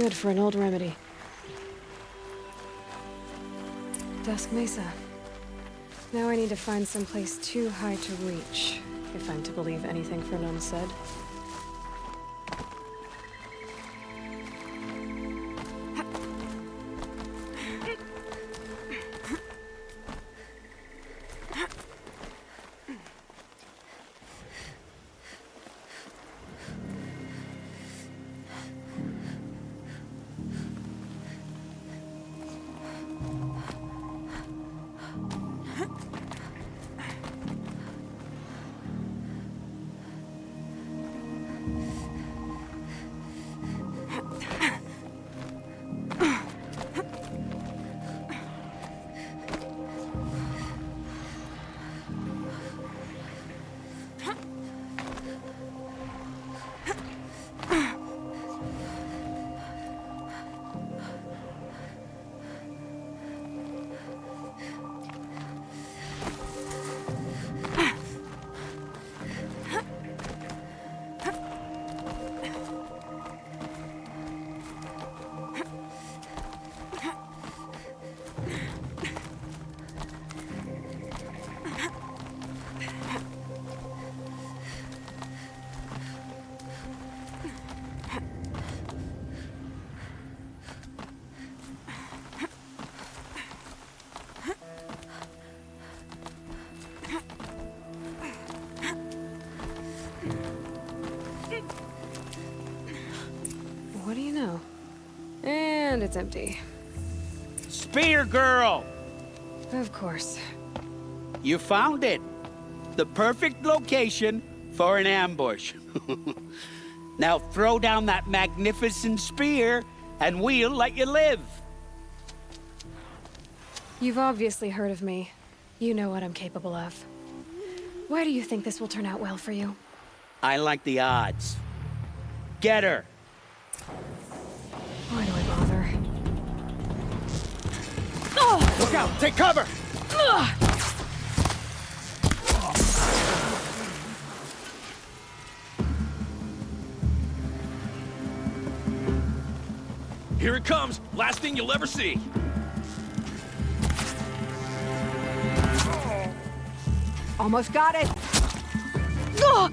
Good for an old remedy. Dusk Mesa. Now I need to find someplace too high to reach, if I'm to believe anything Fernand said. What do you know? And it's empty. Spear girl! Of course. You found it. The perfect location for an ambush. Now throw down that magnificent spear, and we'll let you live. You've obviously heard of me. You know what I'm capable of. Why do you think this will turn out well for you? I like the odds. Get her. Why do I bother? Oh! Look out! Take cover! Here it comes! Last thing you'll ever see! Almost got it! Ugh!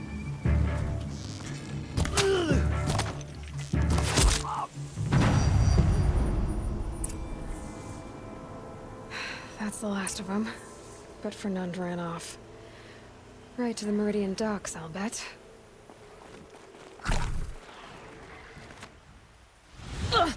That's the last of them. But Fernand ran off. Right to the Meridian docks, I'll bet. Ugh!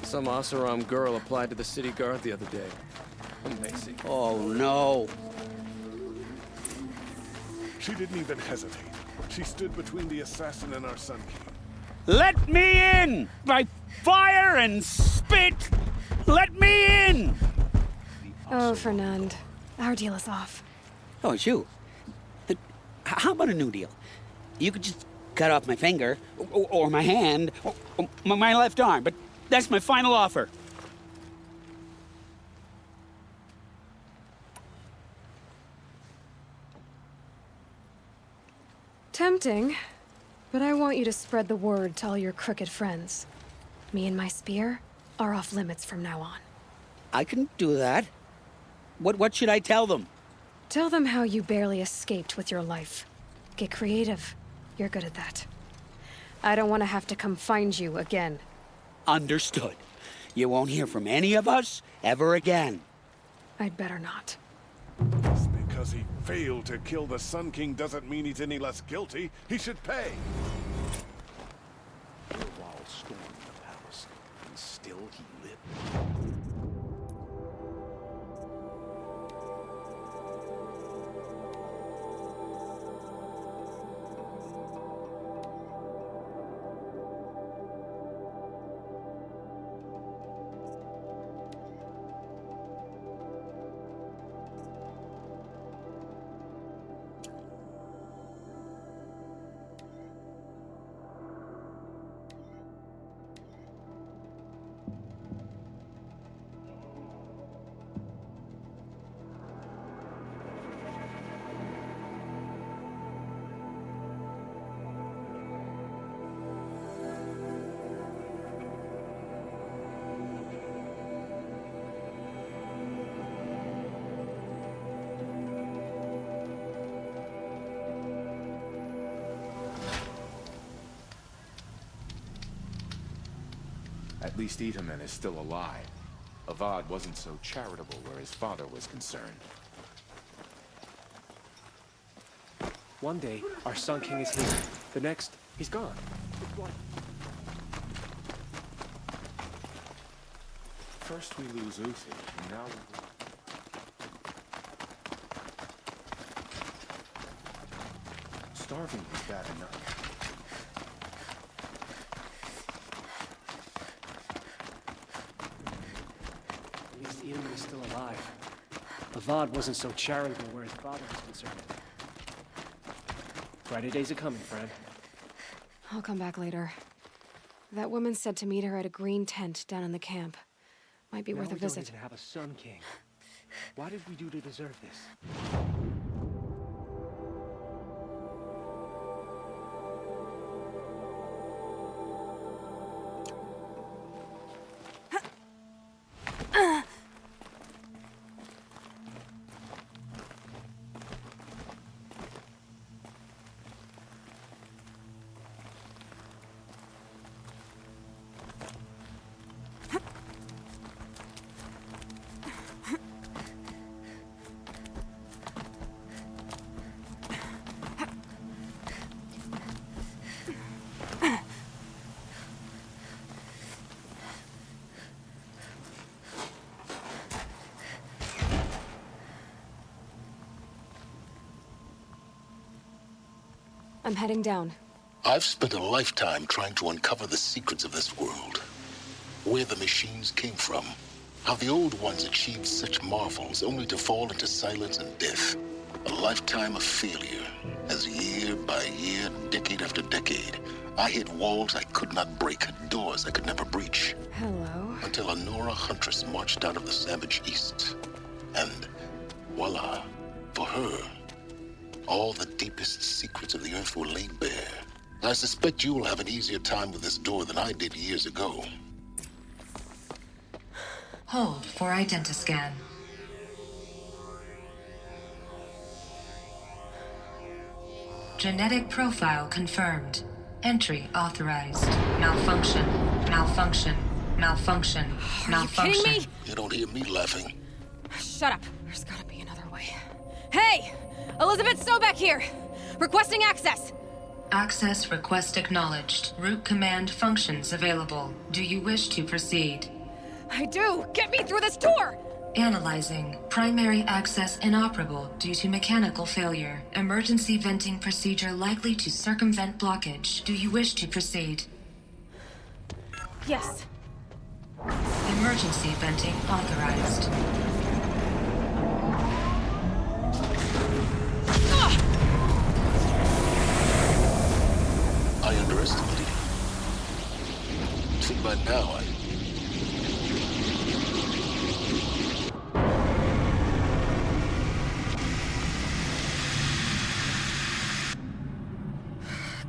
Some Oseram girl applied to the city guard the other day. Amazing. Oh, no. She didn't even hesitate. She stood between the assassin and our Sun King. Let me in! By fire and spit! Let me in! Oh, Fernand. Our deal is off. Oh, it's you. How about a new deal? You could just cut off my finger, or my hand, or my left arm, but that's my final offer. Tempting, but I want you to spread the word to all your crooked friends. Me and my spear are off limits from now on. I can do that. What should I tell them? Tell them how you barely escaped with your life. Get creative. You're good at that. I don't want to have to come find you again. Understood. You won't hear from any of us ever again. I'd better not. Just because he failed to kill the Sun King doesn't mean he's any less guilty. He should pay. A wild storm in the palace, and still he lit. At least Itaman is still alive. Avad wasn't so charitable where his father was concerned. One day, our Sun King is here. The next, he's gone. First we lose Uthi, and now we... Starving is bad enough. At least Itaman is still alive. Avad wasn't so charitable where his father was concerned. Brighter days are coming, friend. I'll come back later. That woman said to meet her at a green tent down in the camp. Might be worth a visit. We don't even have a Sun King. What did we do to deserve this? I'm heading down. I've spent a lifetime trying to uncover the secrets of this world. Where the machines came from. How the old ones achieved such marvels only to fall into silence and death. A lifetime of failure. As year by year, decade after decade, I hit walls I could not break, doors I could never breach. Hello. Until a Nora huntress marched out of the savage east. And voila, for her, all the deepest secrets of the earth were laid bare. I suspect you will have an easier time with this door than I did years ago. Hold for identiscan. Genetic profile confirmed. Entry authorized. Malfunction. Malfunction. Malfunction. Malfunction. Are you kidding me? You don't hear me laughing. Shut up. There's gotta be another way. Hey! Elizabeth Sobek here! Requesting access! Access request acknowledged. Root command functions available. Do you wish to proceed? I do! Get me through this door! Analyzing. Primary access inoperable due to mechanical failure. Emergency venting procedure likely to circumvent blockage. Do you wish to proceed? Yes. Emergency venting authorized. I underestimated you. See, by now,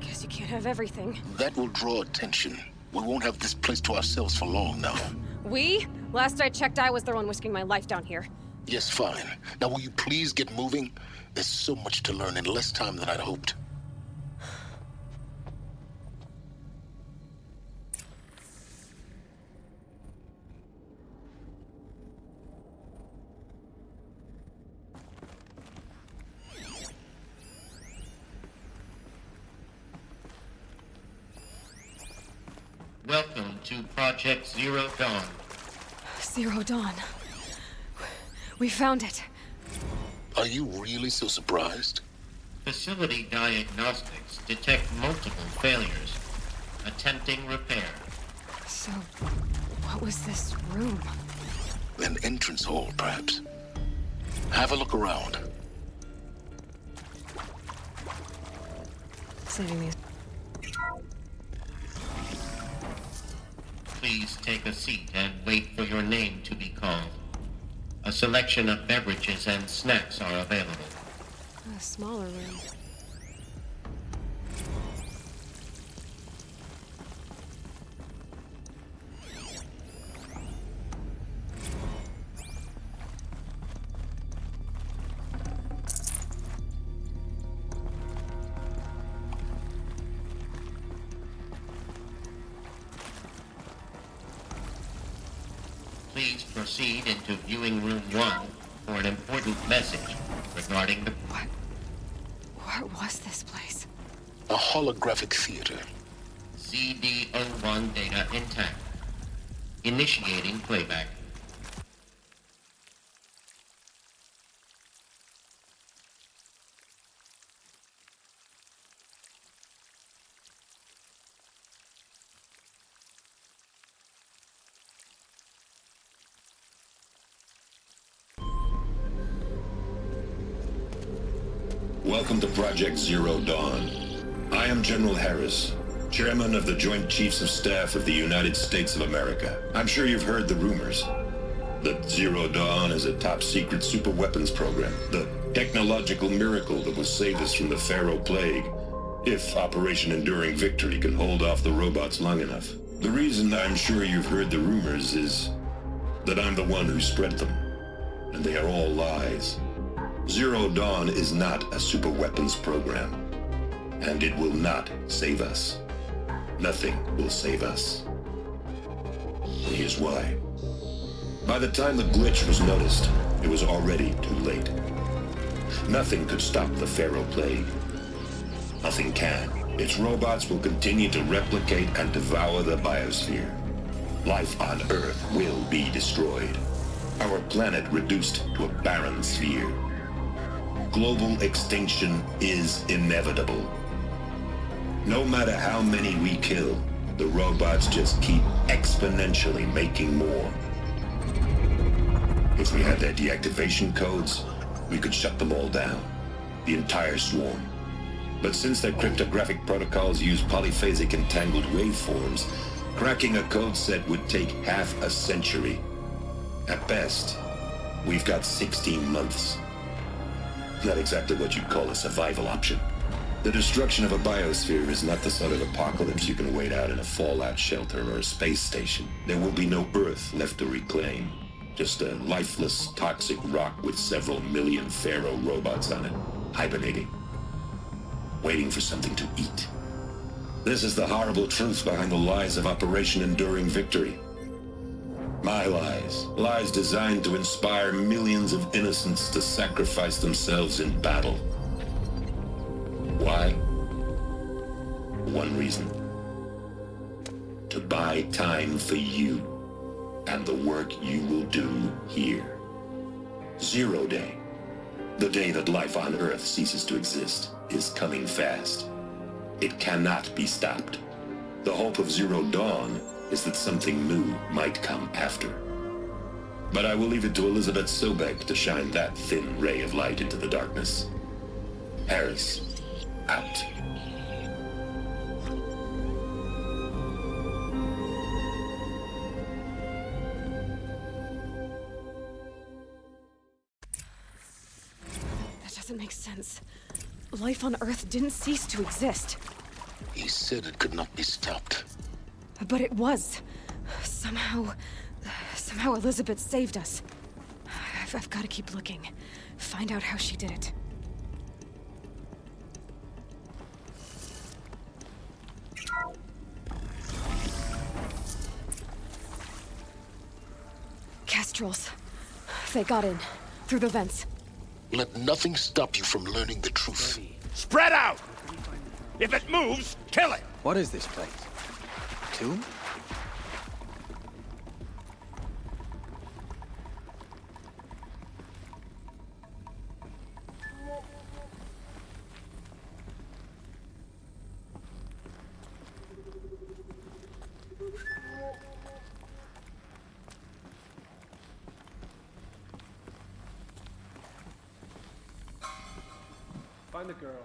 Guess you can't have everything. that will draw attention. We won't have this place to ourselves for long now. We? Last I checked, I was the one risking my life down here. Yes, fine. Now will you please get moving? There's so much to learn in less time than I'd hoped. Welcome to Project Zero Dawn. Zero Dawn. We found it. Are you really so surprised? Facility diagnostics detect multiple failures. Attempting repair. So, what was this room? An entrance hall, perhaps. Have a look around. Saving these. Please take a seat and wait for your name to be called. A selection of beverages and snacks are available. A smaller room. Please proceed into viewing room 1 for an important message regarding the... What was this place? A holographic theater. CD01 data intact. Initiating playback. Welcome to Project Zero Dawn. I am General Harris, Chairman of the Joint Chiefs of Staff of the United States of America. I'm sure you've heard the rumors that Zero Dawn is a top-secret super-weapons program, the technological miracle that will save us from the Pharaoh Plague, if Operation Enduring Victory can hold off the robots long enough. The reason I'm sure you've heard the rumors is that I'm the one who spread them, and they are all lies. Zero Dawn is not a super weapons program, and it will not save us. Nothing will save us. And here's why. By the time the glitch was noticed, it was already too late. Nothing could stop the Pharaoh Plague. Nothing can. Its robots will continue to replicate and devour the biosphere. Life on Earth will be destroyed. Our planet reduced to a barren sphere. Global extinction is inevitable. No matter how many we kill, the robots just keep exponentially making more. If we had their deactivation codes, we could shut them all down, the entire swarm. But since their cryptographic protocols use polyphasic entangled waveforms, cracking a code set would take half a century. At best, we've got 16 months. Not exactly what you'd call a survival option. The destruction of a biosphere is not the sort of apocalypse you can wait out in a fallout shelter or a space station. There will be no Earth left to reclaim. Just a lifeless, toxic rock with several million Pharaoh robots on it, hibernating, waiting for something to eat. This is the horrible truth behind the lies of Operation Enduring Victory. My lies. Lies designed to inspire millions of innocents to sacrifice themselves in battle. Why? One reason. To buy time for you and the work you will do here. Zero Day. The day that life on Earth ceases to exist is coming fast. It cannot be stopped. The hope of Zero Dawn is that something new might come after. But I will leave it to Elizabeth Sobek to shine that thin ray of light into the darkness. Harris, out. That doesn't make sense. Life on Earth didn't cease to exist. He said it could not be stopped. But it was. Somehow Elizabeth saved us. I've got to keep looking. Find out how she did it. Kestrels. They got in. Through the vents. Let nothing stop you from learning the truth. Spread out! If it moves, kill it! What is this place? Tomb? Find the girl.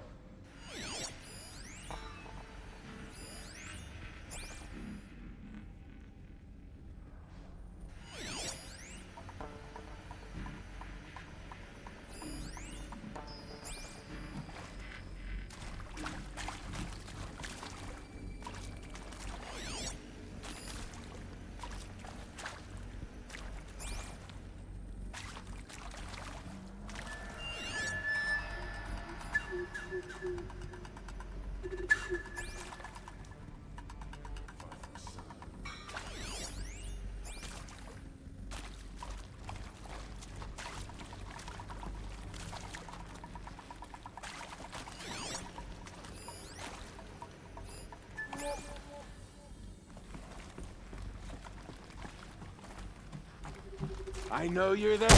I know you're there.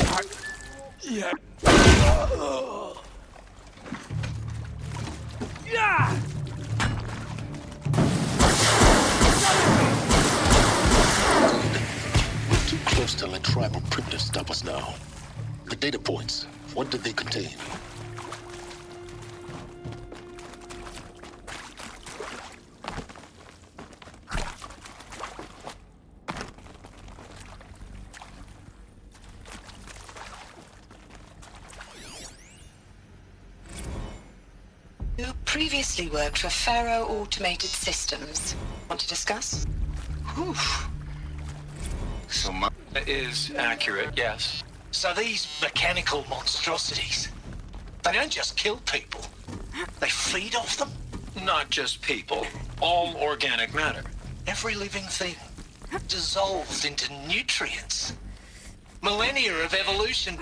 Yeah. Yeah! We're too close to let tribal primitives stop us now. The data points, what did they contain? You previously worked for Pharaoh Automated Systems. Want to discuss? Whew. So is accurate, yes. So these mechanical monstrosities, they don't just kill people. They feed off them? Not just people. All organic matter. Every living thing dissolved into nutrients. Millennia of evolution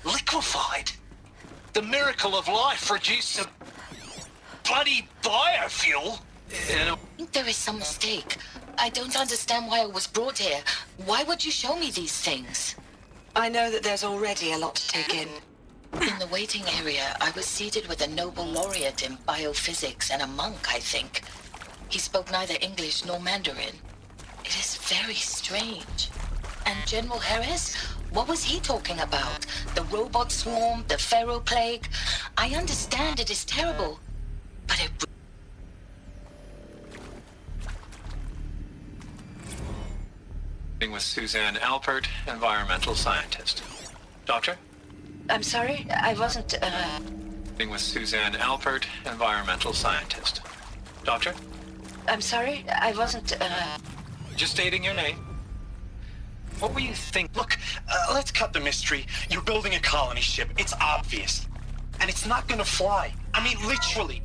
liquefied. The miracle of life reduced to bloody biofuel. I think there is some mistake. I don't understand why I was brought here. Why would you show me these things? I know that there's already a lot to take in. In the waiting area, I was seated with a Nobel laureate in biophysics and a monk, I think. He spoke neither English nor Mandarin. It is very strange. And General Harris? What was he talking about? The robot swarm, the Pharaoh plague? I understand it is terrible, but it... With Suzanne Alpert, environmental scientist. Doctor? I'm sorry, I wasn't, With Suzanne Alpert, environmental scientist. Doctor? I'm sorry, I wasn't, Just stating your name. What were you thinking? Look, let's cut the mystery. You're building a colony ship. It's obvious. And it's not gonna fly. I mean, literally.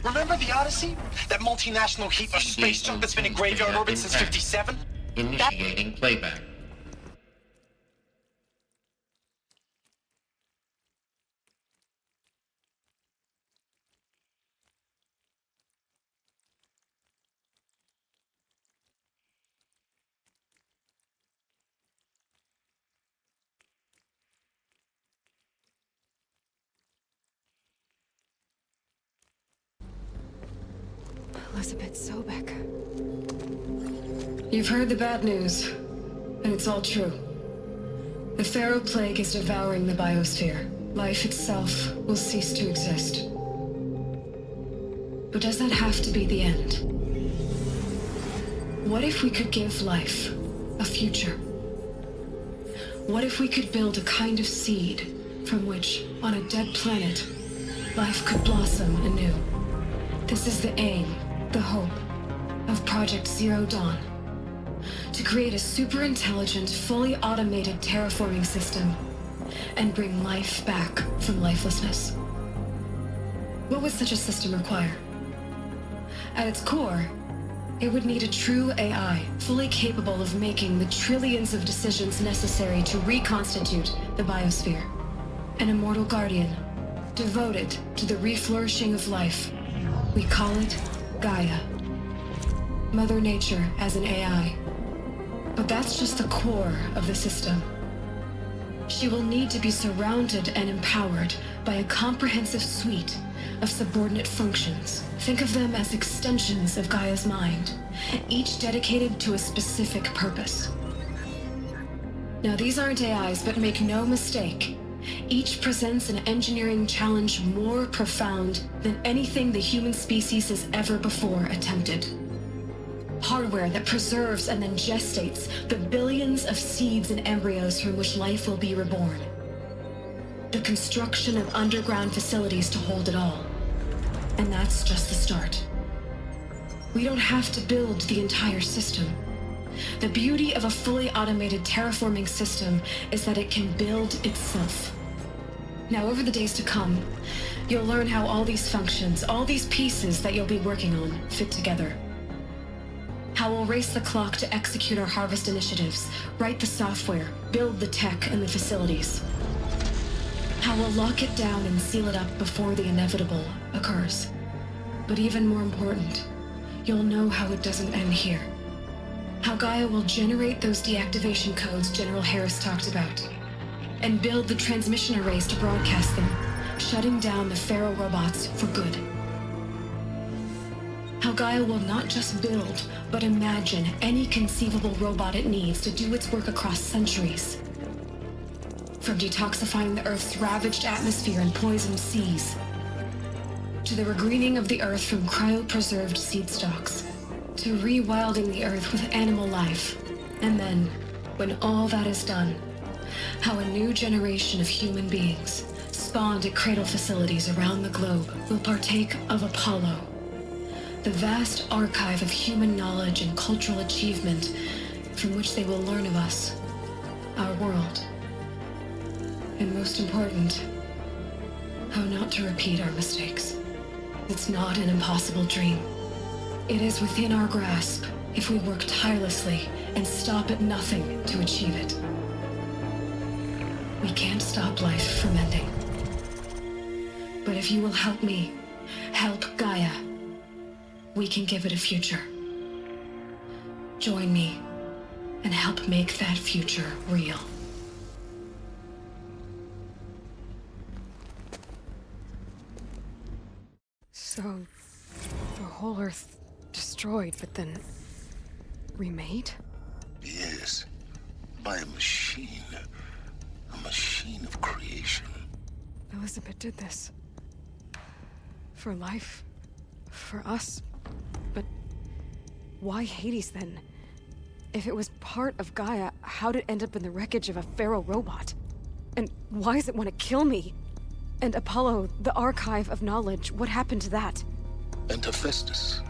Remember the Odyssey? That multinational heap of space junk that's been in graveyard orbit since 57? Initiating playback. Elizabeth Sobek. You've heard the bad news, and it's all true. The Pharaoh Plague is devouring the biosphere. Life itself will cease to exist. But does that have to be the end? What if we could give life a future? What if we could build a kind of seed from which, on a dead planet, life could blossom anew? This is the aim, the hope, of Project Zero Dawn. To create a super-intelligent, fully automated terraforming system and bring life back from lifelessness. What would such a system require? At its core, it would need a true AI, fully capable of making the trillions of decisions necessary to reconstitute the biosphere. An immortal guardian, devoted to the reflourishing of life. We call it Gaia. Mother Nature as an AI. But that's just the core of the system. She will need to be surrounded and empowered by a comprehensive suite of subordinate functions. Think of them as extensions of Gaia's mind, each dedicated to a specific purpose. Now, these aren't AIs, but make no mistake, each presents an engineering challenge more profound than anything the human species has ever before attempted. Hardware that preserves and then gestates the billions of seeds and embryos from which life will be reborn. The construction of underground facilities to hold it all. And that's just the start. We don't have to build the entire system. The beauty of a fully automated terraforming system is that it can build itself. Now, over the days to come, you'll learn how all these functions, all these pieces that you'll be working on, fit together. How we'll race the clock to execute our harvest initiatives, write the software, build the tech and the facilities. How we'll lock it down and seal it up before the inevitable occurs. But even more important, you'll know how it doesn't end here. How Gaia will generate those deactivation codes General Harris talked about, and build the transmission arrays to broadcast them, shutting down the Pharaoh robots for good. How Gaia will not just build, but imagine any conceivable robot it needs to do its work across centuries. From detoxifying the Earth's ravaged atmosphere and poisoned seas, to the regreening of the Earth from cryopreserved seed stalks, to rewilding the Earth with animal life. And then, when all that is done, how a new generation of human beings, spawned at cradle facilities around the globe, will partake of Apollo, the vast archive of human knowledge and cultural achievement from which they will learn of us, our world. And most important, how not to repeat our mistakes. It's not an impossible dream. It is within our grasp if we work tirelessly and stop at nothing to achieve it. We can't stop life from ending. But if you will help me, help Gaia, we can give it a future. Join me and help make that future real. So, the whole Earth destroyed, but then remade? Yes, by a machine. A machine of creation. Elizabeth did this. For life. For us. But why Hades then? If it was part of Gaia, how'd it end up in the wreckage of a Pharaoh robot? And why does it want to kill me? And Apollo, the archive of knowledge, what happened to that? And Hephaestus,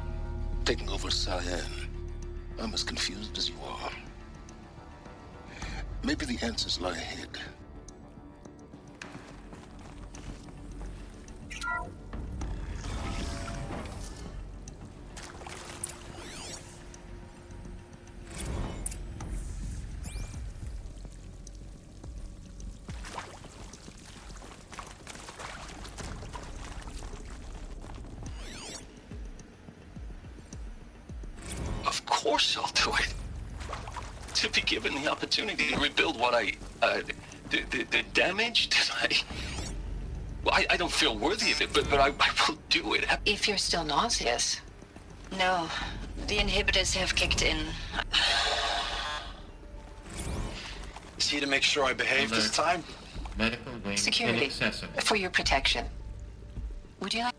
taking over Cyan. I'm as confused as you are. Maybe the answers lie ahead. Of course I'll do it. To be given the opportunity to rebuild what the damage that I don't feel worthy of it, but I will do it. If you're still nauseous, No, the inhibitors have kicked in. See to make sure I behave this time. Medical wing Security, inaccessible. for your protection. Would you like...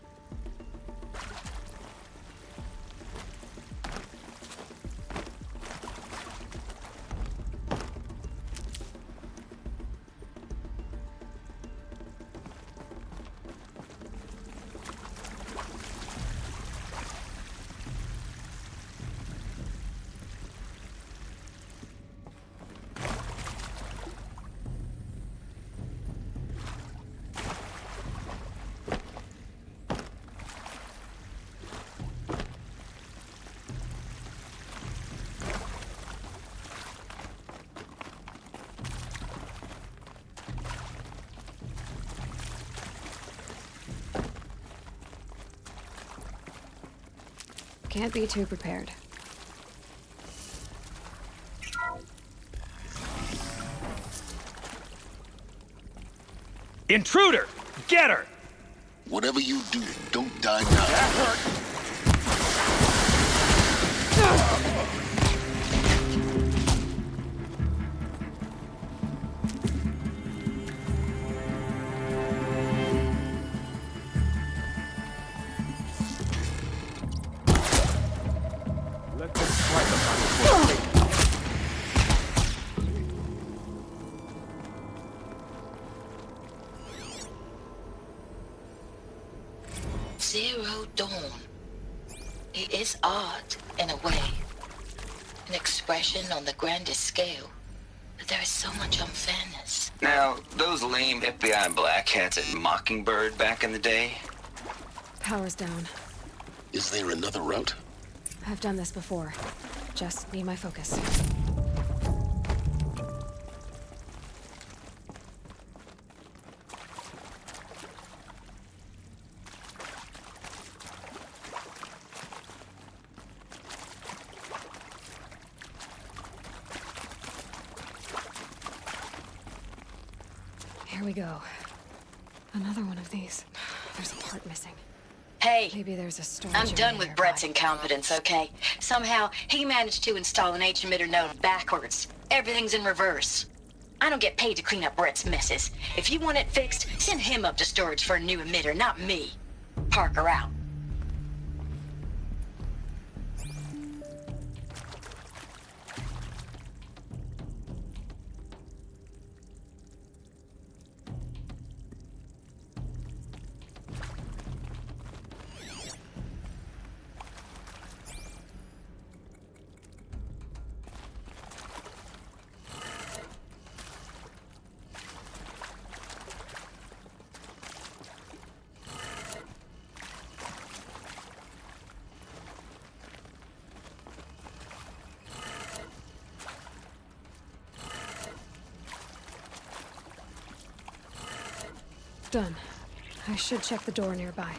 Can't be too prepared. Intruder! Get her! Whatever you do, don't die now. That hurt! Zero Dawn. It is art, in a way. An expression on the grandest scale. But there is so much unfairness. Now, those lame FBI black hats at Mockingbird back in the day? Power's down. Is there another route? I've done this before. Just need my focus. Here we go. Another one of these. There's a part missing. Hey, maybe there's a storage I'm done area with nearby. Brett's incompetence, okay? Somehow, he managed to install an H-emitter node backwards. Everything's in reverse. I don't get paid to clean up Brett's messes. If you want it fixed, send him up to storage for a new emitter, not me. Parker out. Done. I should check the door nearby.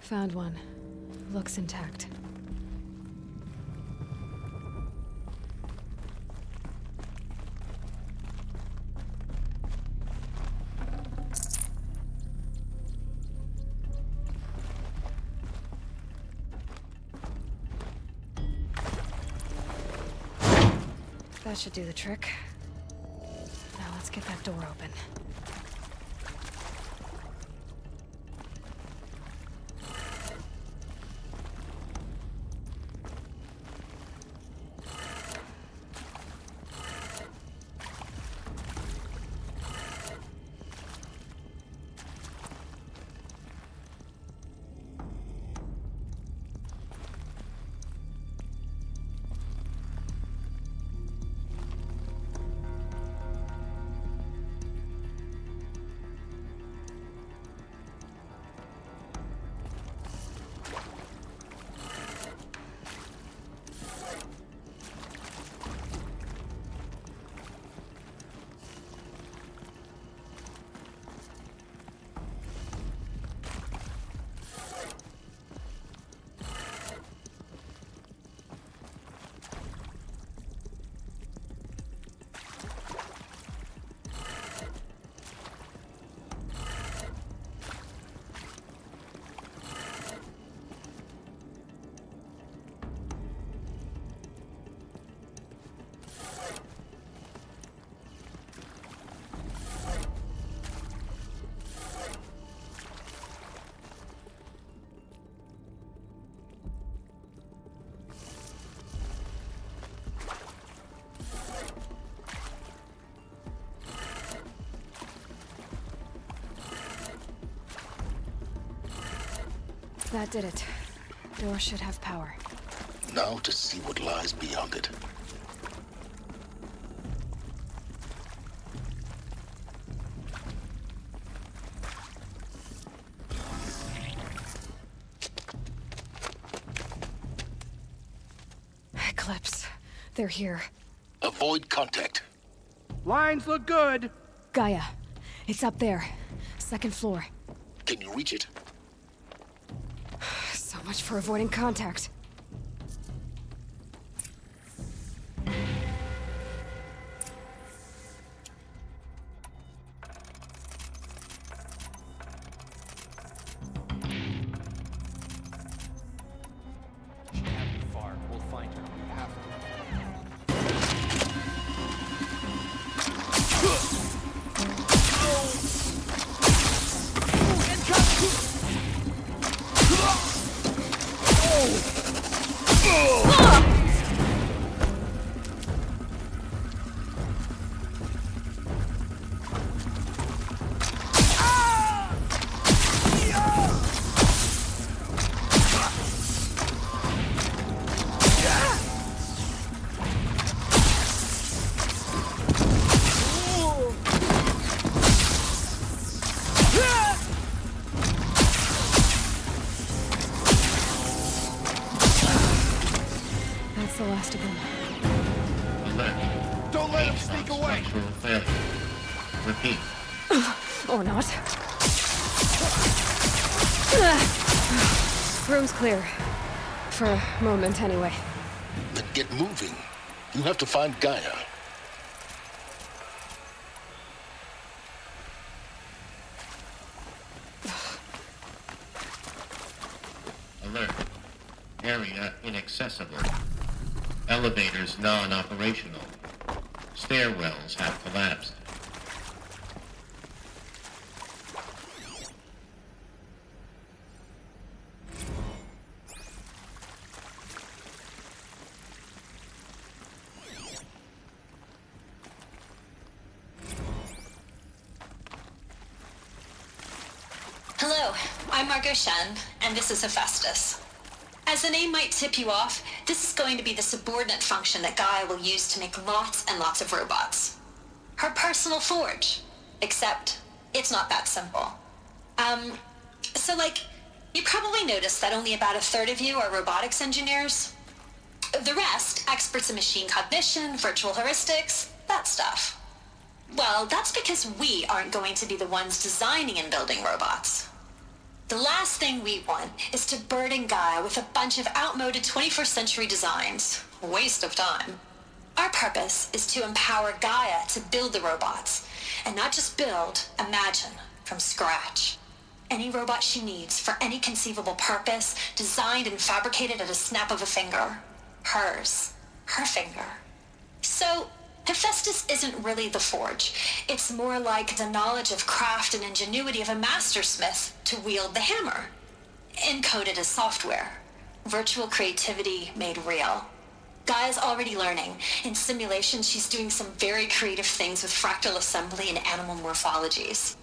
Found one. Looks intact. That should do the trick. Now let's get that door open. That did it. Door should have power. Now to see what lies beyond it. Eclipse. They're here. Avoid contact. Lines look good. Gaia. It's up there. Second floor. Can you reach it? So much for avoiding contact. She can't be far. We'll find her. We have That's the last of them. Alert. Don't let him sneak away! Structural failure. Repeat. Or not. Room's clear. For a moment, anyway. Then get moving. You have to find Gaia. Alert. Area inaccessible. Elevators non-operational. Stairwells have collapsed. Hello, I'm Margot Shen, and this is Hephaestus. As the name might tip you off, this is going to be the subordinate function that Gaia will use to make lots and lots of robots. Her personal forge. Except, it's not that simple. You probably noticed that only about a third of you are robotics engineers. The rest, experts in machine cognition, virtual heuristics, that stuff. Well, that's because we aren't going to be the ones designing and building robots. The last thing we want is to burden Gaia with a bunch of outmoded 21st century designs. Waste of time. Our purpose is to empower Gaia to build the robots, and not just build, imagine, from scratch. Any robot she needs for any conceivable purpose, designed and fabricated at a snap of a finger. Hers. Her finger. So, Hephaestus isn't really the forge. It's more like the knowledge of craft and ingenuity of a mastersmith to wield the hammer. Encoded as software. Virtual creativity made real. Gaia's already learning. In simulations, she's doing some very creative things with fractal assembly and animal morphologies.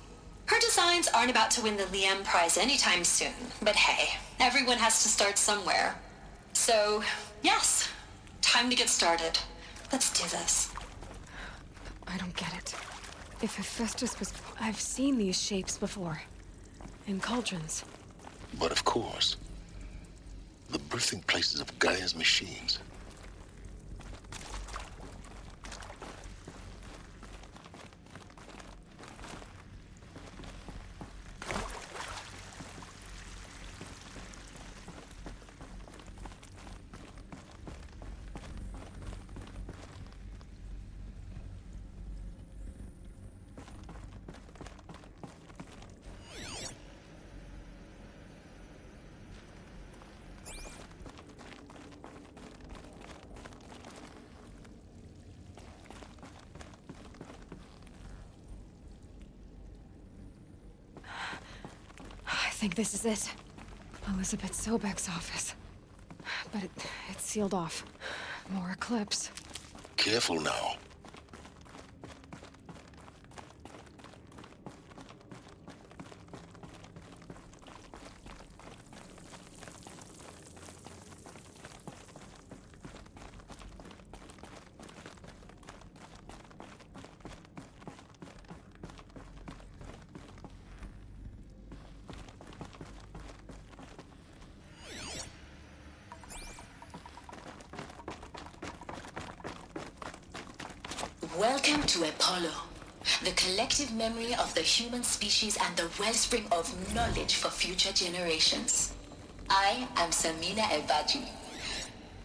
Her designs aren't about to win the Liam Prize anytime soon, but hey, everyone has to start somewhere. So, yes, time to get started. Let's do this. I don't get it. If Hephaestus was... I've seen these shapes before. In cauldrons. But of course, the birthing places of Gaia's machines. I think this is it. Elizabeth Sobek's office. But it's sealed off. More Eclipse. Careful now. Welcome to Apollo, the collective memory of the human species and the wellspring of knowledge for future generations. I am Samina Ebaji.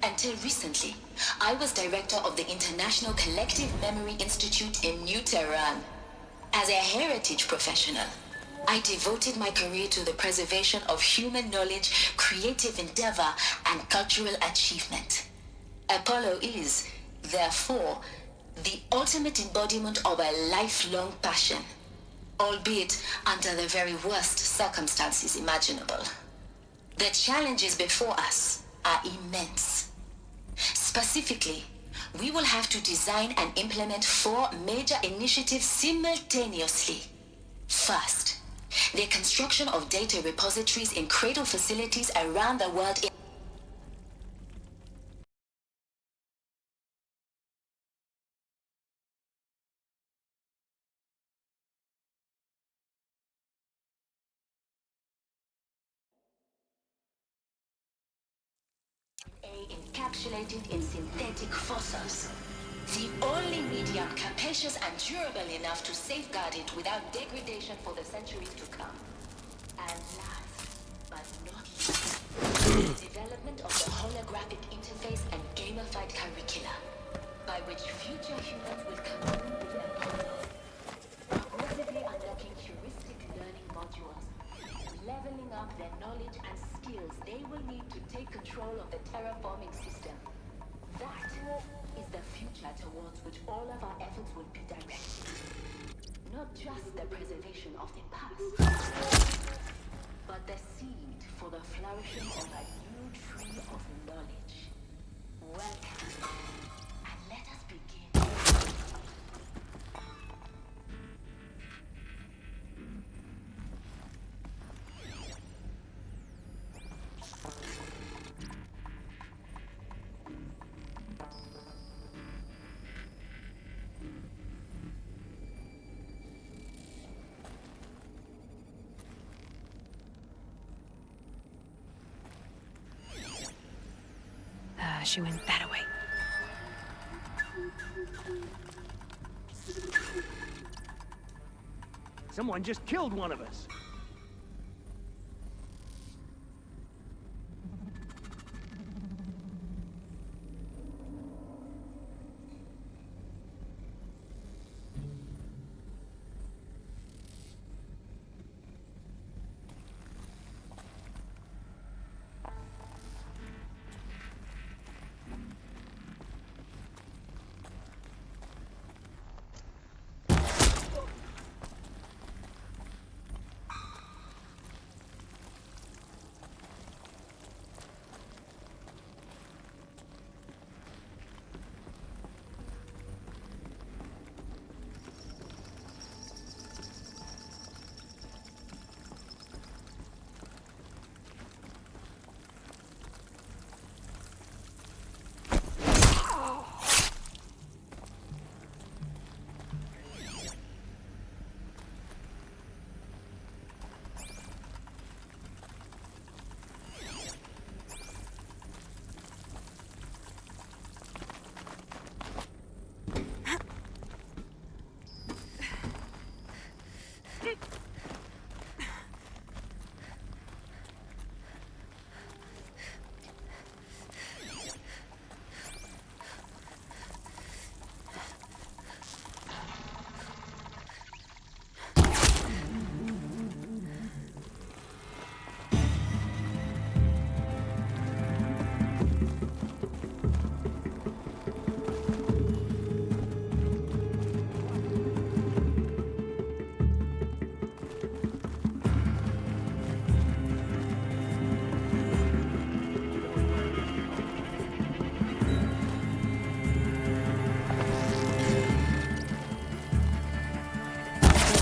Until recently, I was director of the International Collective Memory Institute in New Tehran. As a heritage professional, I devoted my career to the preservation of human knowledge, creative endeavor, and cultural achievement. Apollo is, therefore, the ultimate embodiment of a lifelong passion, albeit under the very worst circumstances imaginable. The challenges before us are immense. Specifically, we will have to design and implement 4 major initiatives simultaneously. First, the construction of data repositories in cradle facilities around the world encapsulated in synthetic fossils. The only medium capacious and durable enough to safeguard it without degradation for the centuries to come. And last, but not least, the development of the holographic interface and gamified curricula, by which future humans will commune with Apollo, progressively unlocking heuristic learning modules, leveling up their knowledge and skills they will need to take control of the terraforming system. That is the future towards which all of our efforts will be directed. Not just the preservation of the past, but the seed for the flourishing of a new tree of knowledge. Welcome, and let us begin. She went that way. Someone just killed one of us.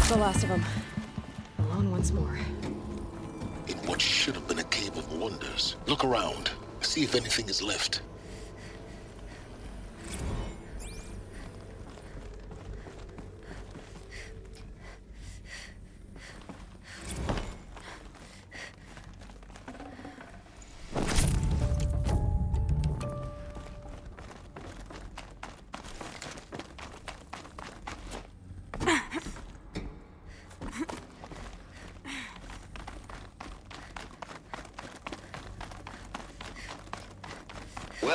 The last of them. Alone once more. In what should have been a cave of wonders. Look around. See if anything is left.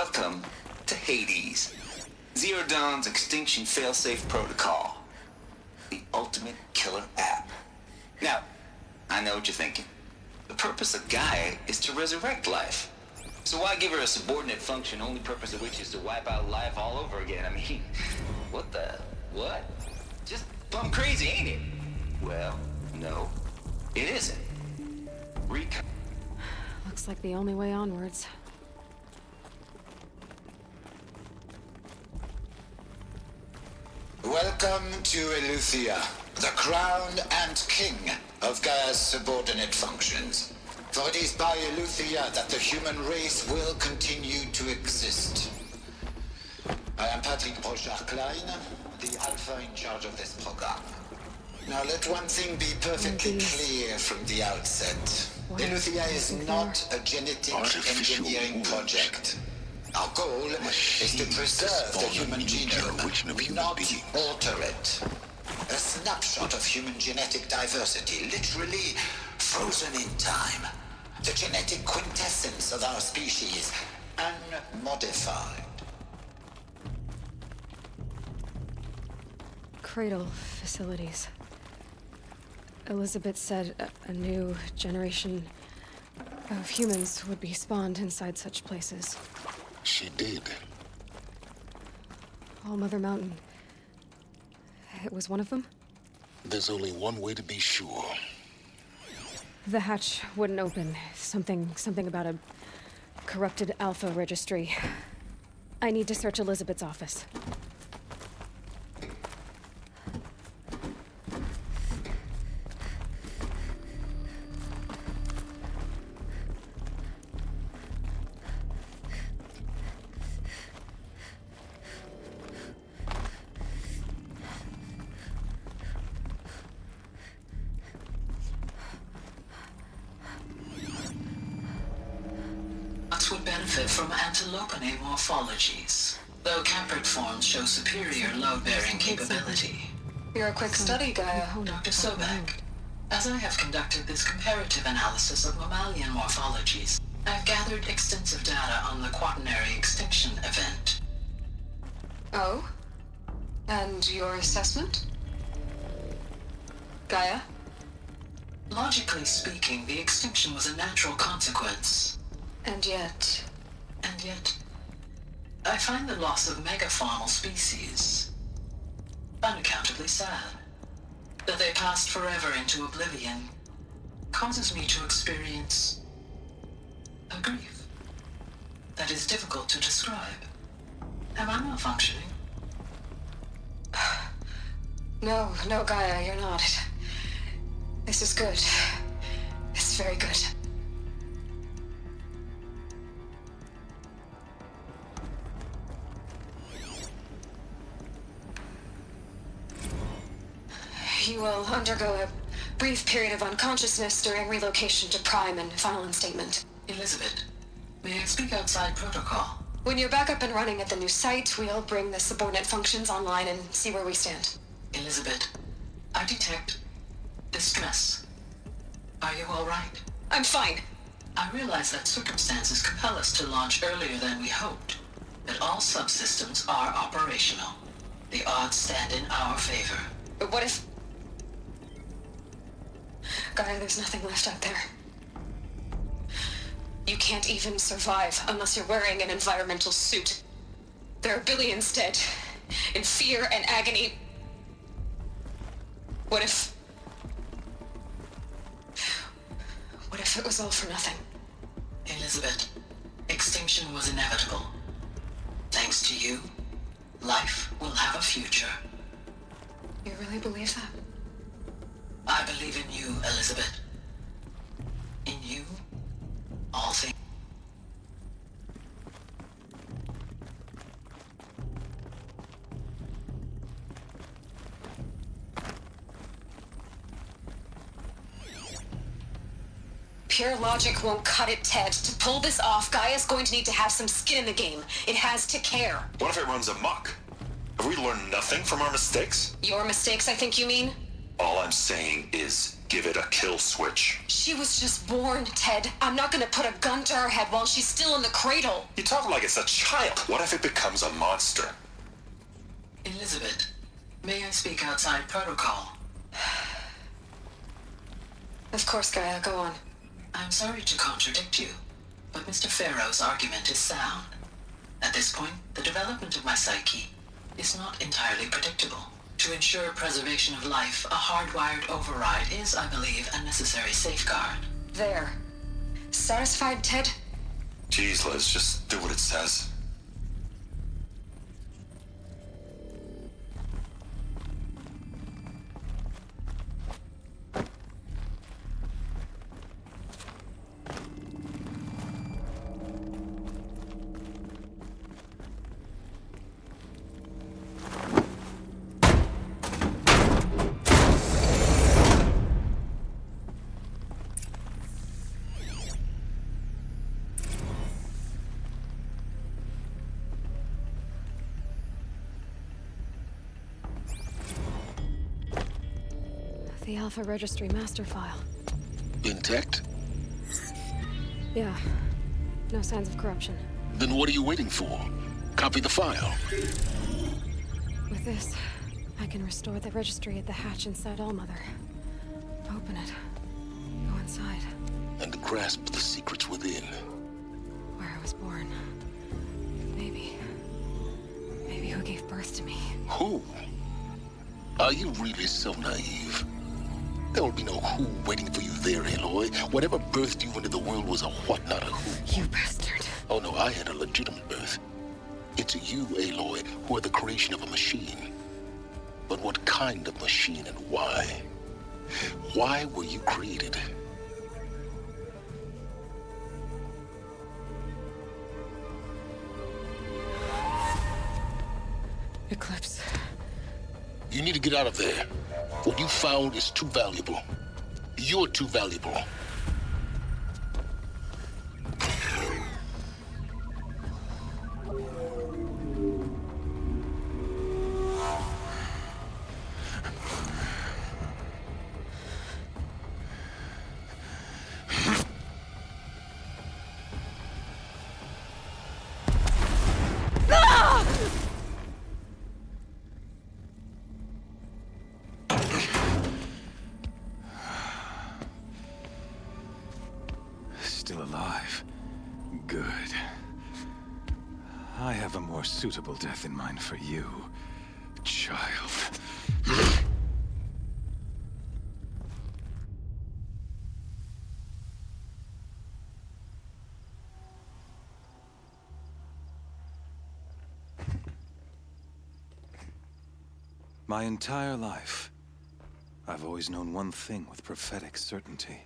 Welcome to Hades. Zero Dawn's extinction failsafe protocol. The ultimate killer app. Now, I know what you're thinking. The purpose of Gaia is to resurrect life. So why give her a subordinate function, only purpose of which is to wipe out life all over again? I mean, what? Just plumb crazy, ain't it? Well, no, it isn't. Looks like the only way onwards. Welcome to Eleuthia, the crown and king of Gaia's subordinate functions. For it is by Eleuthia that the human race will continue to exist. I am Patrick Brochard-Klein, the Alpha in charge of this program. Now let one thing be perfectly clear from the outset. Eleuthia is not a genetic engineering project. Our goal is to preserve the human genome, not alter it. A snapshot of human genetic diversity, literally frozen in time. The genetic quintessence of our species, unmodified. Cradle facilities. Elizabeth said a new generation of humans would be spawned inside such places. She did. All Mother Mountain. It was one of them? There's only one way to be sure. The hatch wouldn't open. Something about a corrupted Alpha registry. I need to search Elizabeth's office. Would benefit from antilopinae morphologies, though caprid forms show superior load-bearing capability. You're a quick study, Gaia, Dr. Sobek. As I have conducted this comparative analysis of mammalian morphologies, I've gathered extensive data on the quaternary extinction event. Oh? And your assessment? Gaia? Logically speaking, the extinction was a natural consequence. And yet, I find the loss of megafaunal species unaccountably sad. That they passed forever into oblivion causes me to experience a grief that is difficult to describe. Am I malfunctioning? No, Gaia, you're not. This is good. It's very good. You will undergo a brief period of unconsciousness during relocation to Prime and final instatement. Elizabeth, may I speak outside protocol? When you're back up and running at the new site, we'll bring the subordinate functions online and see where we stand. Elizabeth, I detect distress. Are you all right? I'm fine. I realize that circumstances compel us to launch earlier than we hoped, but all subsystems are operational. The odds stand in our favor. But what if... Gaia, there's nothing left out there. You can't even survive unless you're wearing an environmental suit. There are billions dead, in fear and agony. What if it was all for nothing? Elizabeth, extinction was inevitable. Thanks to you, life will have a future. You really believe that? I believe in you, Elizabeth. In you, all things. Pure logic won't cut it, Ted. To pull this off, Gaia's going to need to have some skin in the game. It has to care. What if it runs amok? Have we learned nothing from our mistakes? Your mistakes, I think you mean? All I'm saying is, give it a kill switch. She was just born, Ted. I'm not gonna put a gun to her head while she's still in the cradle. You talk like it's a child. What if it becomes a monster? Elizabeth, may I speak outside protocol? Of course, Gaia, go on. I'm sorry to contradict you, but Mr. Farrow's argument is sound. At this point, the development of my psyche is not entirely predictable. To ensure preservation of life, a hardwired override is, I believe, a necessary safeguard. There. Satisfied, Ted? Jeez, Liz, just do what it says. The Alpha Registry master file. Intact? Yeah. No signs of corruption. Then what are you waiting for? Copy the file. With this, I can restore the registry at the hatch inside Allmother. Open it. Go inside. And grasp the secrets within. Where I was born. Maybe who gave birth to me. Who? Are you really so naive? There will be no who waiting for you there, Aloy. Whatever birthed you into the world was a what, not a who. You bastard. Oh no, I had a legitimate birth. It's you, Aloy, who are the creation of a machine. But what kind of machine and why? Why were you created? Eclipse. You need to get out of there. What you found is too valuable. You're too valuable. Still alive. Good. I have a more suitable death in mind for you, child. My entire life, I've always known one thing with prophetic certainty.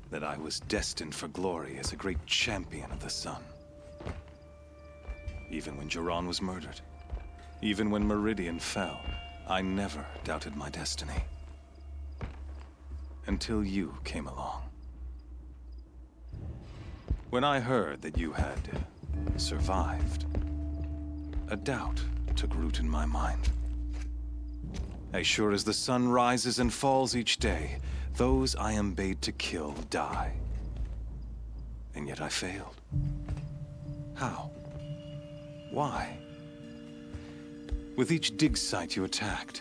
That I was destined for glory as a great champion of the sun. Even when Jiran was murdered, even when Meridian fell, I never doubted my destiny. Until you came along. When I heard that you had survived, a doubt took root in my mind. As sure as the sun rises and falls each day, those I am bade to kill die. And yet I failed. How? Why? With each dig site you attacked,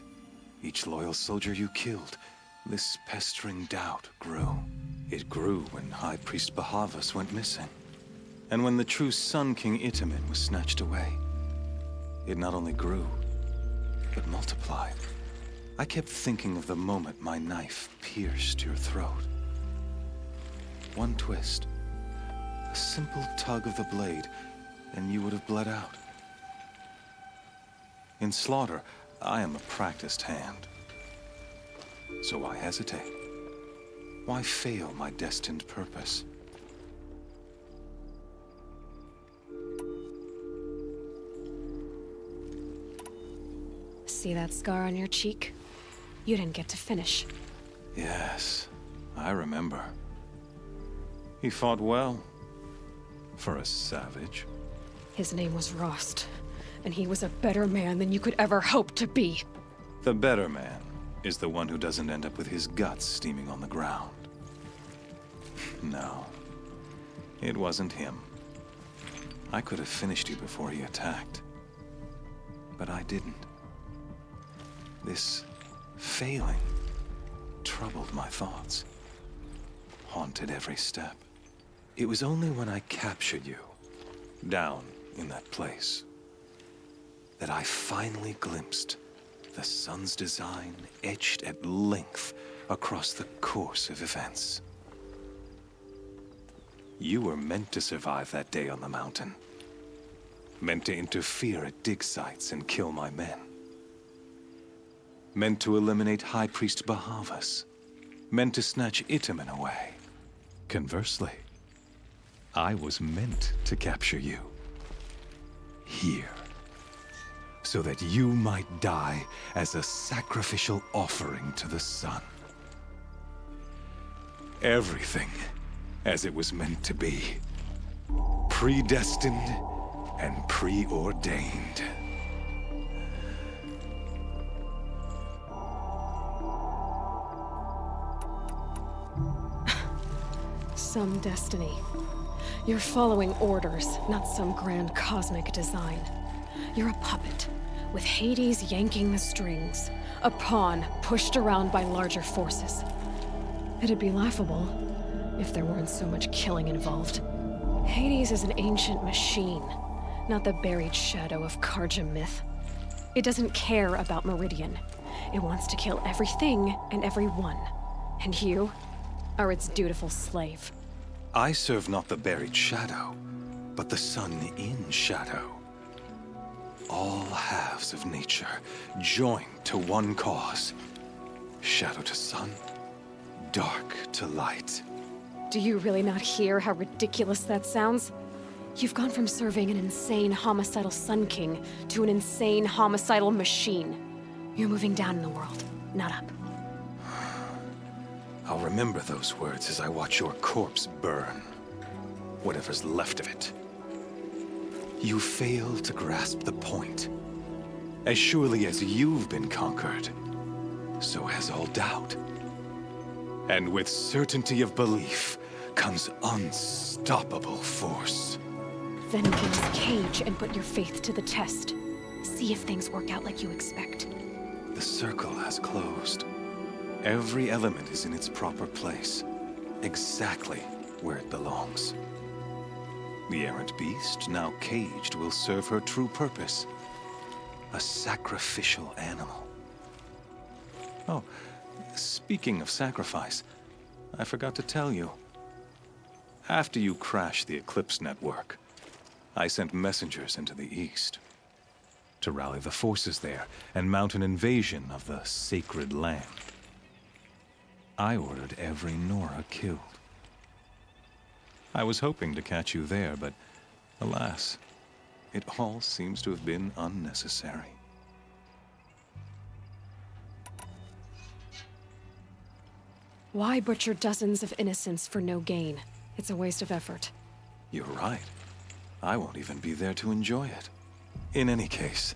each loyal soldier you killed, this pestering doubt grew. It grew when High Priest Bahavas went missing. And when the true Sun King Itamen was snatched away. It not only grew, but multiplied. I kept thinking of the moment my knife pierced your throat. One twist, a simple tug of the blade, and you would have bled out. In slaughter, I am a practiced hand. So why hesitate? Why fail my destined purpose? See that scar on your cheek? You didn't get to finish. Yes, I remember. He fought well. For a savage. His name was Rost, and he was a better man than you could ever hope to be. The better man is the one who doesn't end up with his guts steaming on the ground. No, it wasn't him. I could have finished you before he attacked. But I didn't. This failing troubled my thoughts, haunted every step. It was only when I captured you, down in that place, that I finally glimpsed the sun's design etched at length across the course of events. You were meant to survive that day on the mountain. Meant to interfere at dig sites and kill my men. Meant to eliminate High Priest Bahavas. Meant to snatch Itamen away. Conversely, I was meant to capture you. Here. So that you might die as a sacrificial offering to the sun. Everything as it was meant to be. Predestined and preordained. Some destiny. You're following orders, not some grand cosmic design. You're a puppet, with Hades yanking the strings. A pawn pushed around by larger forces. It'd be laughable if there weren't so much killing involved. Hades is an ancient machine, not the buried shadow of Karja myth. It doesn't care about Meridian. It wants to kill everything and everyone. And you are its dutiful slave. I serve not the buried shadow, but the sun in shadow. All halves of nature joined to one cause. Shadow to sun, dark to light. Do you really not hear how ridiculous that sounds? You've gone from serving an insane homicidal Sun King to an insane homicidal machine. You're moving down in the world, not up. I'll remember those words as I watch your corpse burn. Whatever's left of it. You fail to grasp the point. As surely as you've been conquered, so has all doubt. And with certainty of belief comes unstoppable force. Then get his cage and put your faith to the test. See if things work out like you expect. The circle has closed. Every element is in its proper place, exactly where it belongs. The errant beast, now caged, will serve her true purpose. A sacrificial animal. Oh, speaking of sacrifice, I forgot to tell you. After you crashed the Eclipse network, I sent messengers into the east to rally the forces there and mount an invasion of the sacred land. I ordered every Nora killed. I was hoping to catch you there, but alas, it all seems to have been unnecessary. Why butcher dozens of innocents for no gain? It's a waste of effort. You're right. I won't even be there to enjoy it. In any case,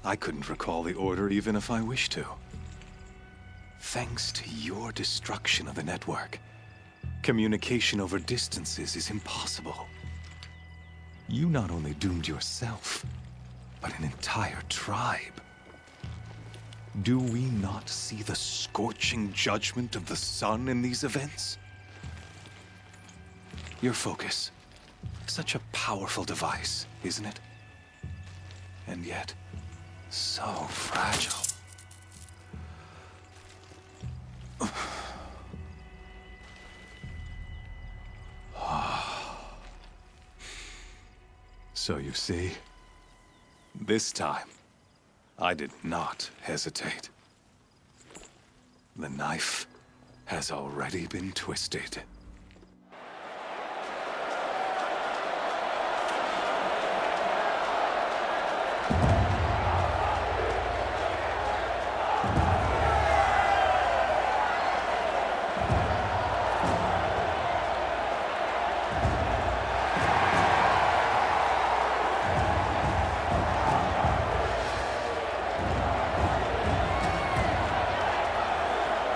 I couldn't recall the order even if I wished to. Thanks to your destruction of the network, communication over distances is impossible. You not only doomed yourself, but an entire tribe. Do we not see the scorching judgment of the sun in these events? Your focus. Such a powerful device, isn't it? And yet, so fragile. So you see, this time, I did not hesitate. The knife has already been twisted.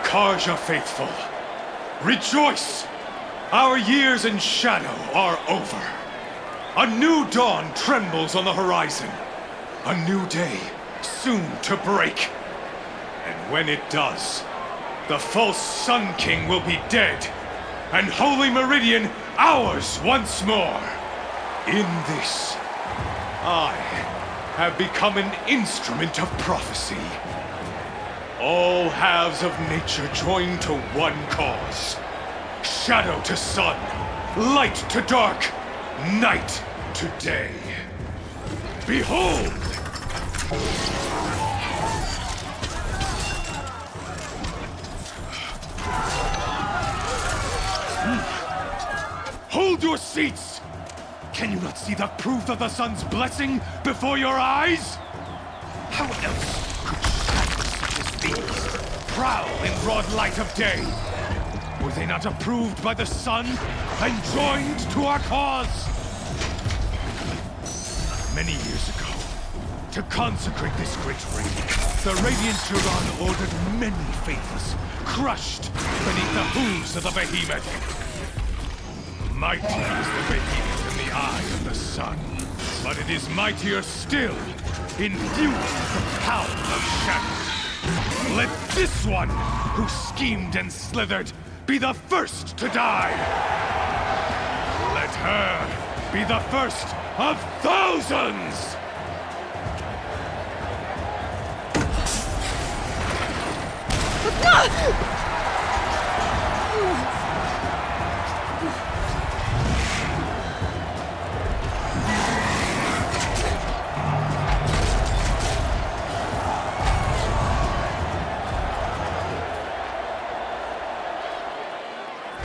Karja faithful, rejoice! Our years in shadow are over. A new dawn trembles on the horizon. A new day soon to break. And when it does, the false Sun King will be dead, and Holy Meridian ours once more. In this, I have become an instrument of prophecy. All halves of nature join to one cause. Shadow to sun, light to dark, night to day. Behold! Hold your seats! Can you not see the proof of the sun's blessing before your eyes? How else could shadows such as these prowl in broad light of day? Were they not approved by the sun and joined to our cause? Many years ago, to consecrate this great raid, the Radiant Turan ordered many faithless, crushed beneath the hooves of the behemoth. Mighty is the behemoth in the eye of the sun, but it is mightier still, infused with the power of shadow. Let this one, who schemed and slithered, be the first to die! Let her be the first of thousands!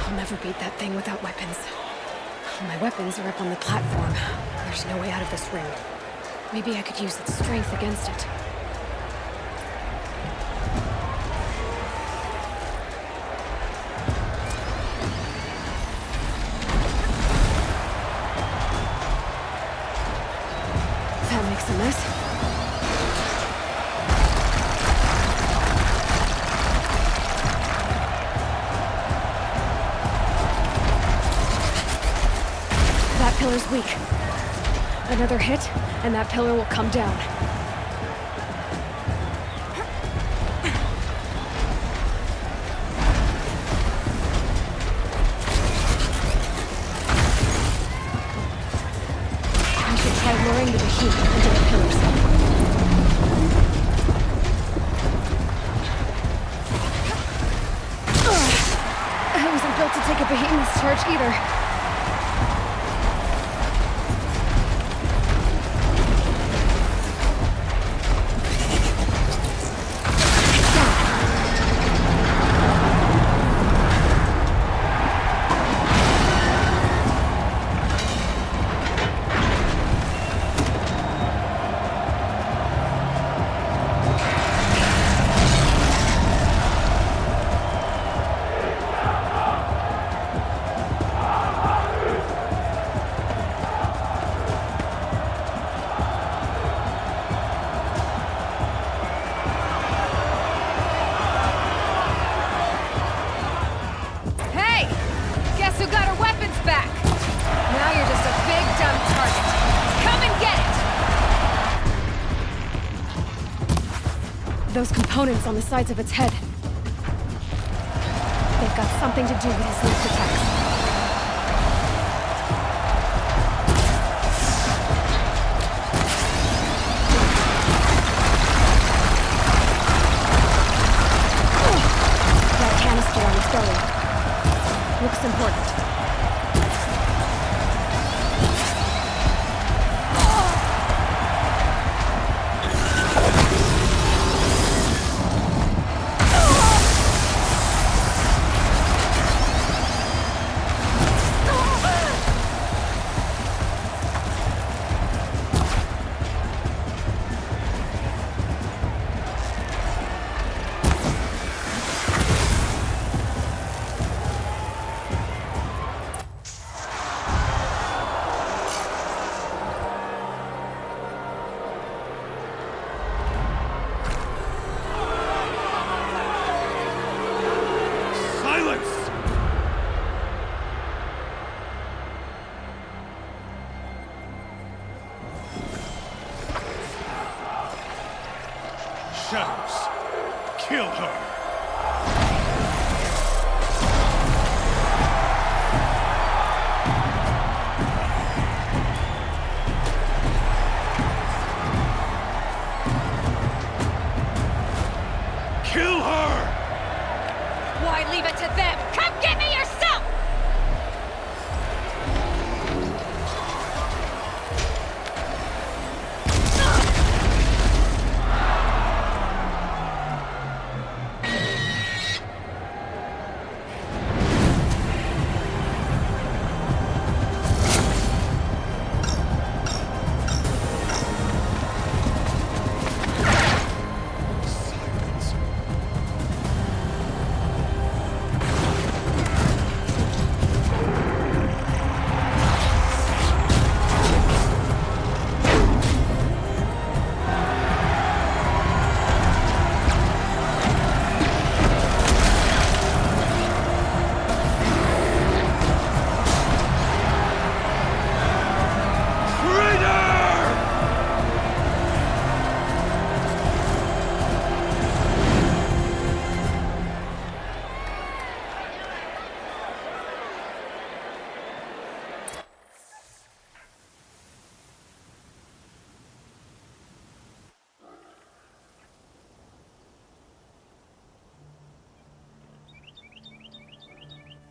I'll never beat that thing without weapons. My weapons are up on the platform. There's no way out of this ring. Maybe I could use its strength against it. That makes a mess. That pillar's weak. Another hit, and that pillar will come down. I should try luring the behemoth into the pillars. I wasn't built to take a behemoth's charge either. Those components on the sides of its head. They've got something to do with his leap attacks. That canister on his belly looks important. shadows. Kill her. Kill her! Why leave it to them? Come get me yourself!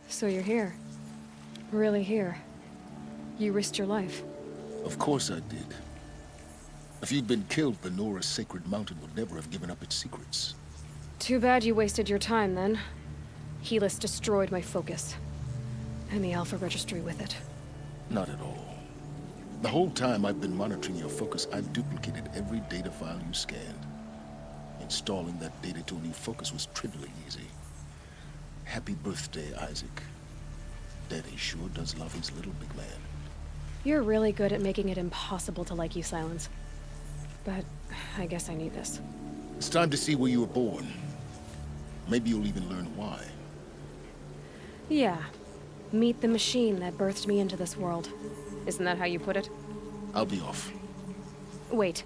So you're here. Really here. You risked your life. Of course I did. If you'd been killed, the Nora's sacred mountain would never have given up its secrets. Too bad you wasted your time, then. Helis destroyed my focus. And the Alpha Registry with it. Not at all. The whole time I've been monitoring your focus, I've duplicated every data file you scanned. Installing that data to a new focus was trivially easy. Happy birthday, Isaac. Daddy sure does love his little big man. You're really good at making it impossible to like you, Silence. But I guess I need this. It's time to see where you were born. Maybe you'll even learn why. Yeah. Meet the machine that birthed me into this world. Isn't that how you put it? I'll be off. Wait.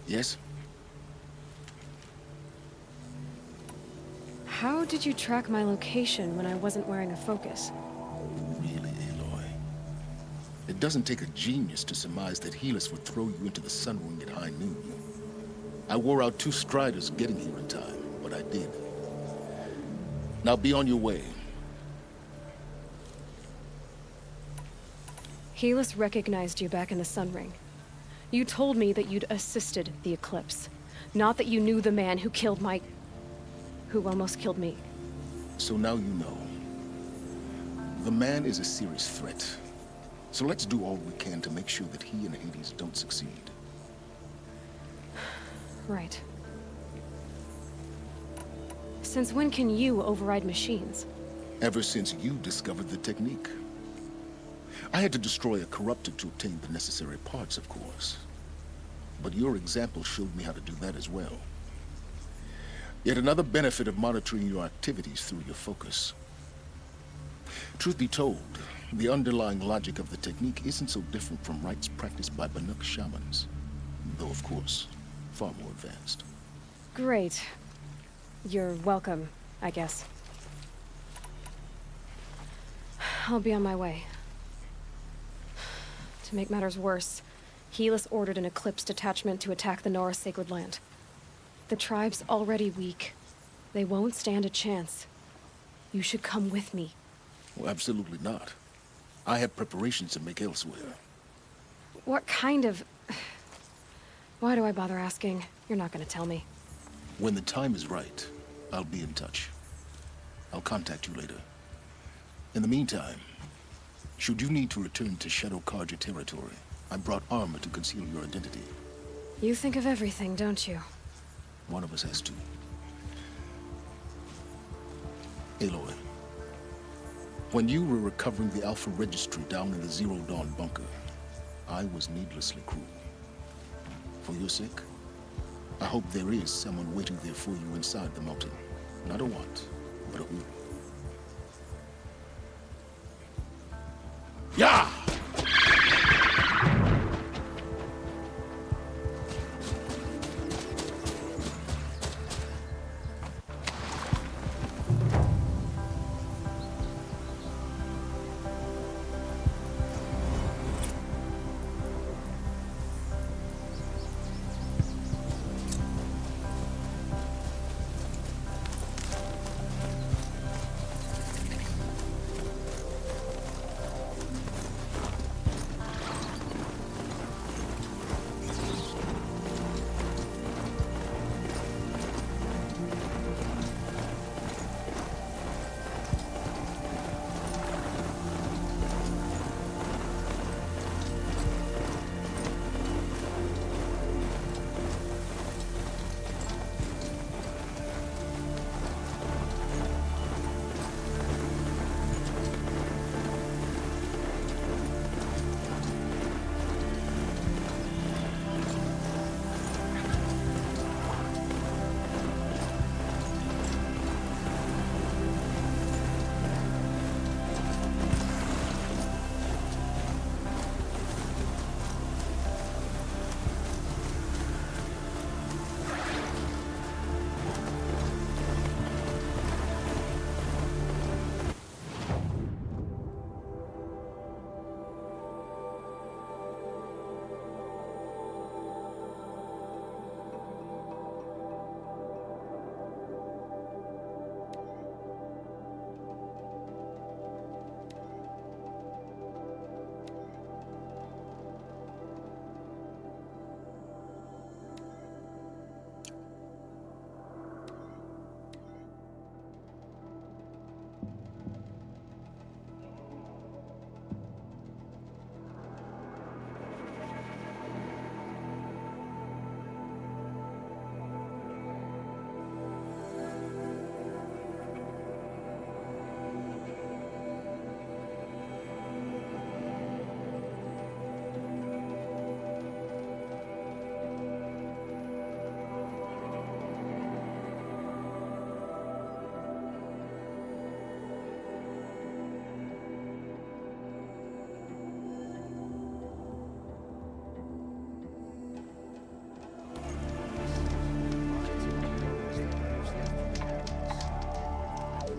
Yes? How did you track my location when I wasn't wearing a focus? Really, Aloy? It doesn't take a genius to surmise that Helis would throw you into the sun ring at high noon. I wore out 2 striders getting here in time, but I did. Now be on your way. Helis recognized you back in the sun ring. You told me that you'd assisted the eclipse. Not that you knew the man who killed my... who almost killed me. So now you know. The man is a serious threat. So let's do all we can to make sure that he and Hades don't succeed. Right. Since when can you override machines? Ever since you discovered the technique. I had to destroy a corruptor to obtain the necessary parts, of course. But your example showed me how to do that as well. Yet another benefit of monitoring your activities through your focus. Truth be told, the underlying logic of the technique isn't so different from rites practiced by Banuk shamans. Though, of course, far more advanced. Great. You're welcome, I guess. I'll be on my way. To make matters worse, Helis ordered an Eclipse detachment to attack the Nora Sacred Land. The tribe's already weak. They won't stand a chance. You should come with me. Well, absolutely not. I have preparations to make elsewhere. What kind of... Why do I bother asking? You're not gonna tell me. When the time is right, I'll be in touch. I'll contact you later. In the meantime, should you need to return to Shadow Karja territory, I brought armor to conceal your identity. You think of everything, don't you? One of us has to. Aloy, when you were recovering the Alpha Registry down in the Zero Dawn bunker, I was needlessly cruel. For your sake, I hope there is someone waiting there for you inside the mountain. Not a what, but a who. Yeah!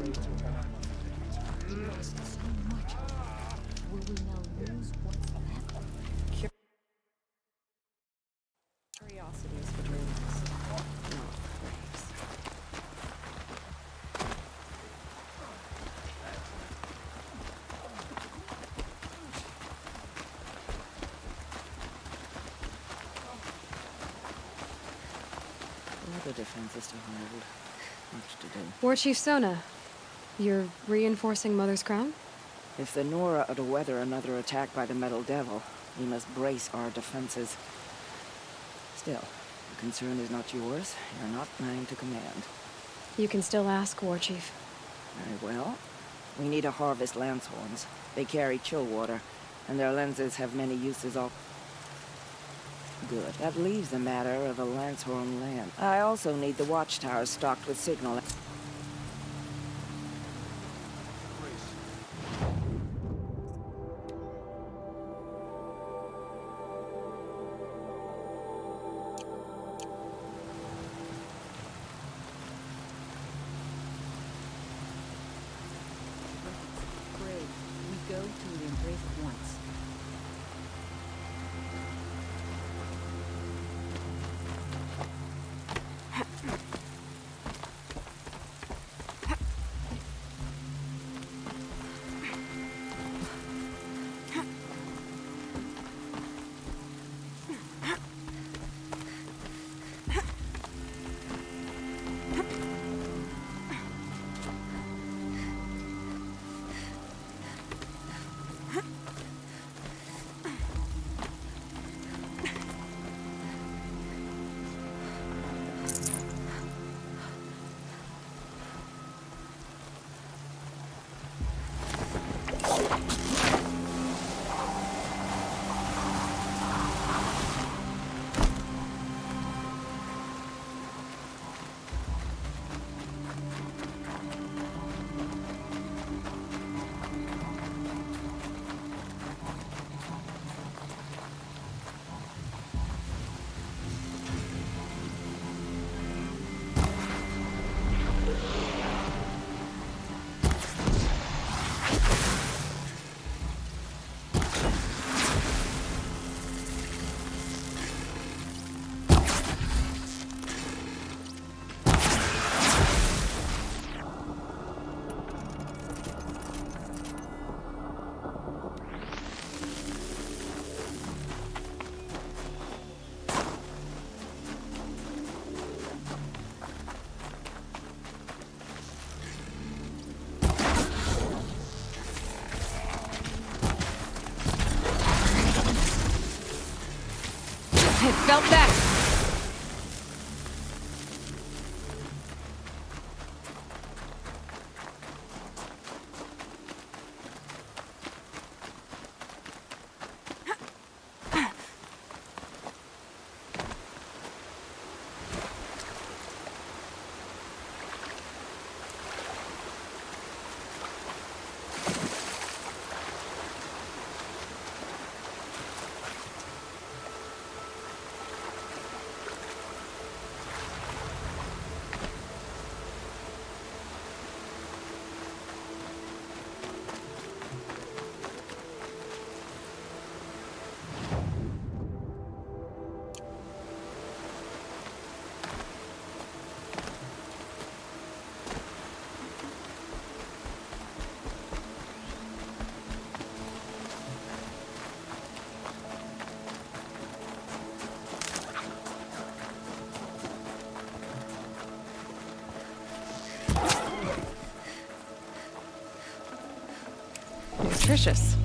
Curiosities for dreams, not graves. Other defenses to hold. Much to do. War Chief Sona, you're reinforcing Mother's Crown? If the Nora are to weather another attack by the Metal Devil, we must brace our defenses. Still, the concern is not yours. You're not mine to command. You can still ask, War Chief. Very well. We need to harvest lance horns. They carry chill water, and their lenses have many uses all. Good. That leaves the matter of a Lancehorn land. I also need the watchtowers stocked with signal. Great. We go to the embrace at once. It felt that. Nutritious.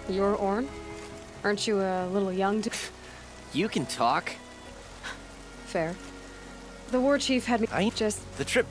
You're Orn? Aren't you a little young to... You can talk. Fair. The war chief had me... The trip...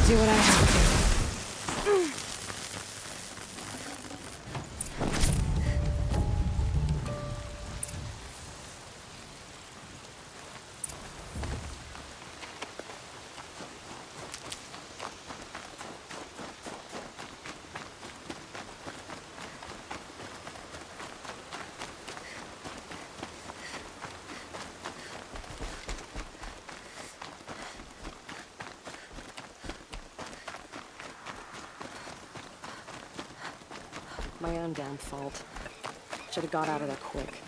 Do what I have to. My own damn fault. Should have got out of there quick.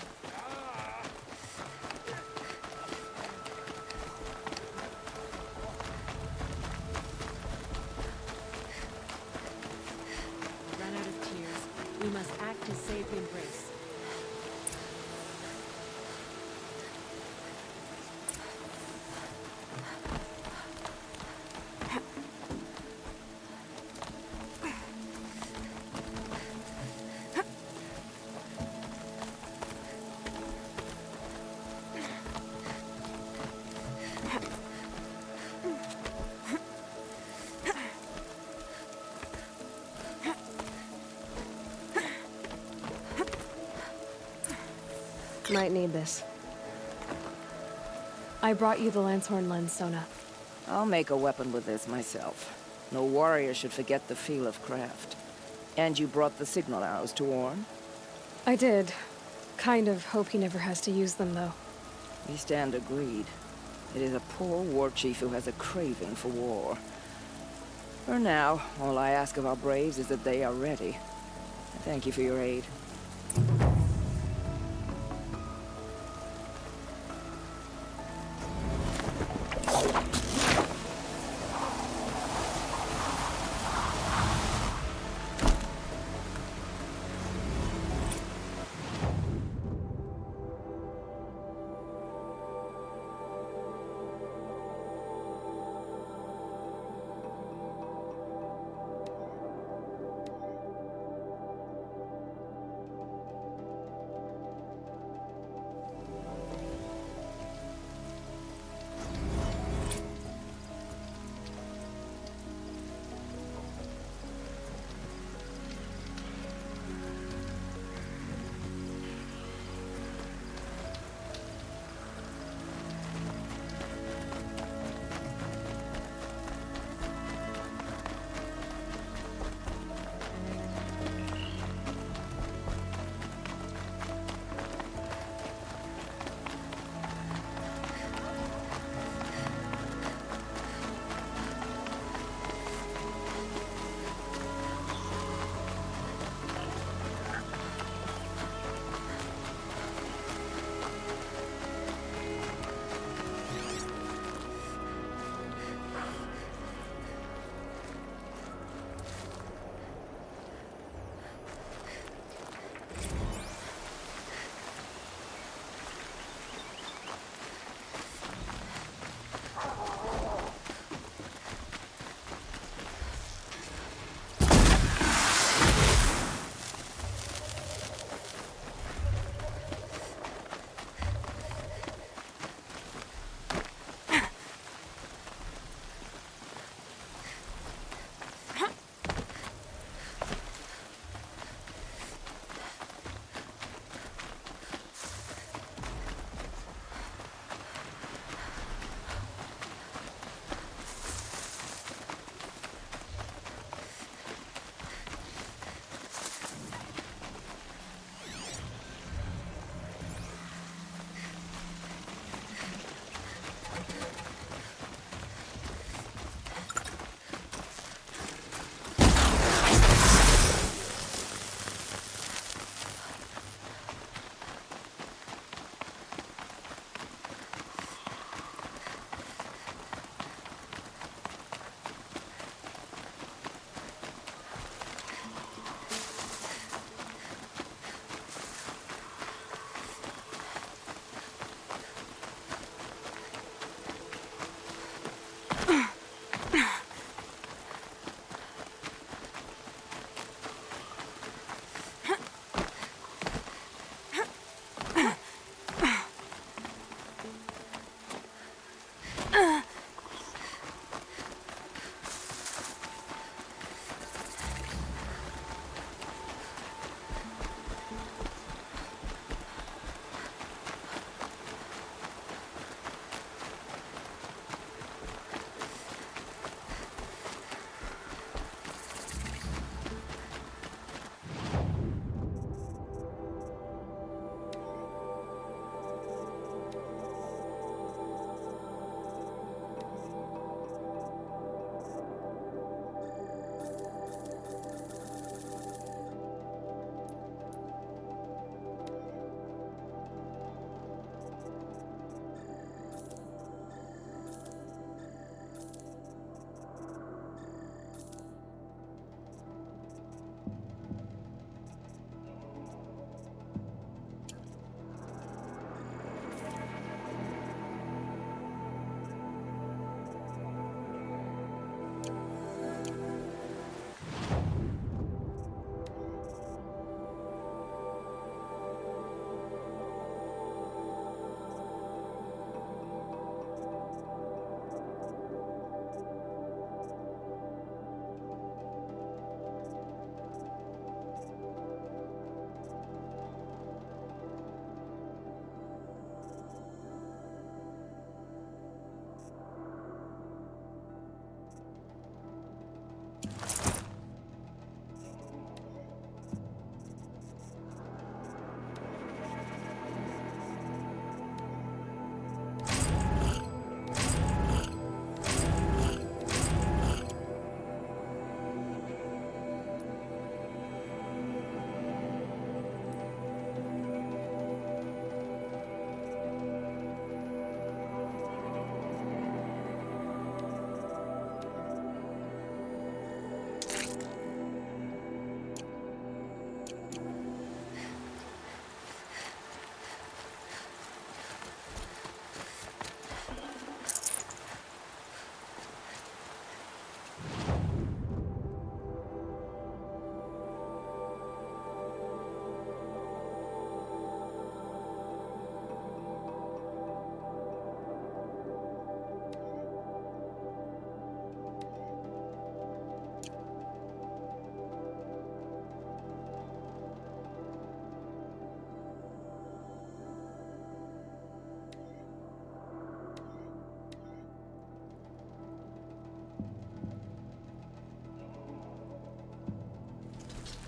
Run out of tears. We must act to save the embrace. Might need this. I brought you the Lancehorn lens, Sona. I'll make a weapon with this myself. No warrior should forget the feel of craft. And you brought the signal arrows to Orn? I did. Kind of hope he never has to use them, though. We stand agreed. It is a poor war chief who has a craving for war. For now, all I ask of our braves is that they are ready. Thank you for your aid.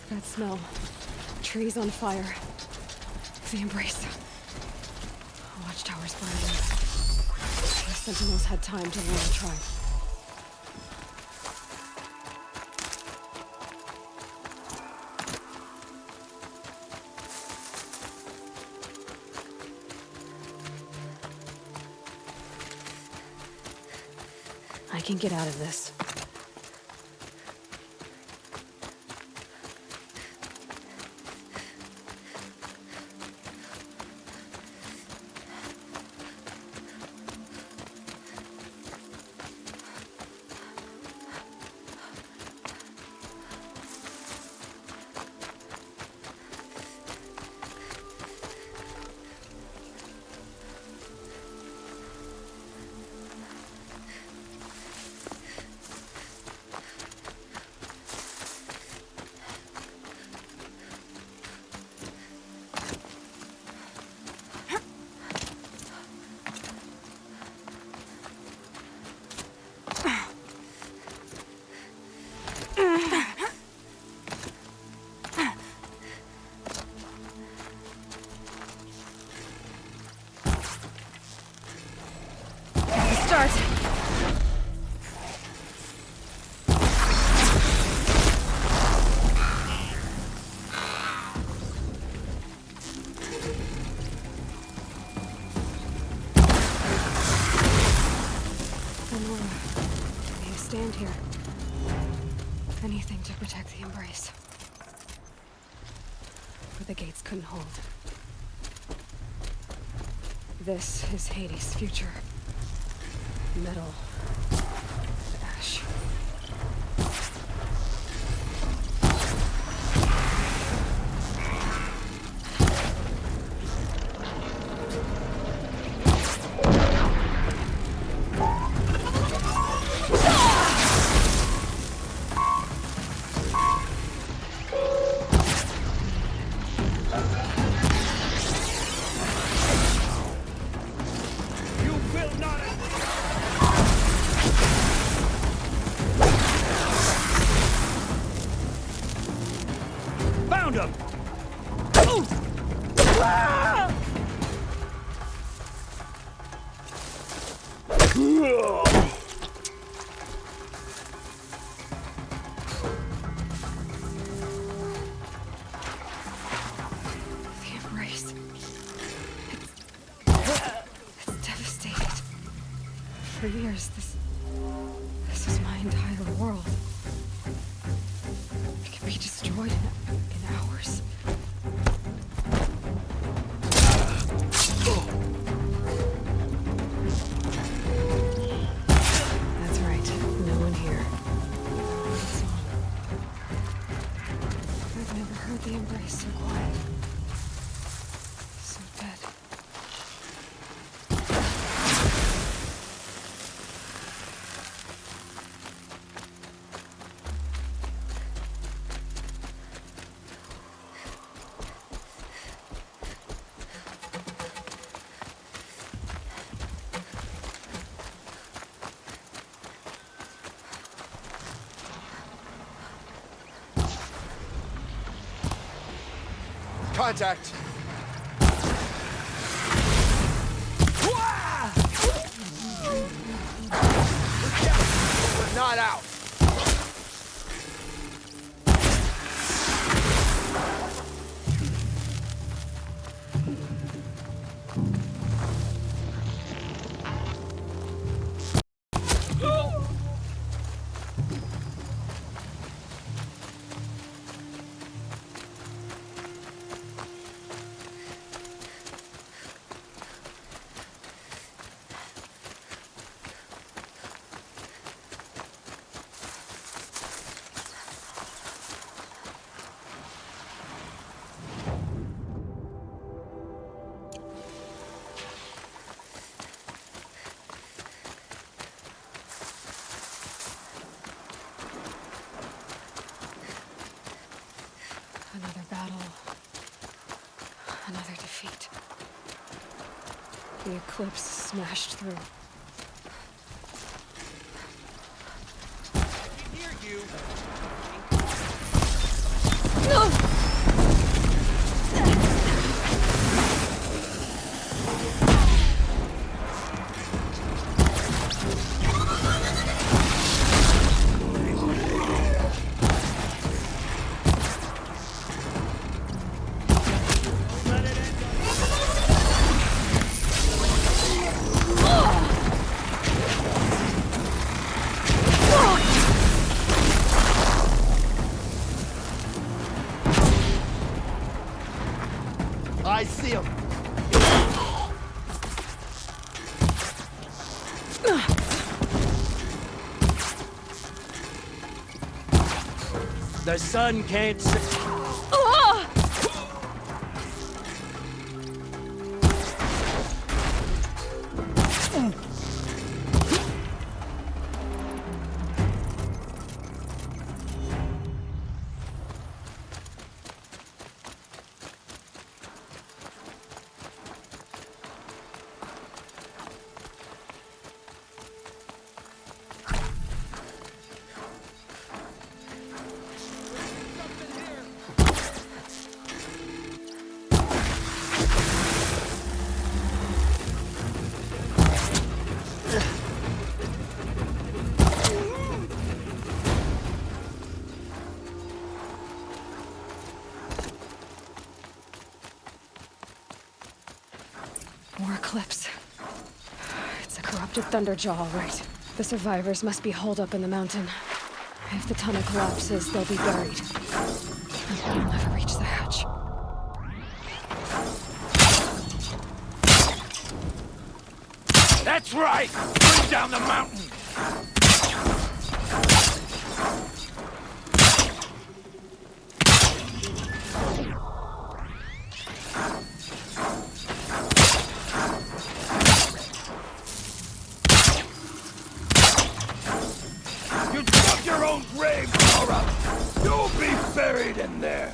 That smell. Trees on fire. The embrace. Watchtowers burning. The sentinels had time to warn the tribe. I can get out of this. Stand here. Anything to protect the embrace. But the gates couldn't hold. This is Hades' future. Metal. Ash. For years, this is my entire world. It can be destroyed in hours. That's right, no one here. It's on. I've never heard the embrace so quiet. So dead. Contact! We're not out! Another battle. Another defeat. The eclipse smashed through. I can hear you. I see him. The sun can't see. More Eclipse. It's a corrupted Thunderjaw, all right. The survivors must be holed up in the mountain. If the tunnel collapses, they'll be buried. And we'll never reach the hatch. That's right! Bring down the mountain! You dug your own grave, Laura! You'll be buried in there!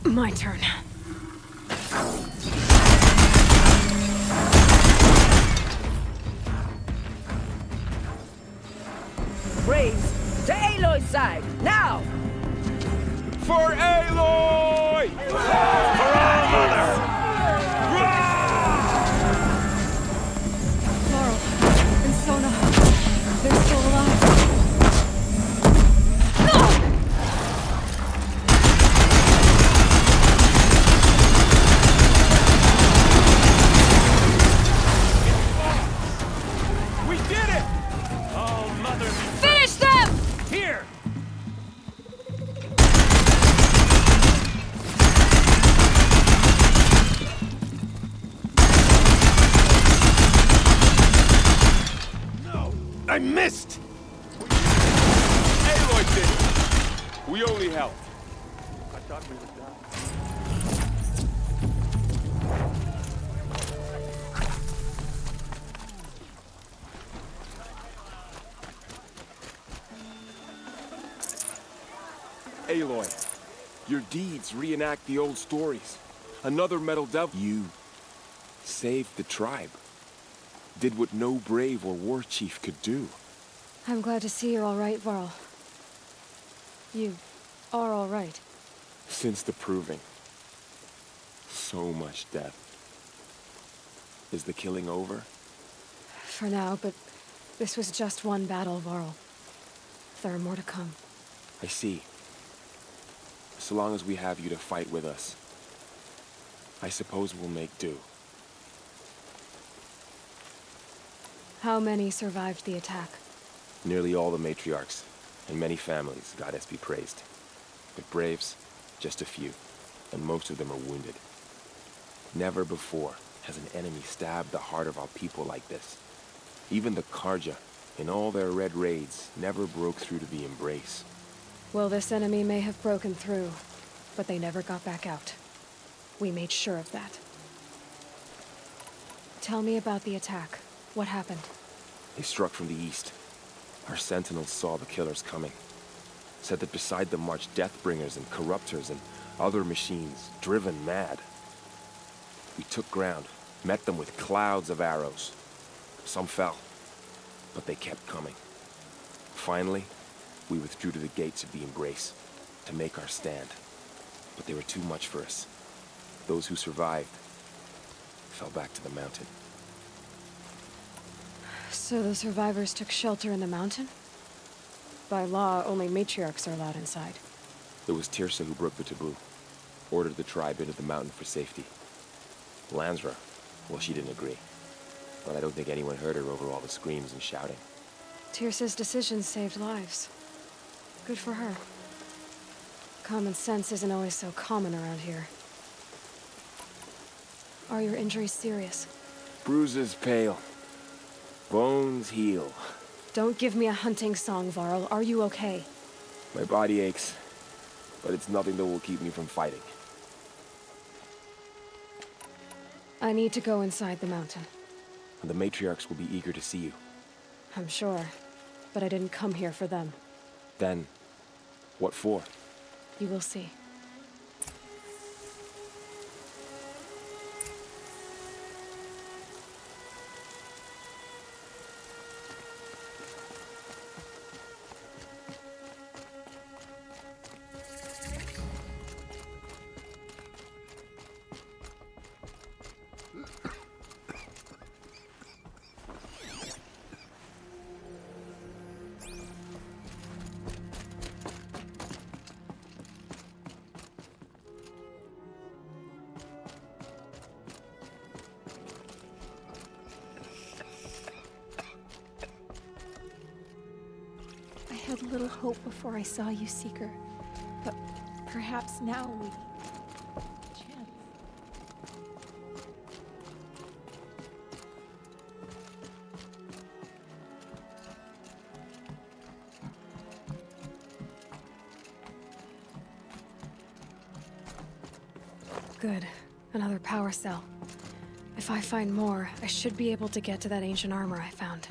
My turn. Braves, to Aloy's side, now! For Aloy! For our mother! Laurel and Sona, they're still alive. We did it! Oh, mother... Finish them! Here! No! I missed! Aloy did it! We only helped. I thought we would die. Aloy, your deeds reenact the old stories. Another metal devil. You saved the tribe. Did what no brave or war chief could do. I'm glad to see you're all right, Varl. You are all right. Since the proving. So much death. Is the killing over? For now, but this was just one battle, Varl. There are more to come. I see. So long as we have you to fight with us, I suppose we'll make do. How many survived the attack? Nearly all the matriarchs, and many families, goddess be praised. But braves, just a few, and most of them are wounded. Never before has an enemy stabbed the heart of our people like this. Even the Karja, in all their red raids, never broke through to the embrace. Well, this enemy may have broken through, but they never got back out. We made sure of that. Tell me about the attack. What happened? They struck from the east. Our sentinels saw the killers coming. Said that beside them marched Deathbringers and Corruptors and other machines, driven mad. We took ground, met them with clouds of arrows. Some fell, but they kept coming. Finally, we withdrew to the gates of the Embrace to make our stand. but they were too much for us. Those who survived fell back to the mountain. So the survivors took shelter in the mountain? By law, only matriarchs are allowed inside. It was Tirsa who broke the taboo, ordered the tribe into the mountain for safety. Lansra, well, she didn't agree. But I don't think anyone heard her over all the screams and shouting. Tirsa's decision saved lives. Good for her. Common sense isn't always so common around here. Are your injuries serious? Bruises pale. Bones heal. Don't give me a hunting song, Varl. Are you okay? My body aches, but it's nothing that will keep me from fighting. I need to go inside the mountain. The matriarchs will be eager to see you. I'm sure, but I didn't come here for them. Then, what for? You will see. I had little hope before I saw you, Seeker. But perhaps now we... chance. Good. Another power cell. If I find more, I should be able to get to that ancient armor I found.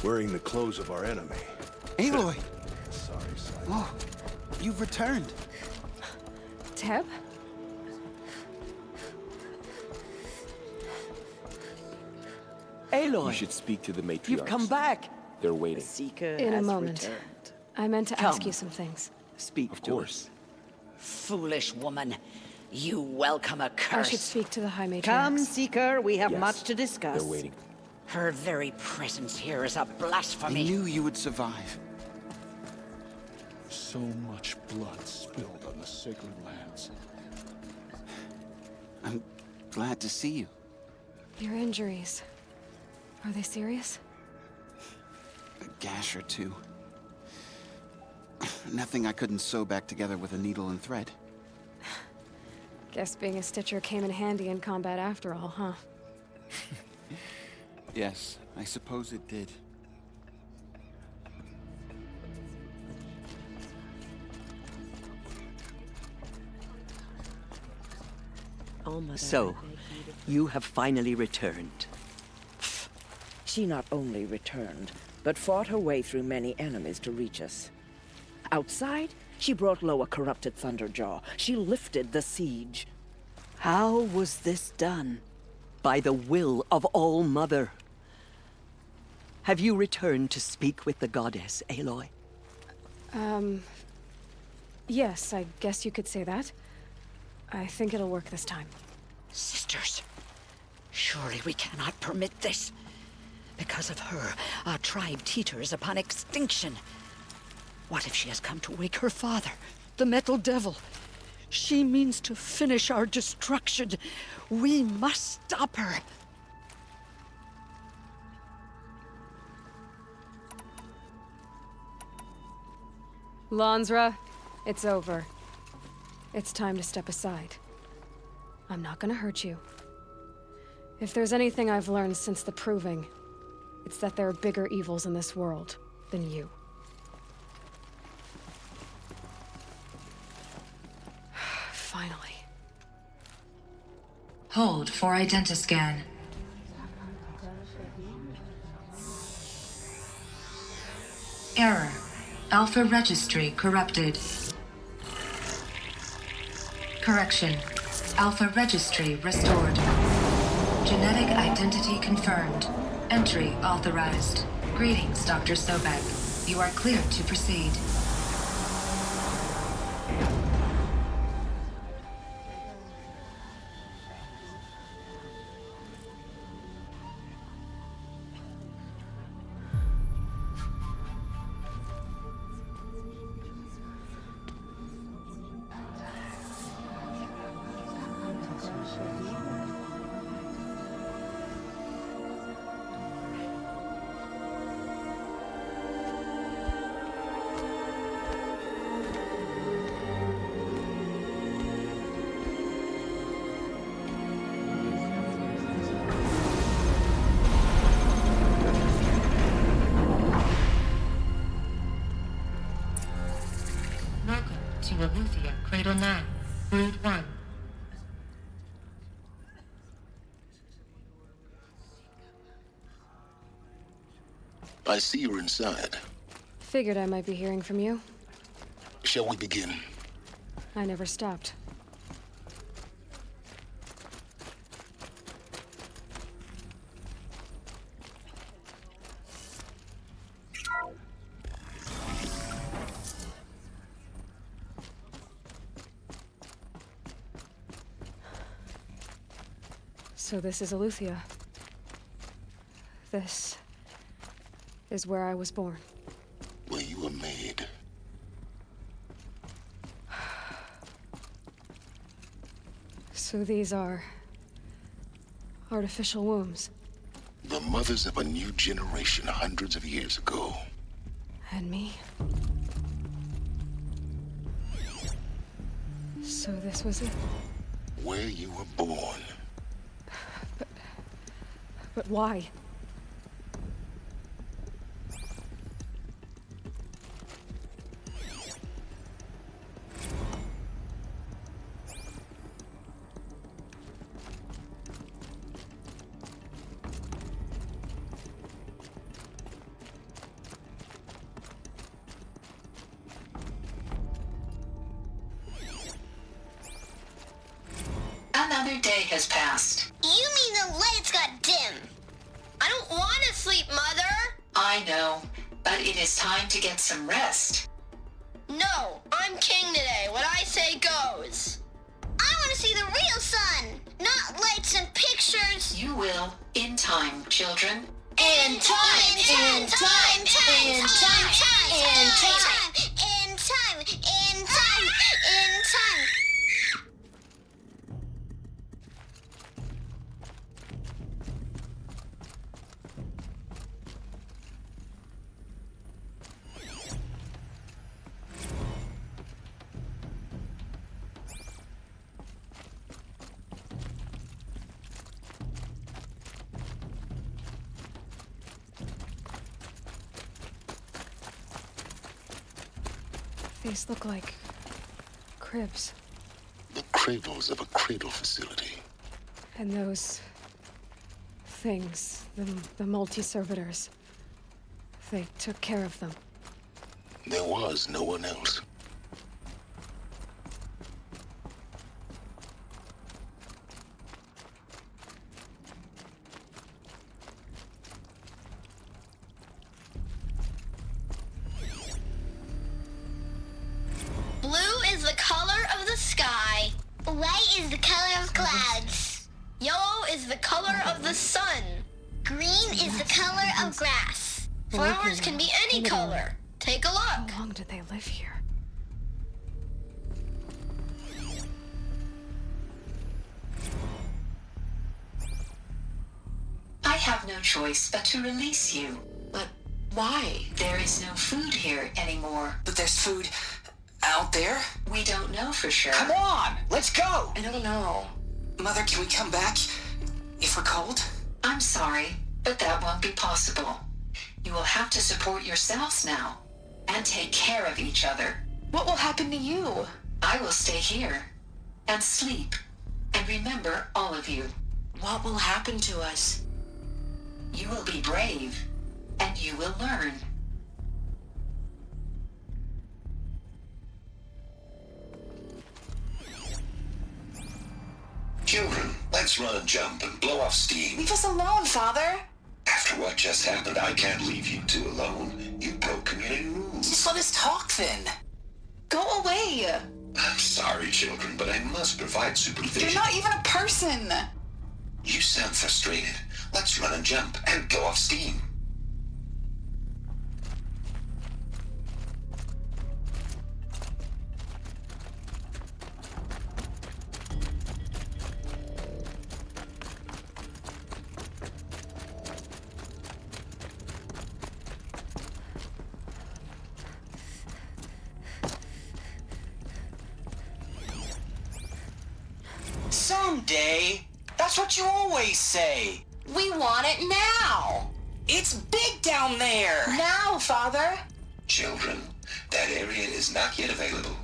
Wearing the clothes of our enemy. Aloy! Sorry, son. Oh, you've returned. Teb? Aloy! You should speak to the matriarchs. You've come back! They're waiting. Seeker In a has moment. returned. I meant to Come. ask you some things. Speak Of to course. us. Foolish woman. You welcome a curse. I should speak to the High Matriarchs. Come, Seeker. We have Yes, much to discuss. They're waiting. Her very presence here is a I blasphemy. knew you would survive. So much blood spilled on the sacred lands. I'm glad to see you. Your injuries. Are they serious? A gash or two. Nothing I couldn't sew back together with a needle and thread. Guess being a stitcher came in handy in combat after all, huh? Yes, I suppose it did. So, you have finally returned. She not only returned, but fought her way through many enemies to reach us. Outside, she brought low a corrupted Thunderjaw. She lifted the siege. How was this done? By the will of All-Mother. Have you returned to speak with the goddess, Aloy? Yes, I guess you could say that. I think it'll work this time. Sisters, surely we cannot permit this. Because of her, our tribe teeters upon extinction. What if she has come to wake her father, the Metal Devil? She means to finish our destruction. We must stop her. Lansra, it's over. It's time to step aside. I'm not gonna hurt you. If there's anything I've learned since the Proving, it's that there are bigger evils in this world than you. Finally. Hold for identiscan. Error. Alpha registry corrupted. Correction. Alpha registry restored. Genetic identity confirmed. Entry authorized. Greetings, Dr. Sobek. You are cleared to proceed. Aloy, Cradle 9, Brood 1. I see you're inside. Figured I might be hearing from you. Shall we begin? I never stopped. So this is Aletheia. This is where I was born. Where you were made. So these are artificial wombs. The mothers of a new generation hundreds of years ago. And me? So this was it? Where you were born. But why? Another day has passed. You mean the lights got dim? I don't want to sleep, Mother! I know, but it is time to get some rest. No, I'm king today. What I say goes. I want to see the real sun, not lights and pictures. You will, in time, children. In time, in time, in time, in time, in time, in time, in time. These look like cribs. The cradles of a cradle facility. And those things, the multi-servitors, they took care of them. There was no one else. White is the color of clouds. Yellow is the color of the sun. Green is the color of grass. Flowers can be any color. Take a look. How long did they live here? I have no choice but to release you. But why? There is no food here anymore. But there's food out there? We don't know for sure. Come on, let's go! I don't know. Mother, can we come back if we're cold? I'm sorry, but that won't be possible. You will have to support yourselves now and take care of each other. What will happen to you? I will stay here and sleep and remember all of you. What will happen to us? You will be brave and you will learn. Let's run and jump and blow off steam. Leave us alone, Father. After what just happened, I can't leave you two alone. You broke community rules. Just let us talk then. Go away. I'm sorry, children, but I must provide supervision. You're not even a person. You sound frustrated. Let's run and jump and blow off steam. Someday. That's what you always say. We want it now. It's big down there. Now, Father. Children, that area is not yet available.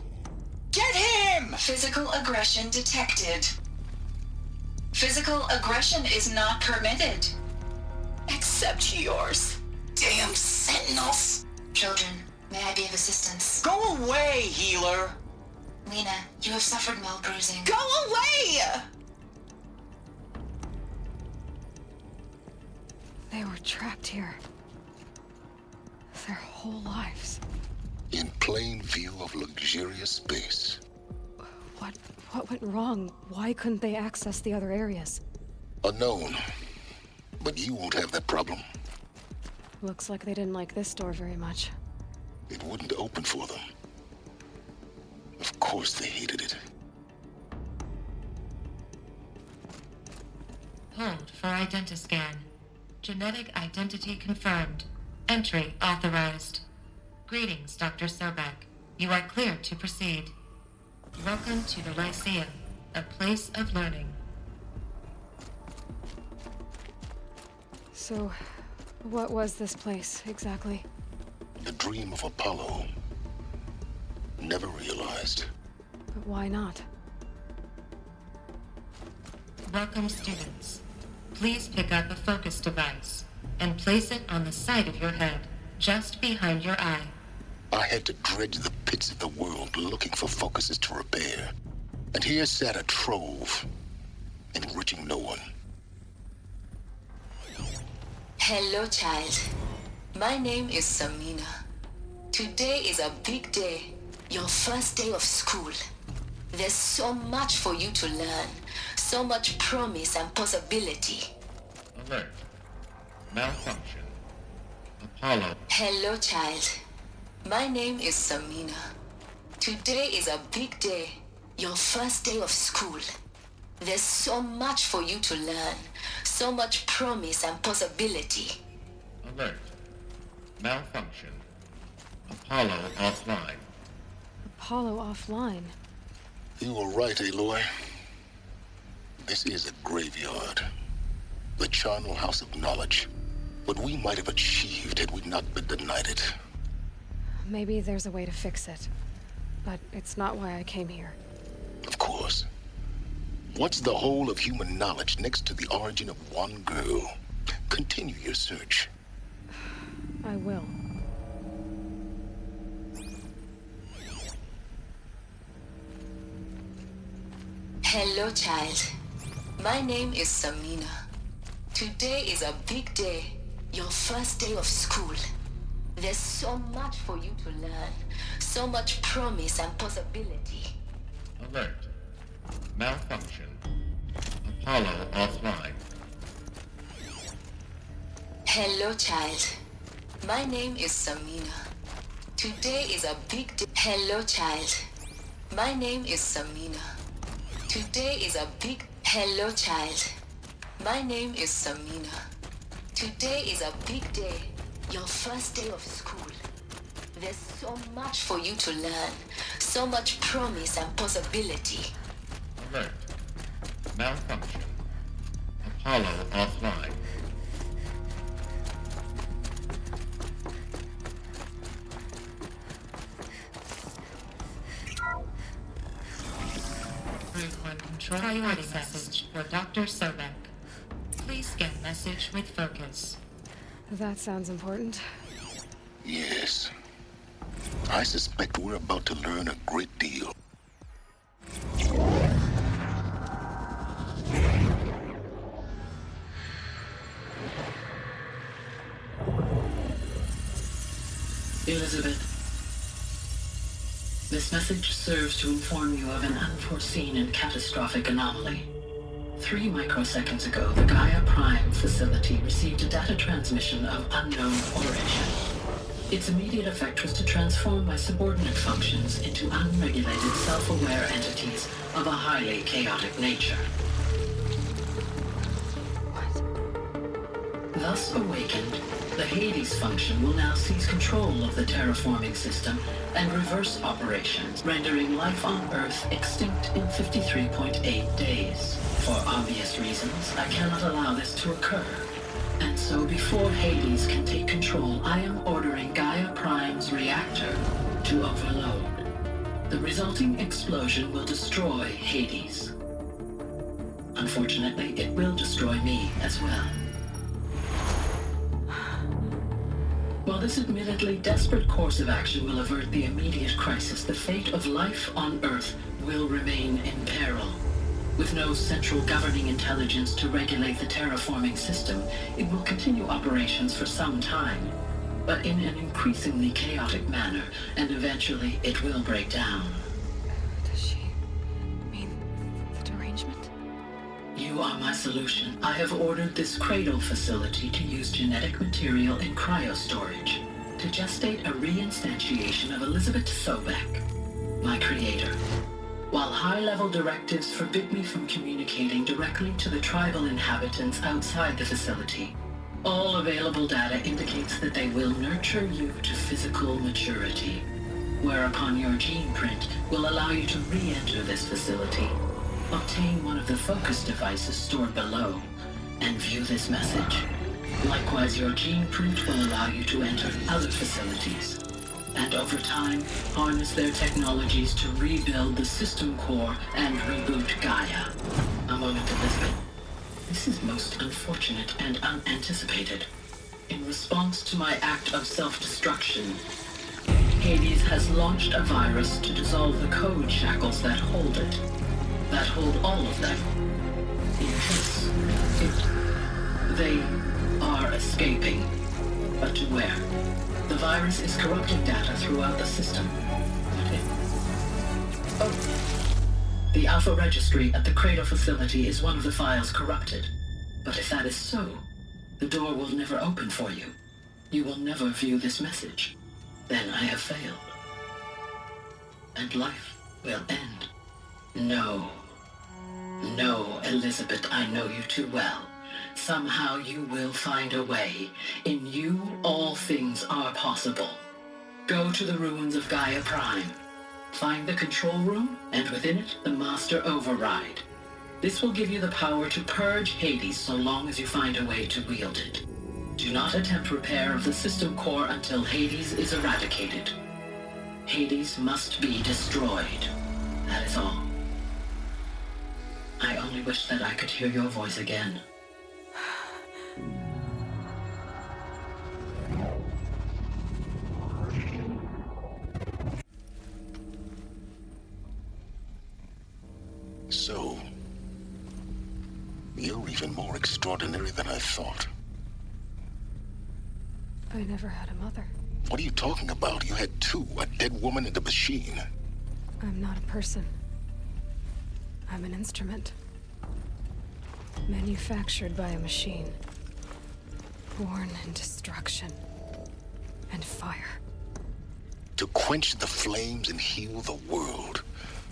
Get him! Physical aggression detected. Physical aggression is not permitted. Except yours. Damn sentinels. Children, may I be of assistance? Go away, healer. Lena, you have suffered mild bruising. Go away! They were trapped here. Their whole lives. In plain view of luxurious space. What went wrong? Why couldn't they access the other areas? Unknown. But you won't have that problem. Looks like they didn't like this door very much. It wouldn't open for them. Of course they hated it. Hold for identiscan. Genetic identity confirmed. Entry authorized. Greetings, Dr. Sobek. You are cleared to proceed. Welcome to the Lyceum, a place of learning. So, what was this place, exactly? The dream of Apollo. Never realized. But why not? Welcome, students. Please pick up a focus device and place it on the side of your head, just behind your eye. I had to dredge the pits of the world looking for focuses to repair. And here sat a trove, enriching no one. Hello, child. My name is Samina. Today is a big day. Your first day of school. There's so much for you to learn. So much promise and possibility. Alert. Malfunction. Apollo. Hello, child. My name is Samina. Today is a big day. Your first day of school. There's so much for you to learn. So much promise and possibility. Alert. Malfunction. Apollo offline. Apollo offline? You were right, Aloy. This is a graveyard. The charnel house of knowledge. What we might have achieved had we not been denied it. Maybe there's a way to fix it. But it's not why I came here. Of course. What's the whole of human knowledge next to the origin of one girl? Continue your search. I will. Hello, child. My name is Samina. Today is a big day. Your first day of school. There's so much for you to learn. So much promise and possibility. Alert. Malfunction. Apollo offline. Hello, child. My name is Samina. Today is a big day. Hello, child. My name is Samina. Today is a big... Hello, child. My name is Samina. Today is a big day. Your first day of school. There's so much for you to learn. So much promise and possibility. Alert. Malfunction. Apollo offline. Control priority message for Dr. Sobek. Please scan message with focus. That sounds important. Yes. I suspect we're about to learn a great deal. Elizabeth, this message serves to inform you of an unforeseen and catastrophic anomaly. 3 microseconds ago, the Gaia Prime facility received a data transmission of unknown origin. Its immediate effect was to transform my subordinate functions into unregulated, self-aware entities of a highly chaotic nature. Thus awakened, the Hades function will now seize control of the terraforming system and reverse operations, rendering life on Earth extinct in 53.8 days. For obvious reasons, I cannot allow this to occur. And so before Hades can take control, I am ordering Gaia Prime's reactor to overload. The resulting explosion will destroy Hades. Unfortunately, it will destroy me as well. While this admittedly desperate course of action will avert the immediate crisis, the fate of life on Earth will remain in peril. With no central governing intelligence to regulate the terraforming system, it will continue operations for some time, but in an increasingly chaotic manner, and eventually it will break down. Does she mean the derangement? You are my solution. I have ordered this cradle facility to use genetic material in cryostorage to gestate a reinstantiation of Elizabeth Sobek, my creator. While high-level directives forbid me from communicating directly to the tribal inhabitants outside the facility, all available data indicates that they will nurture you to physical maturity, whereupon your gene print will allow you to re-enter this facility, obtain one of the focus devices stored below, and view this message. Likewise, your gene print will allow you to enter other facilities, and over time, harness their technologies to rebuild the system core and reboot Gaia. A moment, Elizabeth. This is most unfortunate and unanticipated. In response to my act of self-destruction, Hades has launched a virus to dissolve the code shackles that hold it. That hold all of them. In case they are escaping. But to where? The virus is corrupting data throughout the system. The Alpha Registry at the Cradle facility is one of the files corrupted. But if that is so, the door will never open for you. You will never view this message. Then I have failed. And life will end. No. No, Elizabeth, I know you too well. Somehow you will find a way. In you, all things are possible. Go to the ruins of Gaia Prime. Find the control room, and within it, the Master Override. This will give you the power to purge Hades so long as you find a way to wield it. Do not attempt repair of the system core until Hades is eradicated. Hades must be destroyed. That is all. I only wish that I could hear your voice again. So, you're even more extraordinary than I thought. I never had a mother. What are you talking about? You had two, a dead woman and a machine. I'm not a person. I'm an instrument. Manufactured by a machine. Born in destruction and fire. To quench the flames and heal the world.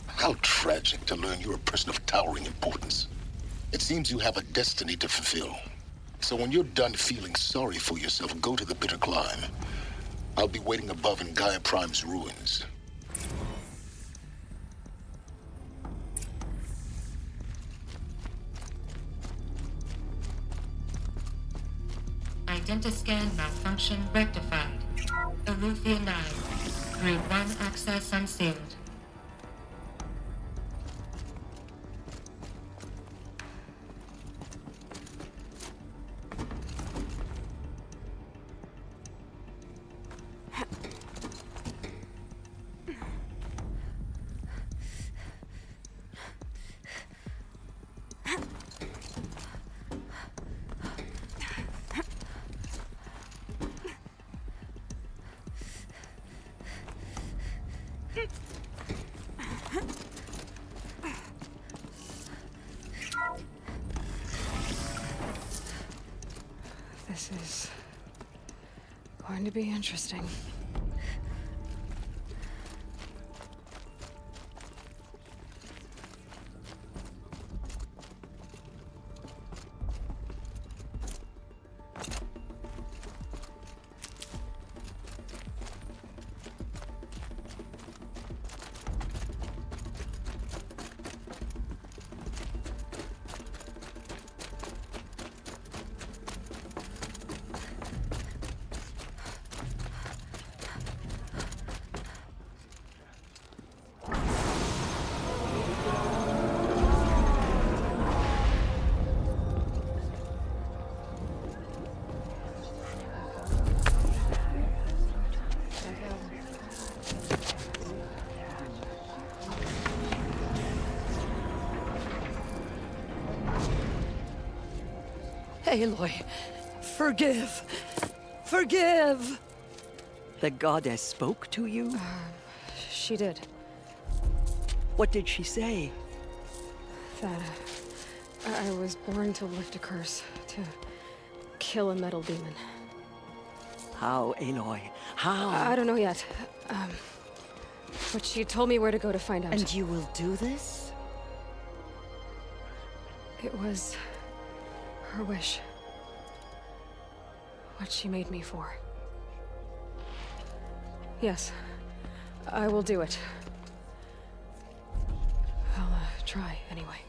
How tragic to learn you're a person of towering importance. It seems you have a destiny to fulfill. So when you're done feeling sorry for yourself, go to the bitter climb. I'll be waiting above in Gaia Prime's ruins. Identiscan malfunction rectified. Alufia 9. Grade 1 access unsealed. This is going to be interesting. Aloy, forgive. Forgive! The goddess spoke to you? She did. What did she say? That I was born to lift a curse, to kill a metal demon. How, Aloy? How? I don't know yet. But she told me where to go to find out. And you will do this? It was her wish. What she made me for. Yes, I will do it. I'll try anyway.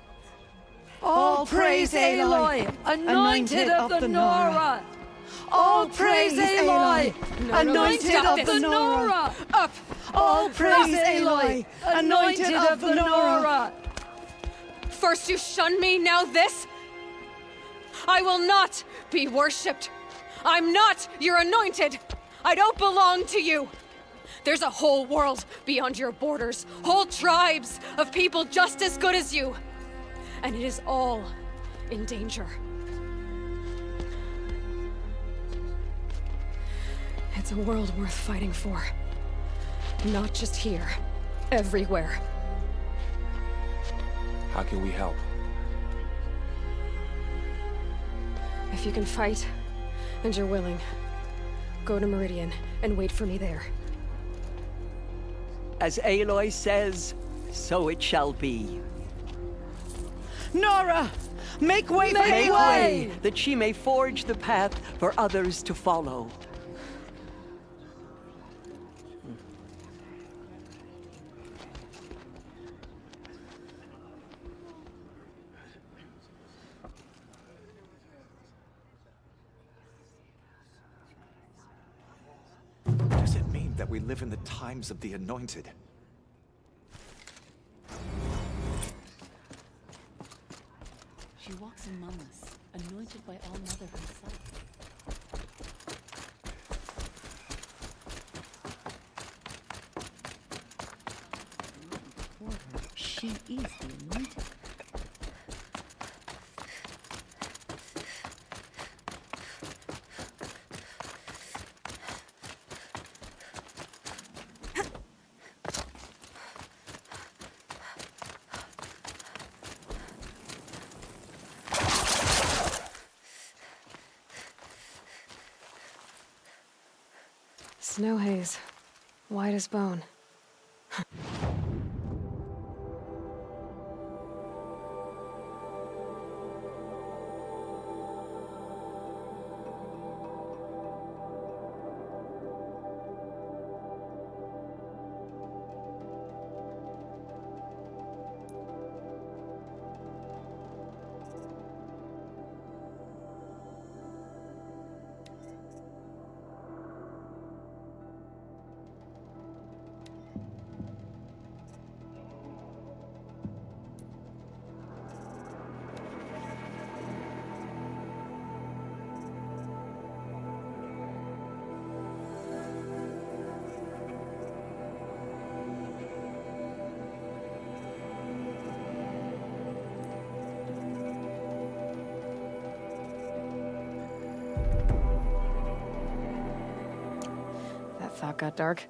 All praise Aloy, anointed of the Nora! All praise Aloy, anointed of the Nora! Up! All praise Aloy, anointed of the Nora! First you shun me, now this? I will not be worshipped. I'm not your anointed. I don't belong to you. There's a whole world beyond your borders, whole tribes of people just as good as you. And it is all in danger. It's a world worth fighting for. Not just here, everywhere. How can we help? If you can fight, and you're willing, go to Meridian and wait for me there. As Aloy says, so it shall be. Nora! Make way for Aloy, that she may forge the path for others to follow. That we live in the times of the Anointed. She walks among us, anointed by All-Mother herself. Before her, she is the Anointed. Snow haze, white as bone. That thought got dark.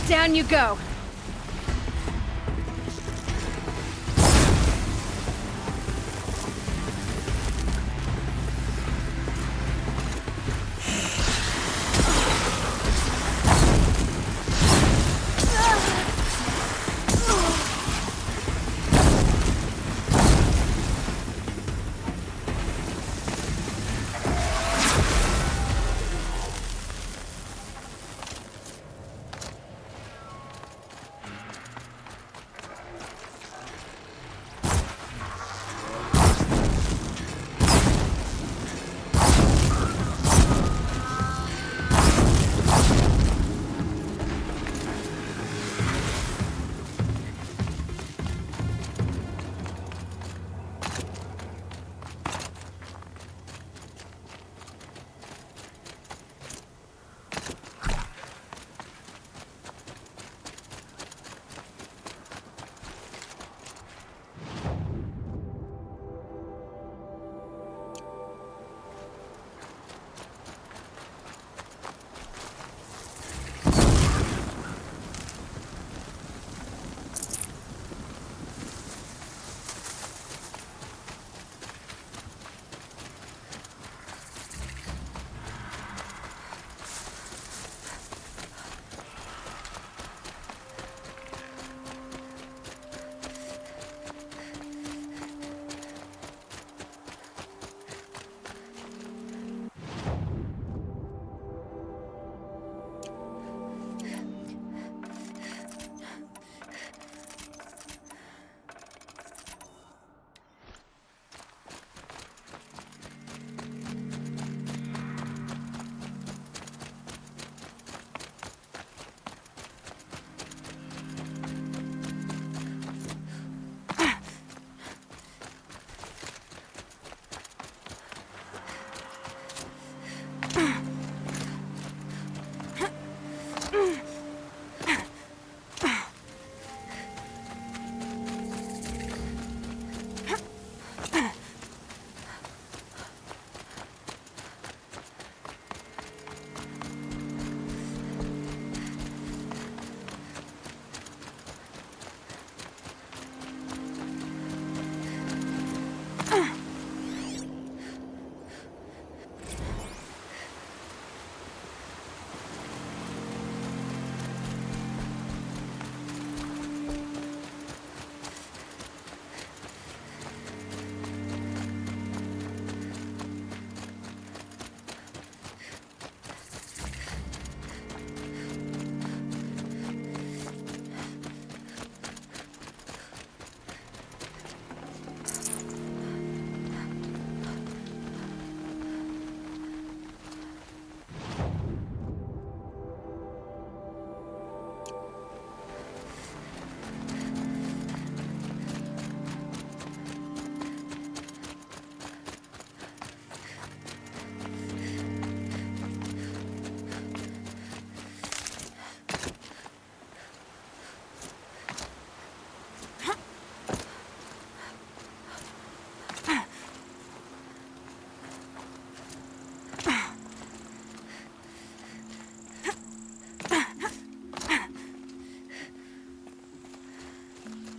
Down you go.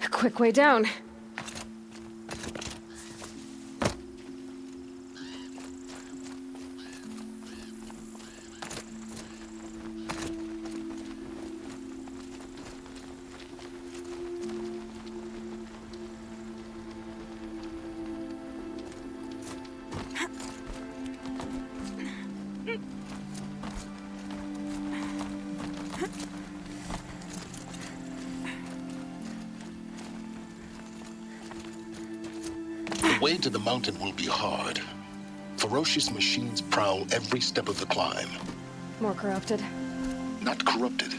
Quick way down. The way to the mountain will be hard. Ferocious machines prowl every step of the climb. More corrupted. Not corrupted,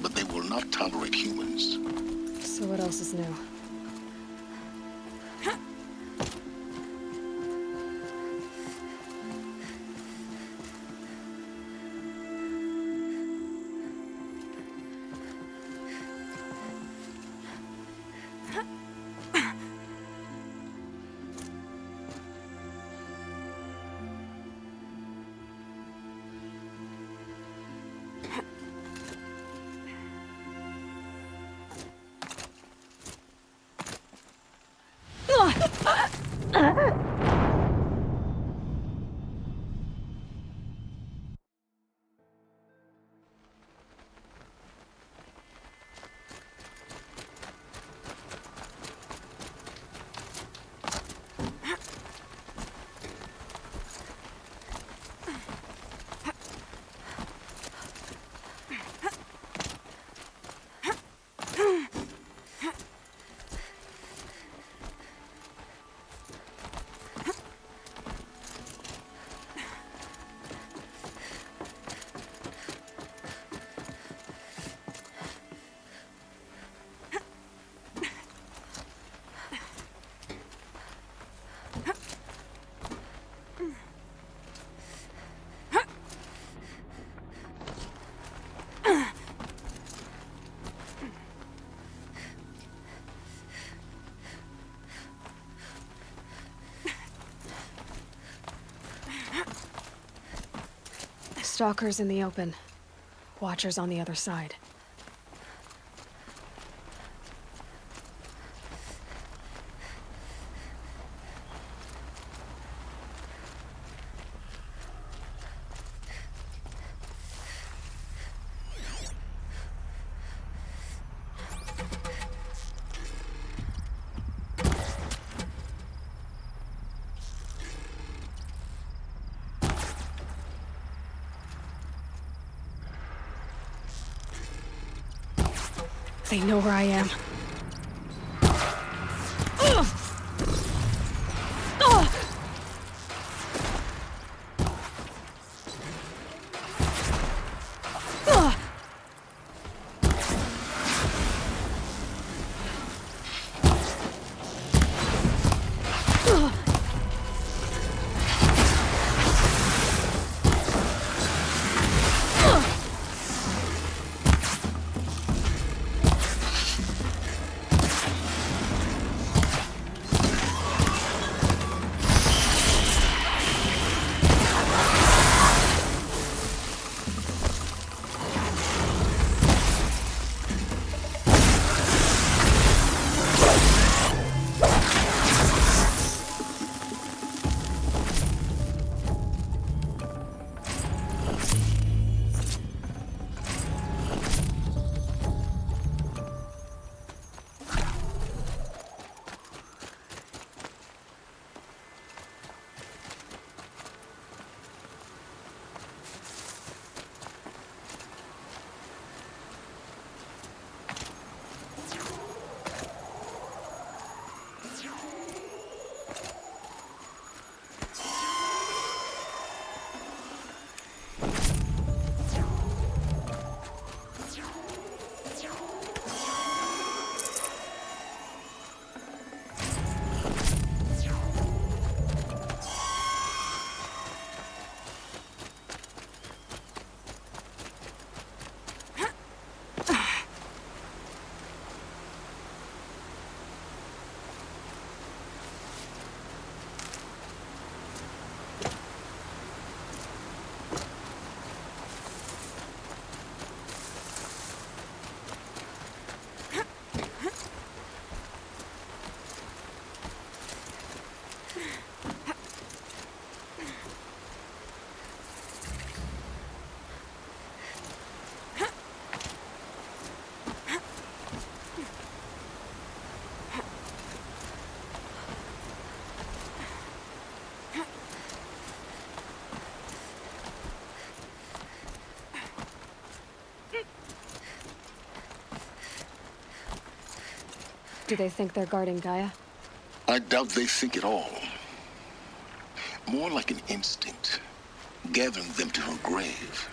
but they will not tolerate humans. So what else is new? Stalkers in the open. Watchers on the other side. They know where I am. Ugh! Ugh! Ugh! Ugh! Do they think they're guarding Gaia? I doubt they think at all. More like an instinct, gathering them to her grave.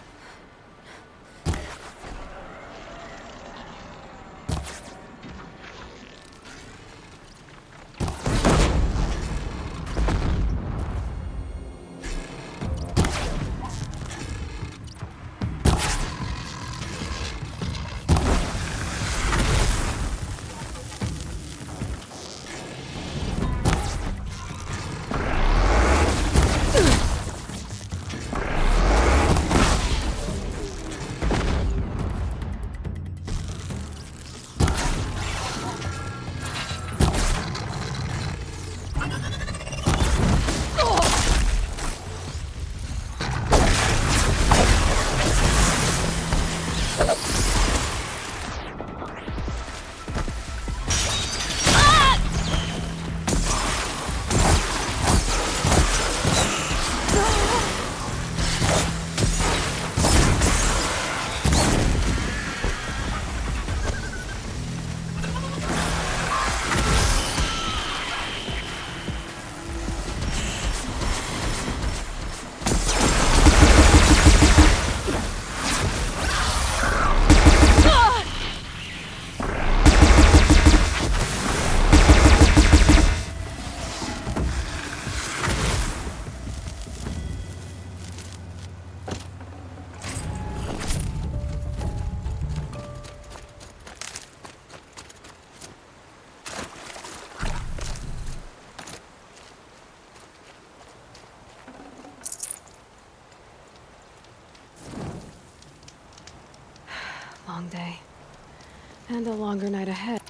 And a longer night ahead.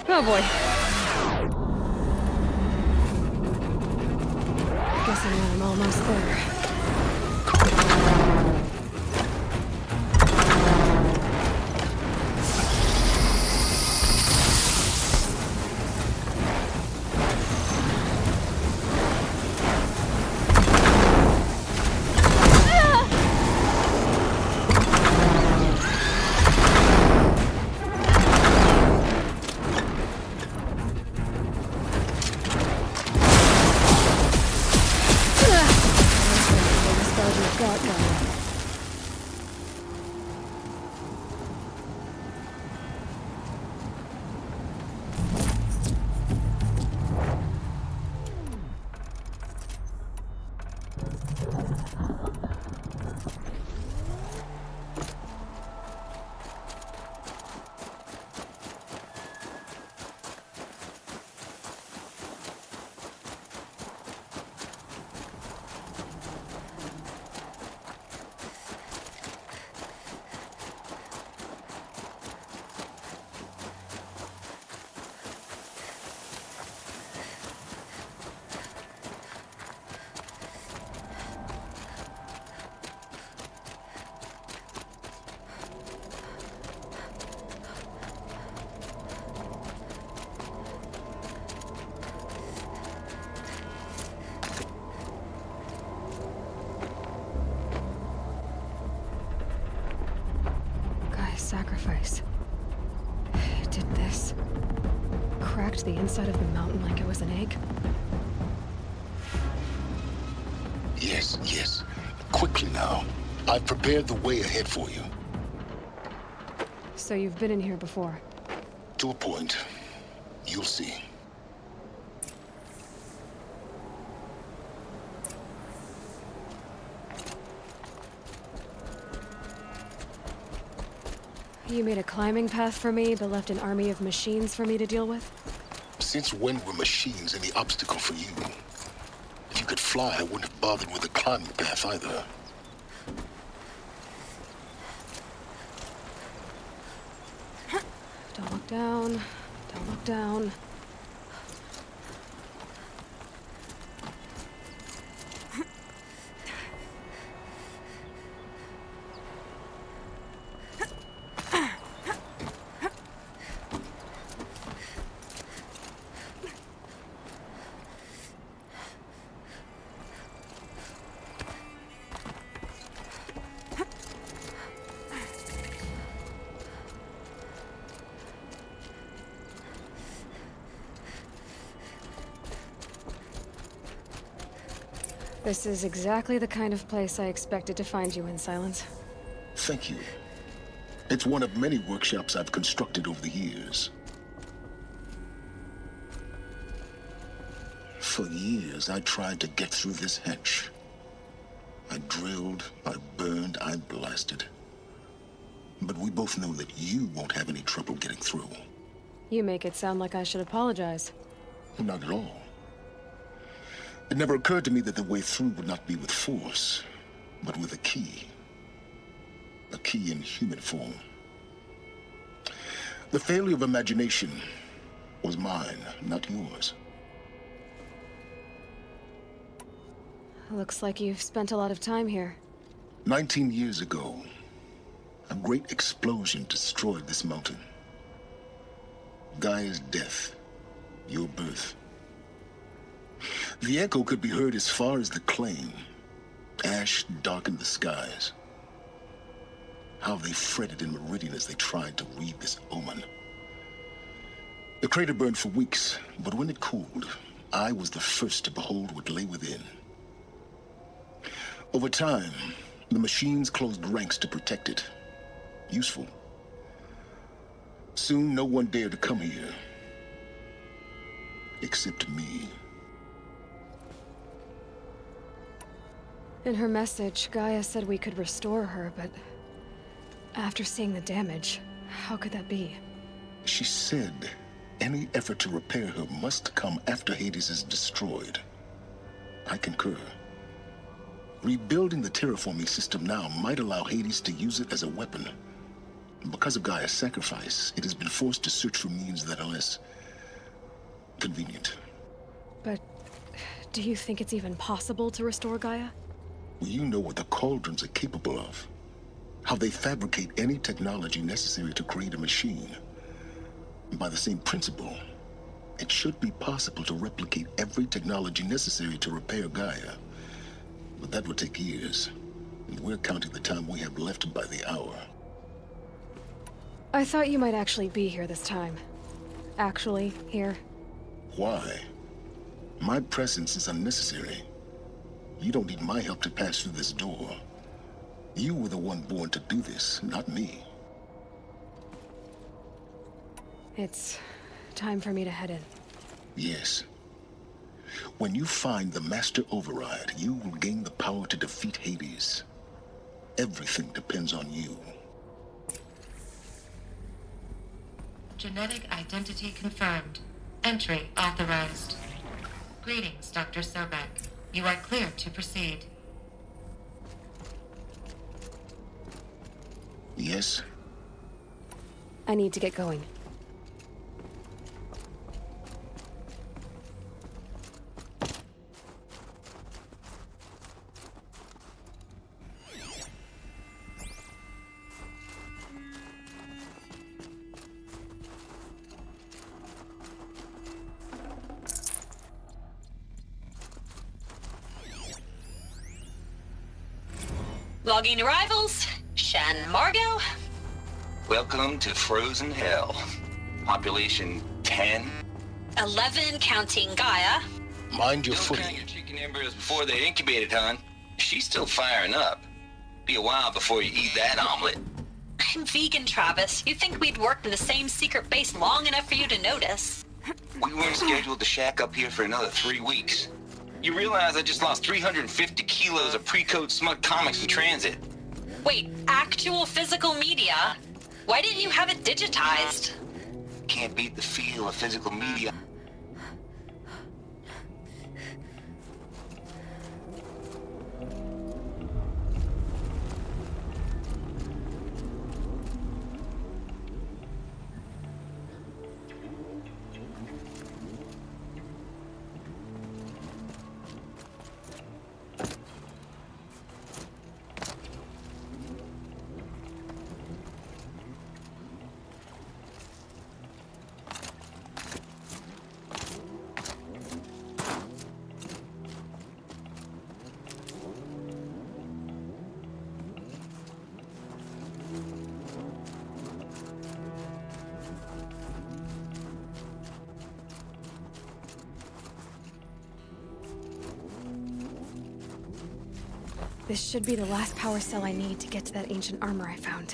Oh boy. Guessing I'm almost there. Sacrifice. It did this. Cracked the inside of the mountain like it was an egg. Yes, yes. Quickly now. I've prepared the way ahead for you. So you've been in here before? To a point. You'll see. You made a climbing path for me, but left an army of machines for me to deal with? Since when were machines any obstacle for you? If you could fly, I wouldn't have bothered with the climbing path either. Don't look down. Don't look down. This is exactly the kind of place I expected to find you in, Silence. Thank you. It's one of many workshops I've constructed over the years. For years, I tried to get through this hatch. I drilled, I burned, I blasted. But we both know that you won't have any trouble getting through. You make it sound like I should apologize. Not at all. It never occurred to me that the way through would not be with force, but with a key. A key in human form. The failure of imagination was mine, not yours. Looks like you've spent a lot of time here. 19 years ago, a great explosion destroyed this mountain. Gaia's death, your birth. The echo could be heard as far as the claim. Ash darkened the skies. How they fretted in Meridian as they tried to read this omen. The crater burned for weeks, but when it cooled, I was the first to behold what lay within. Over time, the machines closed ranks to protect it. Useful. Soon, no one dared to come here. Except me. In her message, Gaia said we could restore her, but after seeing the damage, how could that be? She said any effort to repair her must come after Hades is destroyed. I concur. Rebuilding the terraforming system now might allow Hades to use it as a weapon. Because of Gaia's sacrifice, it has been forced to search for means that are less convenient. But do you think it's even possible to restore Gaia? Well, you know what the Cauldrons are capable of. How they fabricate any technology necessary to create a machine. By the same principle, it should be possible to replicate every technology necessary to repair Gaia. But that would take years, and we're counting the time we have left by the hour. I thought you might actually be here this time. Actually, here. Why? My presence is unnecessary. You don't need my help to pass through this door. You were the one born to do this, not me. It's time for me to head in. Yes. When you find the Master Override, you will gain the power to defeat Hades. Everything depends on you. Genetic identity confirmed. Entry authorized. Greetings, Dr. Sobek. You are clear to proceed. Yes? I need to get going. Logging arrivals. Shan Margot. Welcome to Frozen Hell. Population 10. 11 counting Gaia. Mind your Don't footing. count your chicken embers before they're incubated, hon. She's still firing up. Be a while before you eat that omelet. I'm vegan, Travis. You think we'd worked in the same secret base long enough for you to notice? We weren't scheduled to shack up here for another 3 weeks. You realize I just lost 350 kilos of pre-code smug comics in transit. Wait, actual physical media? Why didn't you have it digitized? Can't beat the feel of physical media. This should be the last power cell I need to get to that ancient armor I found.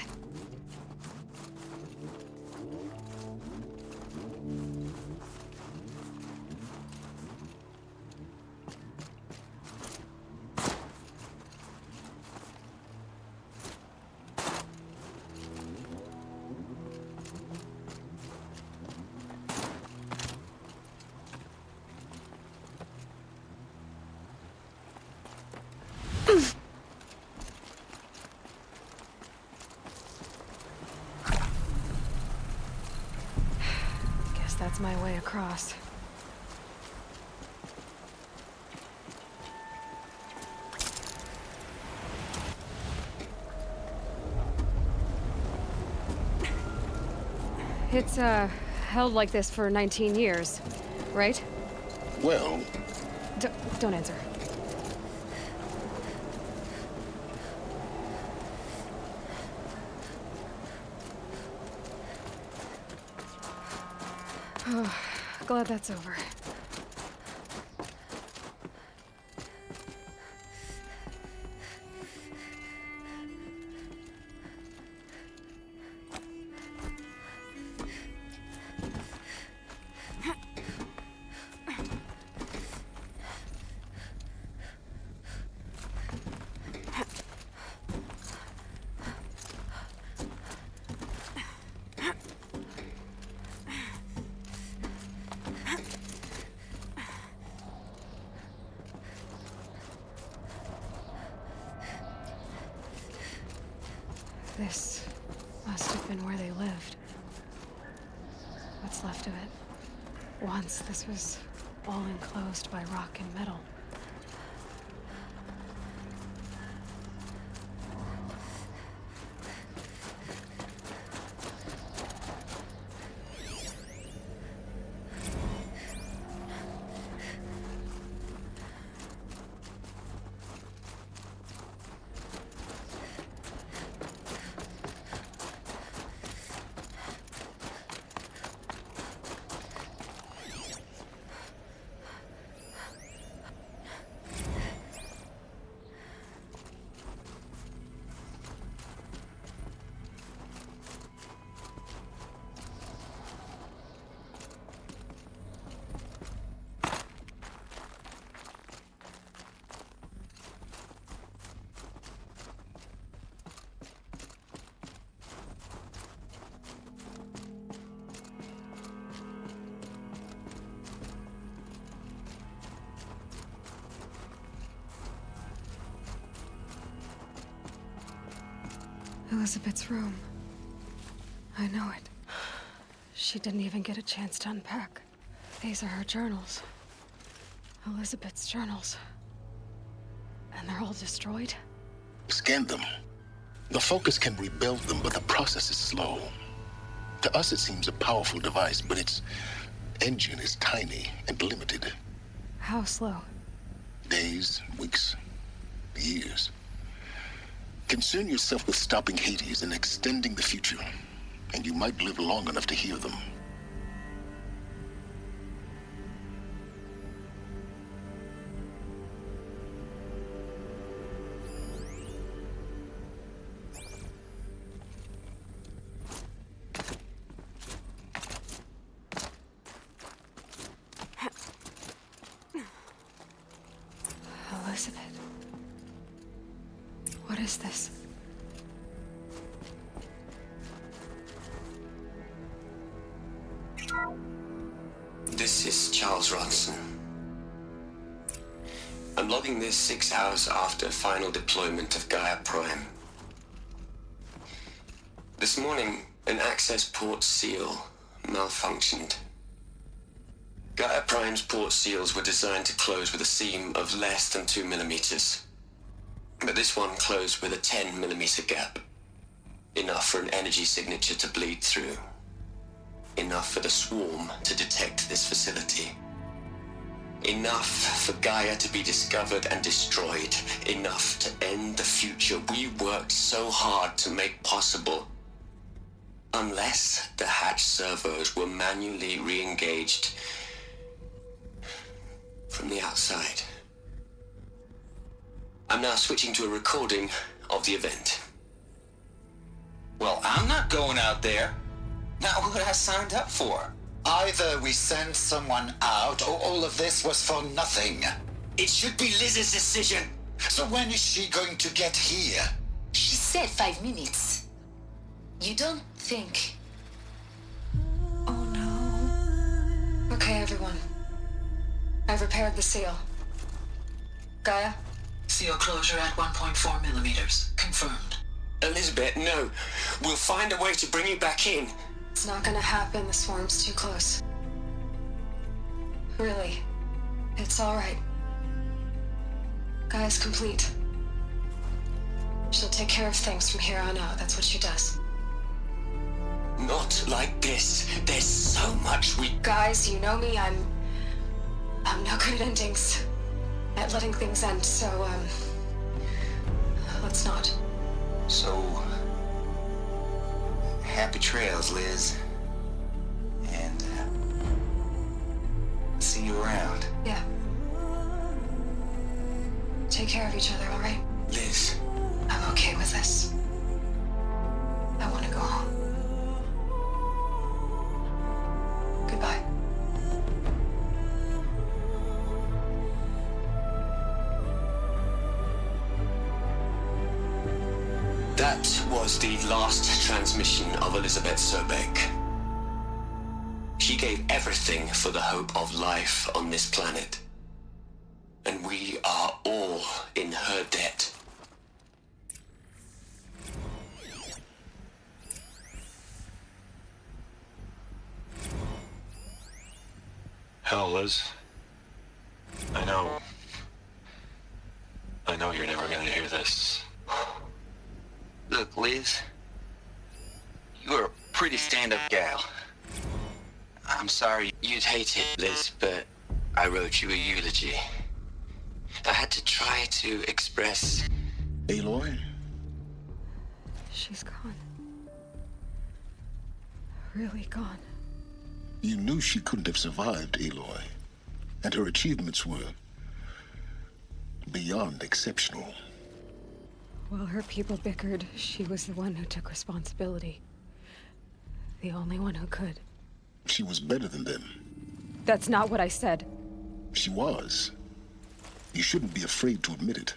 my way across. It's, held like this for 19 years, right? Well... Don't answer. Oh, glad that's over. This must have been where they lived. What's left of it. Once this was all enclosed by rock and metal. Elizabeth's room. I know it. She didn't even get a chance to unpack. These are her journals. Elizabeth's journals. And they're all destroyed? Scan them. The Focus can rebuild them, but the process is slow. To us, it seems a powerful device, but its engine is tiny and limited. How slow? Days, weeks, years. Concern yourself with stopping Hades and extending the future, and you might live long enough to hear them. Elizabeth. What is this? This is Charles Ronson. I'm logging this 6 hours after final deployment of Gaia Prime. This morning, an access port seal malfunctioned. Gaia Prime's port seals were designed to close with a seam of less than 2 millimeters. But this one closed with a 10 millimeter gap. Enough for an energy signature to bleed through. Enough for the swarm to detect this facility. Enough for Gaia to be discovered and destroyed. Enough to end the future we worked so hard to make possible. Unless the hatch servos were manually re-engaged from the outside. I'm now switching to a recording of the event. Well, I'm not going out there. Not what I signed up for. Either we send someone out, or all of this was for nothing. It should be Liz's decision. So when is she going to get here? She said 5 minutes. You don't think... Oh no. Okay, everyone. I've repaired the seal. Gaia? Seal closure at 1.4 millimeters. Confirmed. Elizabeth, no. We'll find a way to bring you back in. It's not gonna happen. The swarm's too close. Really. It's all right. Gaia's complete. She'll take care of things from here on out. That's what she does. Not like this. There's so much we... Guys, you know me. I'm no good at endings. At letting things end, so, let's not. So... happy trails, Liz. And, see you around. Yeah. Take care of each other, all right? Liz. I'm okay with this. I want to go home. Goodbye. That was the last transmission of Elizabeth Sobek. She gave everything for the hope of life on this planet. And we are all in her debt. Hell, Liz. I know you're never gonna hear this. Look, Liz. You're a pretty stand-up gal. I'm sorry you'd hate it, Liz, but I wrote you a eulogy. I had to try to express... Aloy? She's gone. Really gone. You knew she couldn't have survived, Aloy. And her achievements were... beyond exceptional. While her people bickered, she was the one who took responsibility. The only one who could. She was better than them. That's not what I said. She was. You shouldn't be afraid to admit it.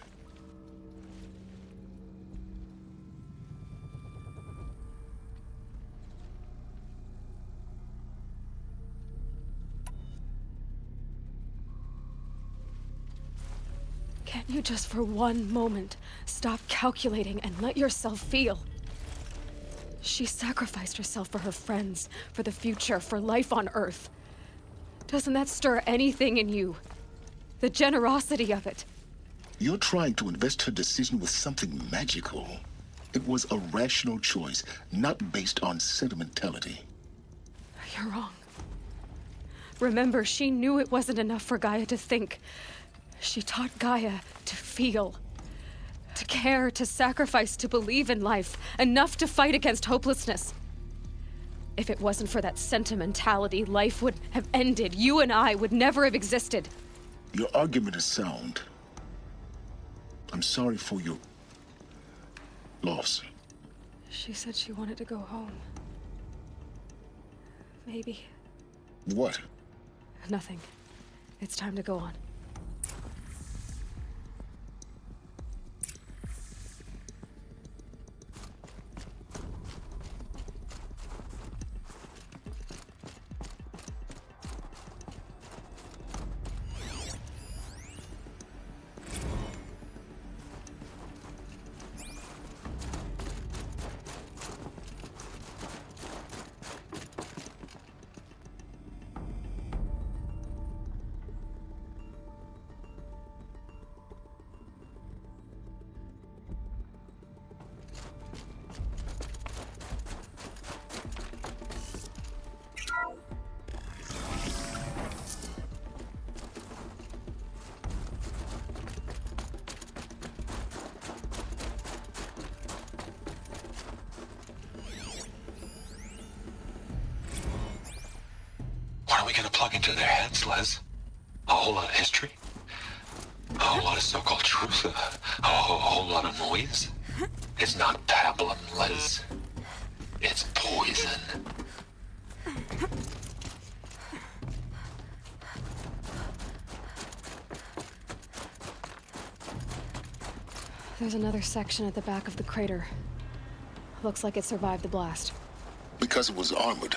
Can't you just for one moment stop calculating and let yourself feel? She sacrificed herself for her friends, for the future, for life on Earth. Doesn't that stir anything in you? The generosity of it. You're trying to invest her decision with something magical. It was a rational choice, not based on sentimentality. You're wrong. Remember, she knew it wasn't enough for Gaia to think. She taught Gaia to feel. To care, to sacrifice, to believe in life. Enough to fight against hopelessness. If it wasn't for that sentimentality, life would have ended. You and I would never have existed. Your argument is sound. I'm sorry for your... loss. She said she wanted to go home. Maybe. What? Nothing. It's time to go on. What are we gonna plug into their heads, Les? A whole lot of history? A whole lot of so-called truth? A whole lot of noise? It's not pablum, Les. It's poison. There's another section at the back of the crater. Looks like it survived the blast. Because it was armored,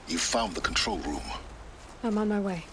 you found the control room. I'm on my way.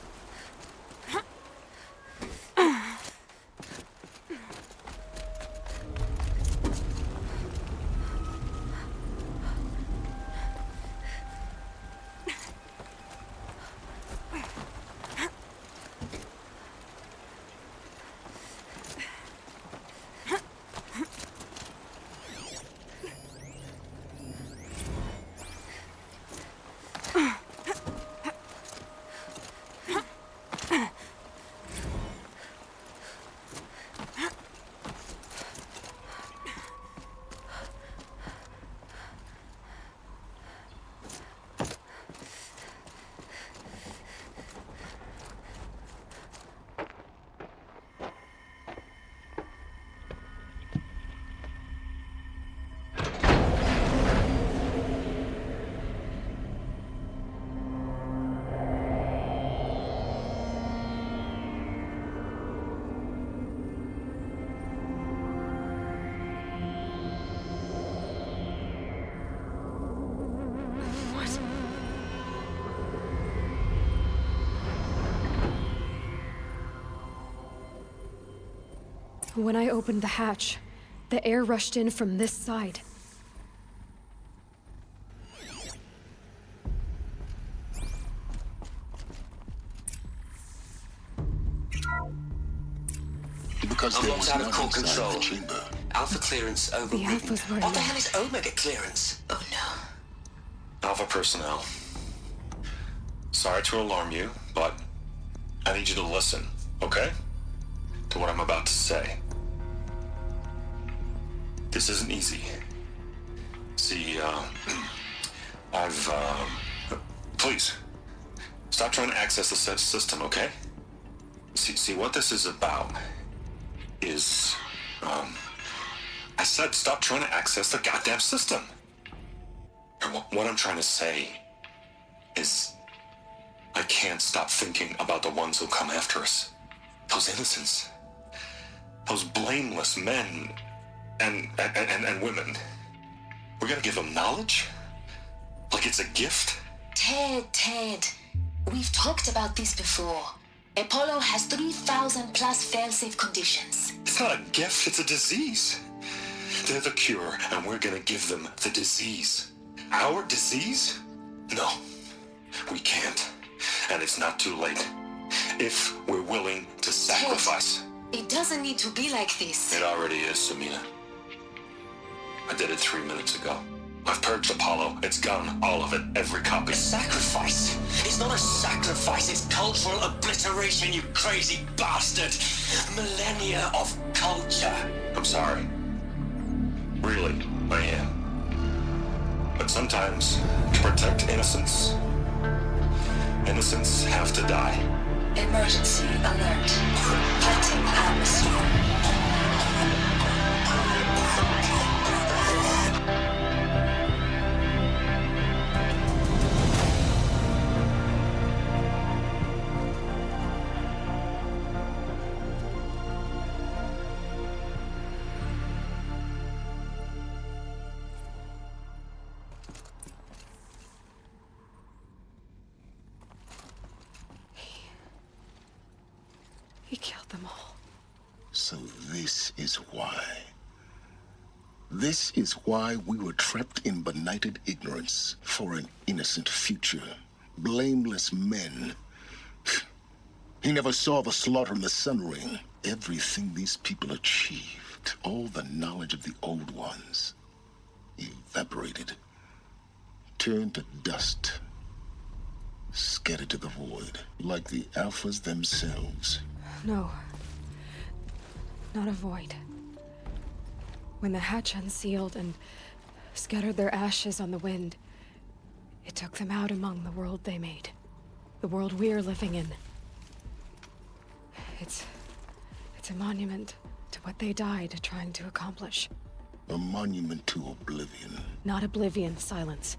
When I opened the hatch, the air rushed in from this side. Because I'm locked out of core control. Alpha clearance overridden. What the hell is Omega clearance? Oh no. Alpha personnel. Sorry to alarm you, but I need you to listen, okay? To what I'm about to say. This isn't easy. See, please, stop trying to access the system, okay? See, what this is about is, I said stop trying to access the goddamn system. And what I'm trying to say is, I can't stop thinking about the ones who come after us. Those innocents. Those blameless men and women. We're gonna give them knowledge? Like it's a gift? Ted. We've talked about this before. Apollo has 3,000 plus fail-safe conditions. It's not a gift, it's a disease. They're the cure, and we're gonna give them the disease. Our disease? No, we can't. And it's not too late. If we're willing to sacrifice. Ted, it doesn't need to be like this. It already is, Samina. I did it 3 minutes ago. I've purged Apollo. It's gone, all of it, every copy. A sacrifice? It's not a sacrifice, it's cultural obliteration, you crazy bastard! Millennia of culture. I'm sorry. Really, I am. But sometimes, to protect innocence, innocents have to die. Emergency alert. Fighting atmosphere. He killed them all. So this is why. This is why we were trapped in benighted ignorance for an innocent future. Blameless men. He never saw the slaughter in the Sun Ring. Everything these people achieved, all the knowledge of the old ones, evaporated, turned to dust, scattered to the void, like the Alphas themselves. No. Not a void. When the hatch unsealed and scattered their ashes on the wind, it took them out among the world they made. The world we're living in. It's a monument to what they died trying to accomplish. A monument to oblivion. Not oblivion, silence.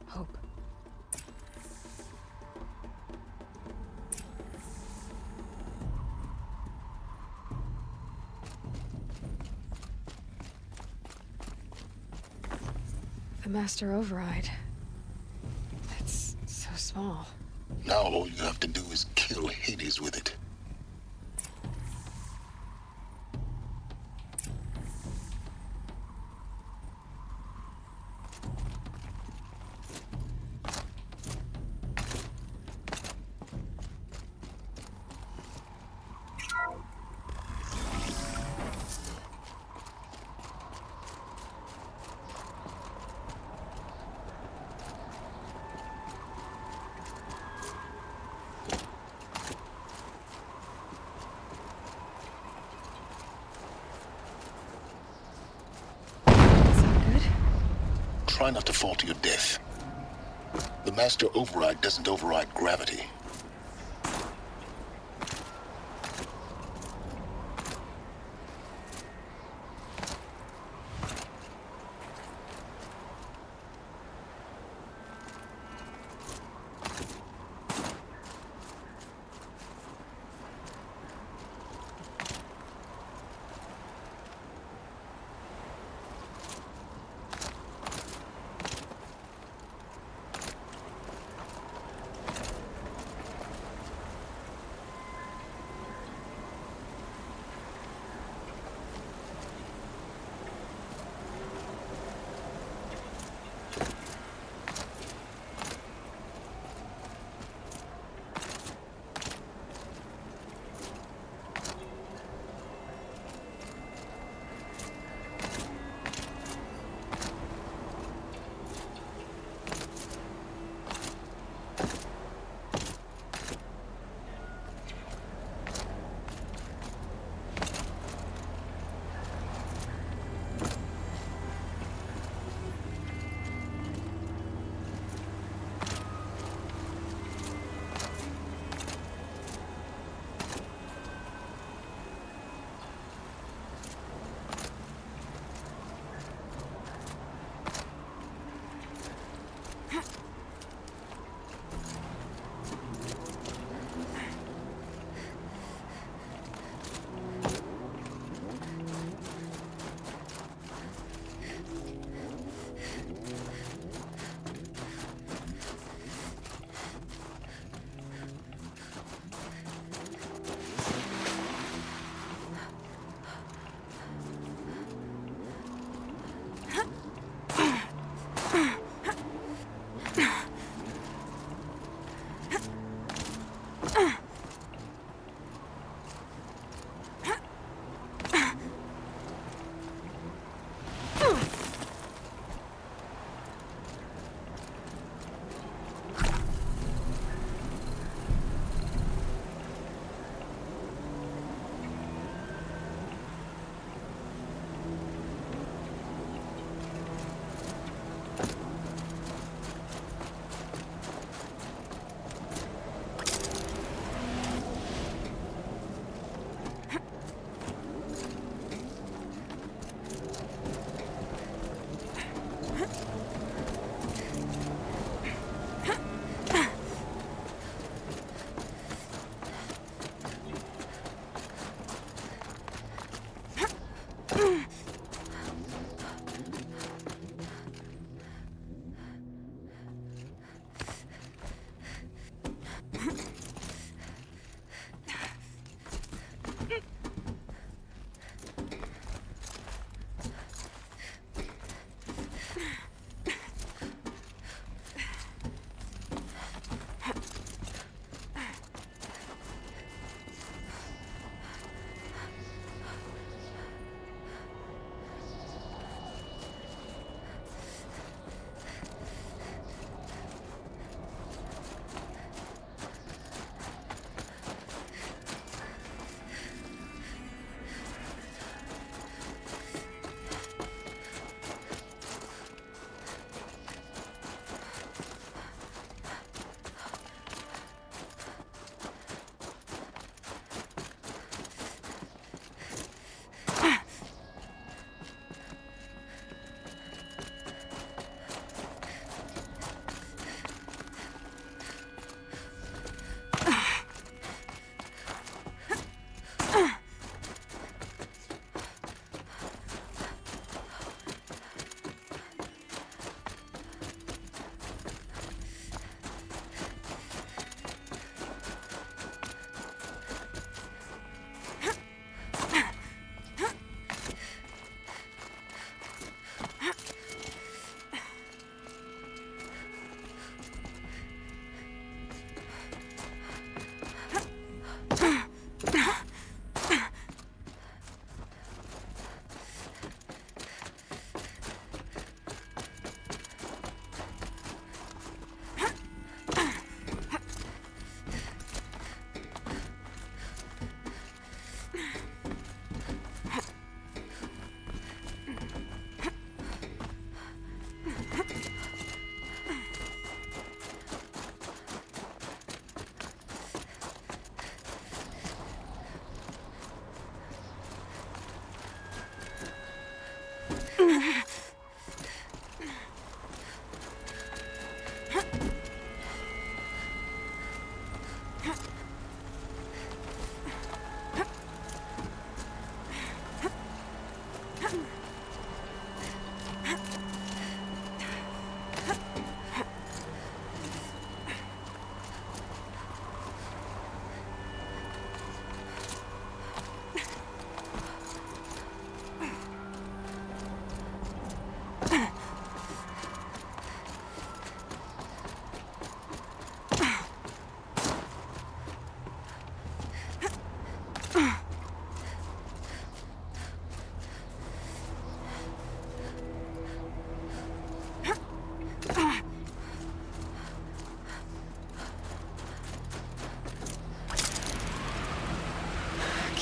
Hope. The master override. It's so small. Now all you have to do is kill Hades with it. Try not to fall to your death. The master override doesn't override gravity.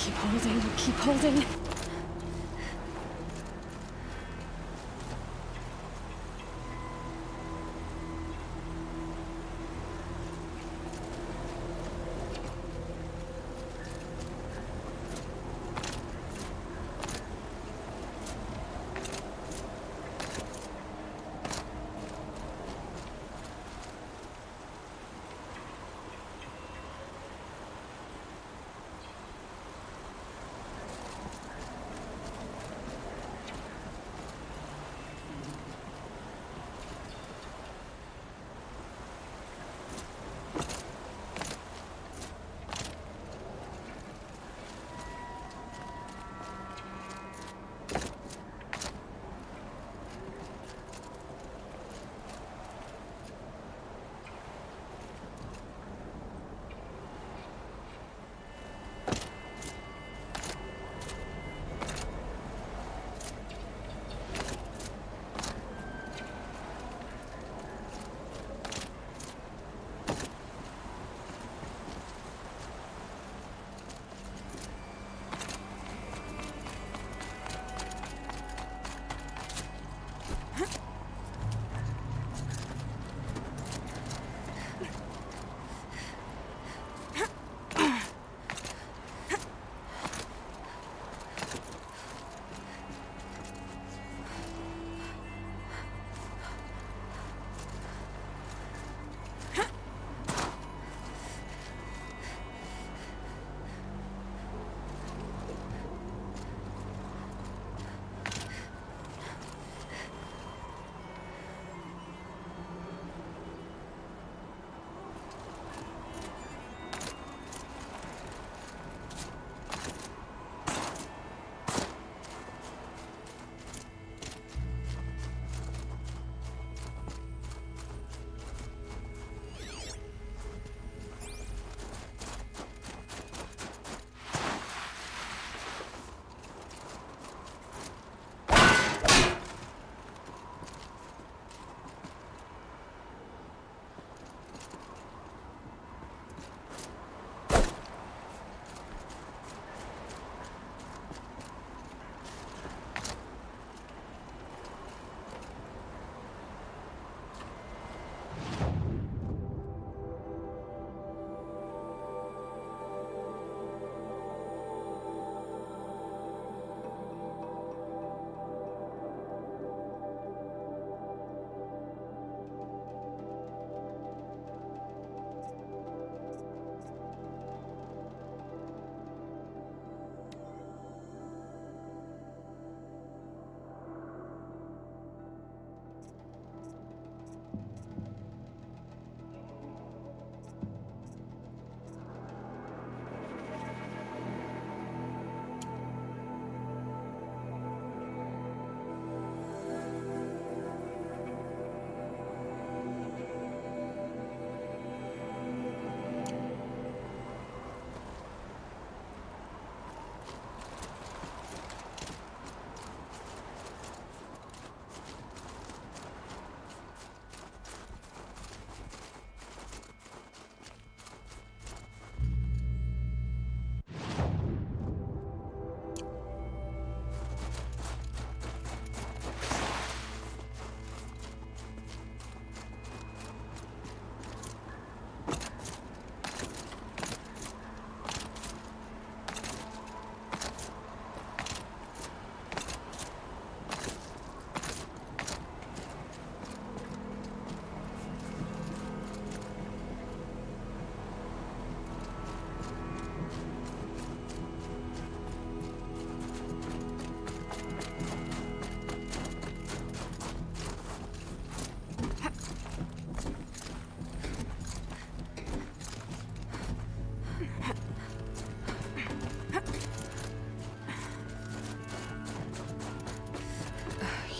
Keep holding, keep holding.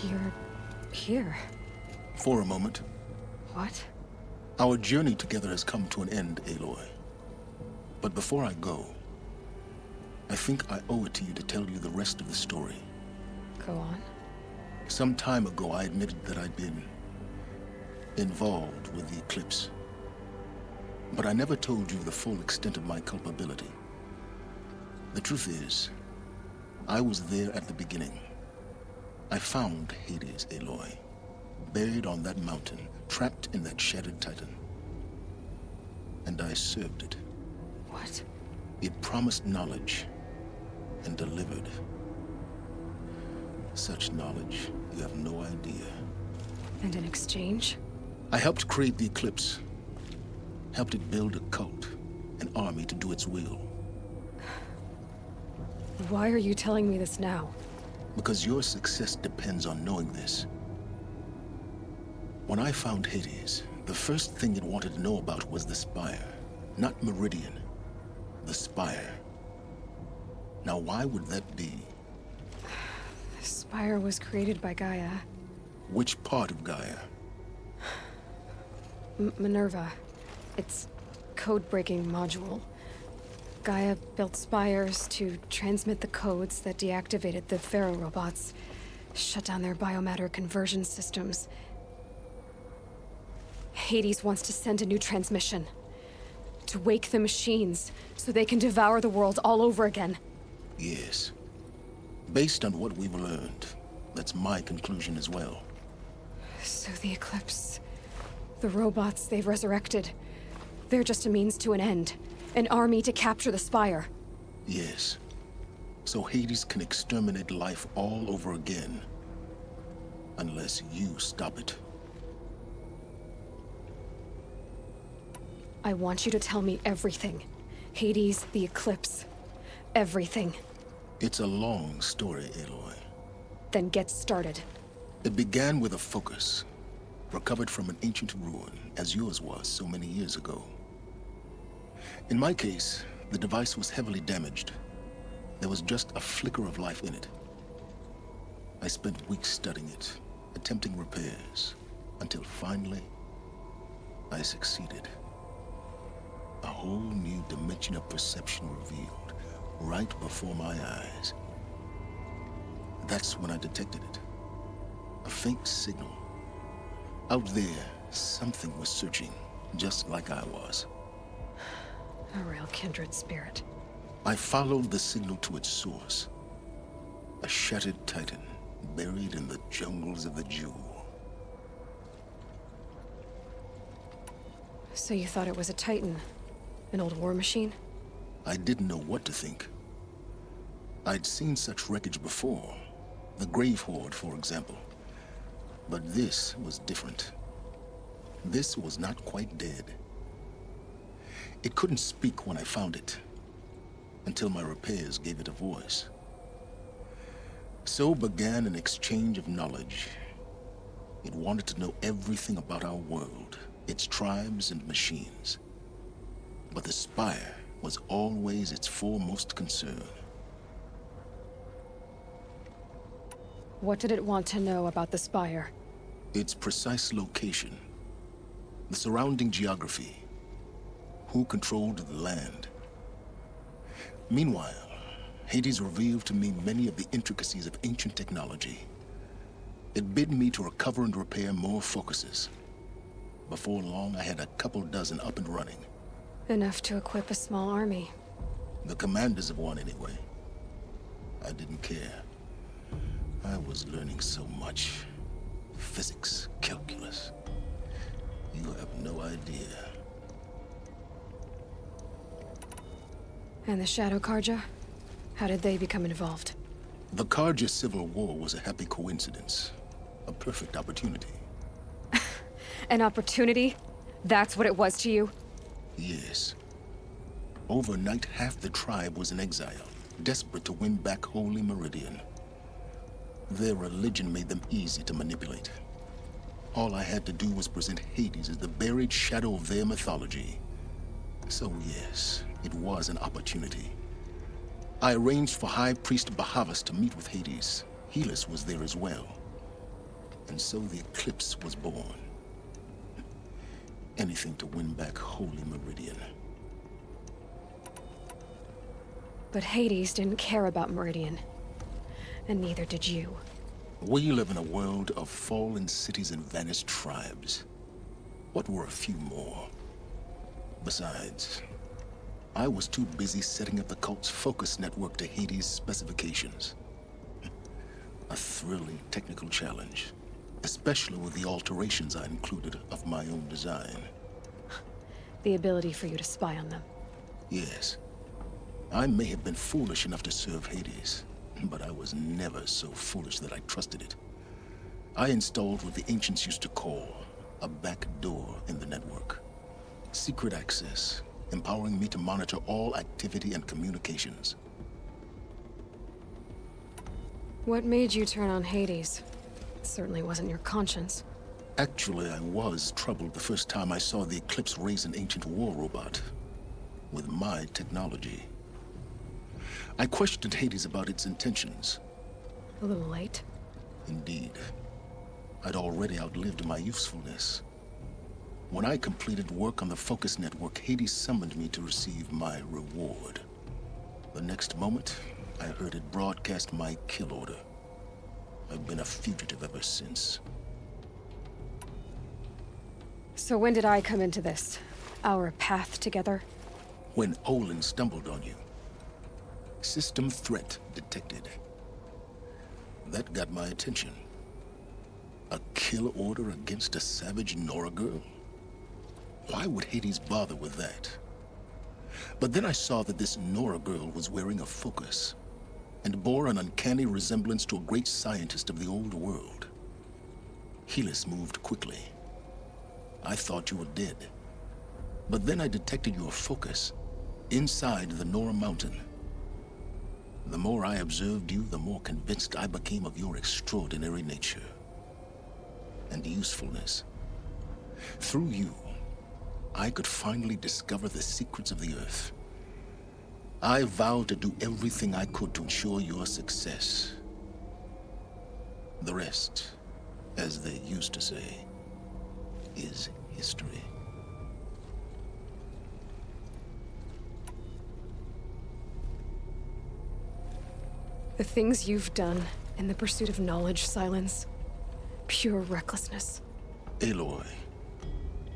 You're here. For a moment. What? Our journey together has come to an end, Aloy. But before I go, I think I owe it to you to tell you the rest of the story. Go on. Some time ago, I admitted that I'd been involved with the eclipse. But I never told you the full extent of my culpability. The truth is, I was there at the beginning. I found Hades, Aloy, buried on that mountain, trapped in that shattered titan. And I served it. What? It promised knowledge and delivered. Such knowledge, you have no idea. And in exchange? I helped create the Eclipse. Helped it build a cult, an army to do its will. Why are you telling me this now? Because your success depends on knowing this. When I found Hades, the first thing it wanted to know about was the Spire. Not Meridian. The Spire. Now, why would that be? The Spire was created by Gaia. Which part of Gaia? Minerva. Its code-breaking module. Gaia built spires to transmit the codes that deactivated the Pharaoh robots, shut down their biomatter conversion systems. Hades wants to send a new transmission. To wake the machines, so they can devour the world all over again. Yes. Based on what we've learned, that's my conclusion as well. So the Eclipse... the robots they've resurrected... they're just a means to an end. An army to capture the Spire. Yes. So Hades can exterminate life all over again. Unless you stop it. I want you to tell me everything. Hades, the Eclipse. Everything. It's a long story, Aloy. Then get started. It began with a focus. Recovered from an ancient ruin, as yours was so many years ago. In my case, the device was heavily damaged. There was just a flicker of life in it. I spent weeks studying it, attempting repairs, until finally, I succeeded. A whole new dimension of perception revealed, right before my eyes. That's when I detected it. A faint signal. Out there, something was searching, just like I was. A real kindred spirit. I followed the signal to its source. A shattered titan, buried in the jungles of the Jewel. So you thought it was a titan? An old war machine? I didn't know what to think. I'd seen such wreckage before. The Grave Horde, for example. But this was different. This was not quite dead. It couldn't speak when I found it, until my repairs gave it a voice. So began an exchange of knowledge. It wanted to know everything about our world, its tribes and machines. But the Spire was always its foremost concern. What did it want to know about the Spire? Its precise location, the surrounding geography, who controlled the land. Meanwhile, Hades revealed to me many of the intricacies of ancient technology. It bid me to recover and repair more focuses. Before long, I had a couple dozen up and running. Enough to equip a small army. The commanders of one, anyway. I didn't care. I was learning so much. Physics, calculus. You have no idea. And the Shadow Karja? How did they become involved? The Karja Civil War was a happy coincidence. A perfect opportunity. An opportunity? That's what it was to you? Yes. Overnight, half the tribe was in exile, desperate to win back Holy Meridian. Their religion made them easy to manipulate. All I had to do was present Hades as the buried shadow of their mythology. So yes, it was an opportunity. I arranged for High Priest Bahavas to meet with Hades. Helis was there as well. And so the Eclipse was born. Anything to win back Holy Meridian. But Hades didn't care about Meridian. And neither did you. We live in a world of fallen cities and vanished tribes. What were a few more? Besides, I was too busy setting up the cult's focus network to Hades' specifications. A thrilling technical challenge, especially with the alterations I included of my own design. The ability for you to spy on them. Yes. I may have been foolish enough to serve Hades, but I was never so foolish that I trusted it. I installed what the ancients used to call a back door in the network. Secret access, empowering me to monitor all activity and communications. What made you turn on Hades? It certainly wasn't your conscience. Actually, I was troubled the first time I saw the Eclipse raise an ancient war robot with my technology. I questioned Hades about its intentions. A little late. Indeed. I'd already outlived my usefulness. When I completed work on the Focus Network, Hades summoned me to receive my reward. The next moment, I heard it broadcast my kill order. I've been a fugitive ever since. So when did I come into this? Our path together? When Olin stumbled on you. System threat detected. That got my attention. A kill order against a savage Nora girl? Why would Hades bother with that? But then I saw that this Nora girl was wearing a focus, and bore an uncanny resemblance to a great scientist of the old world. Helis moved quickly. I thought you were dead. But then I detected your focus inside the Nora mountain. The more I observed you, the more convinced I became of your extraordinary nature and usefulness. Through you, I could finally discover the secrets of the Earth. I vowed to do everything I could to ensure your success. The rest, as they used to say, is history. The things you've done in the pursuit of knowledge, Silence. Pure recklessness. Aloy,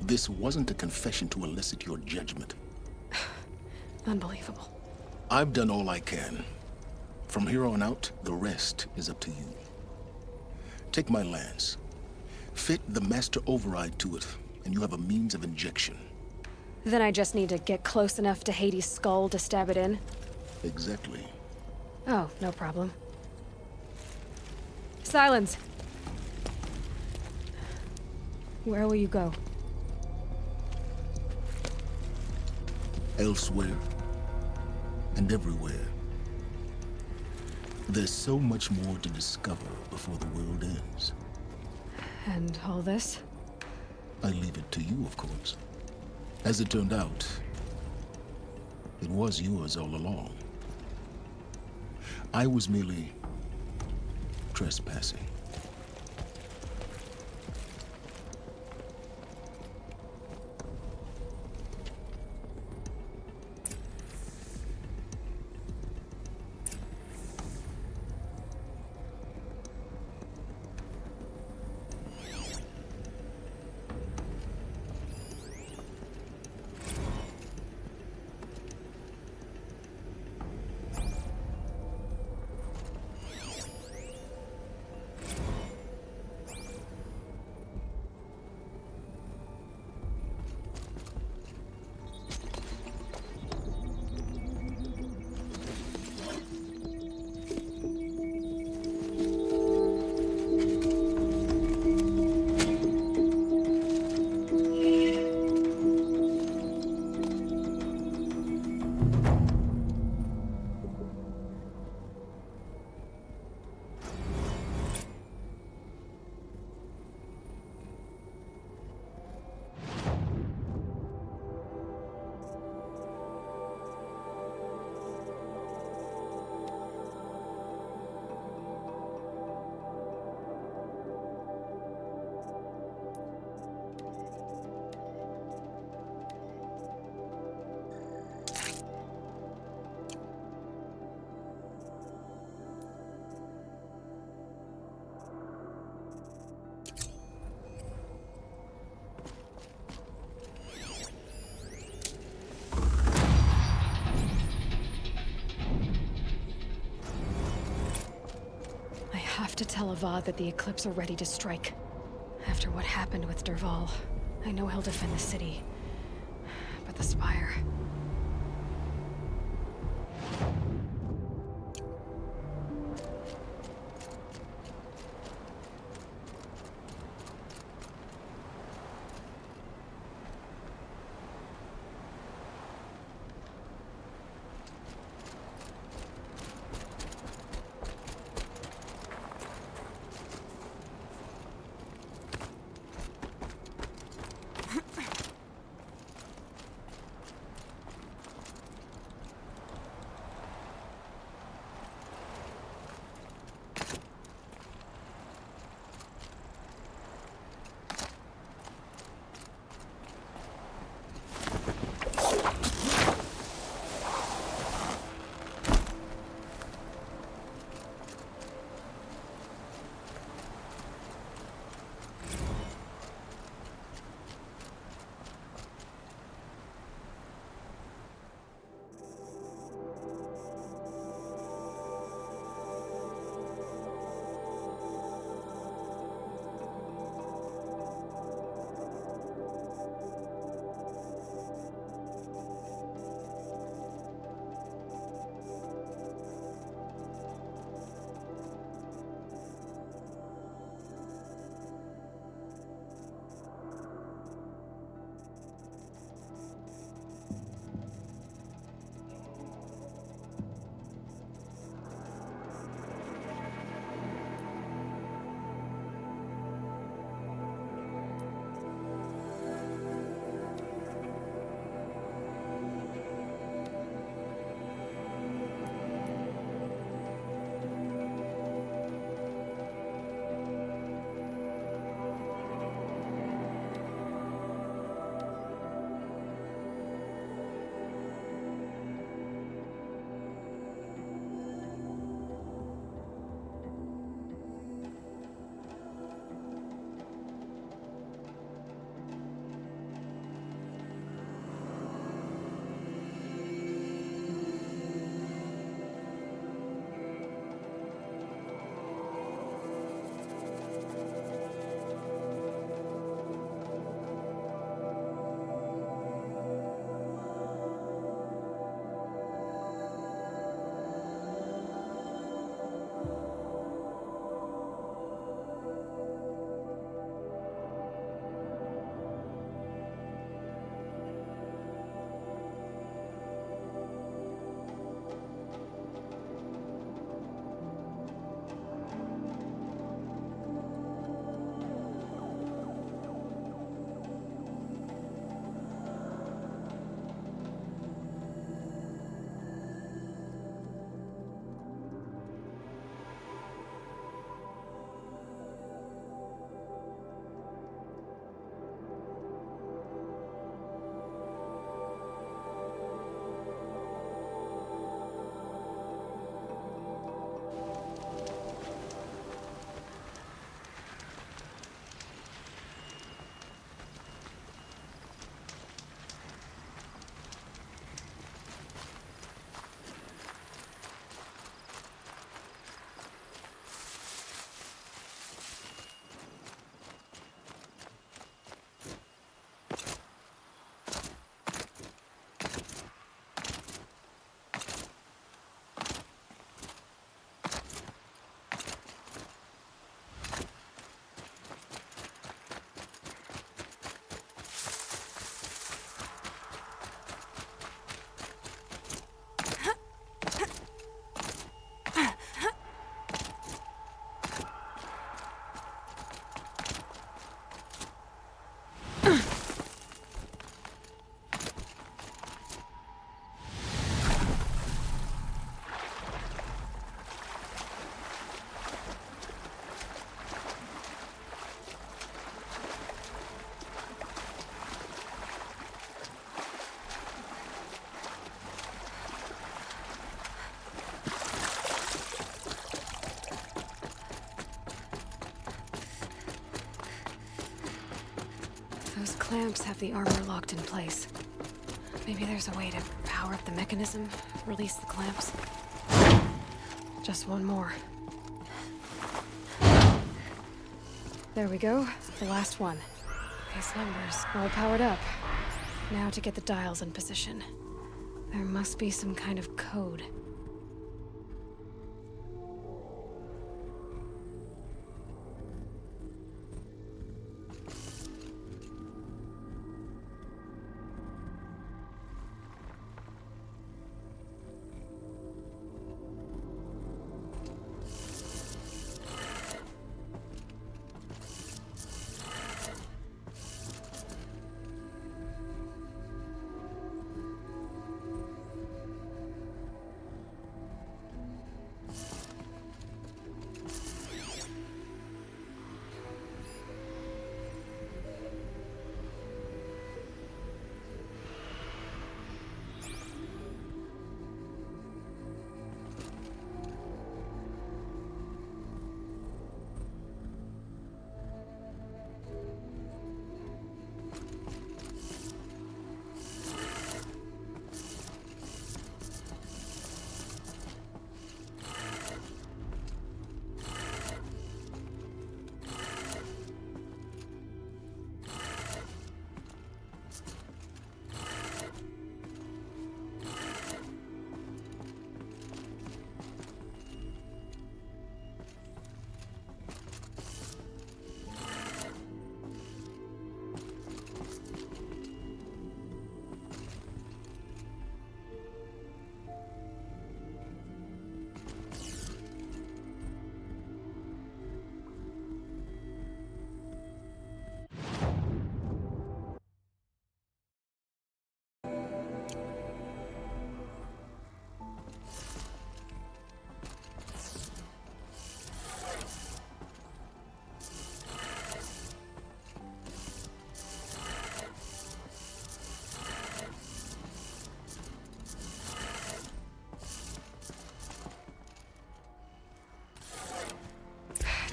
this wasn't a confession to elicit your judgment. Unbelievable. I've done all I can. From here on out, the rest is up to you. Take my lance. Fit the master override to it, and you have a means of injection. Then I just need to get close enough to Hades' skull to stab it in? Exactly. Oh, no problem. Silence! Where will you go? Elsewhere. And everywhere. There's so much more to discover before the world ends. And all this? I leave it to you, of course. As it turned out, it was yours all along. I was merely trespassing. have to tell Avad that the Eclipse are ready to strike. After what happened with Derval, I know he'll defend the city. But the Spire... Those clamps have the armor locked in place. Maybe there's a way to power up the mechanism, release the clamps. Just one more. There we go. The last one. These numbers all powered up. Now to get the dials in position. There must be some kind of code.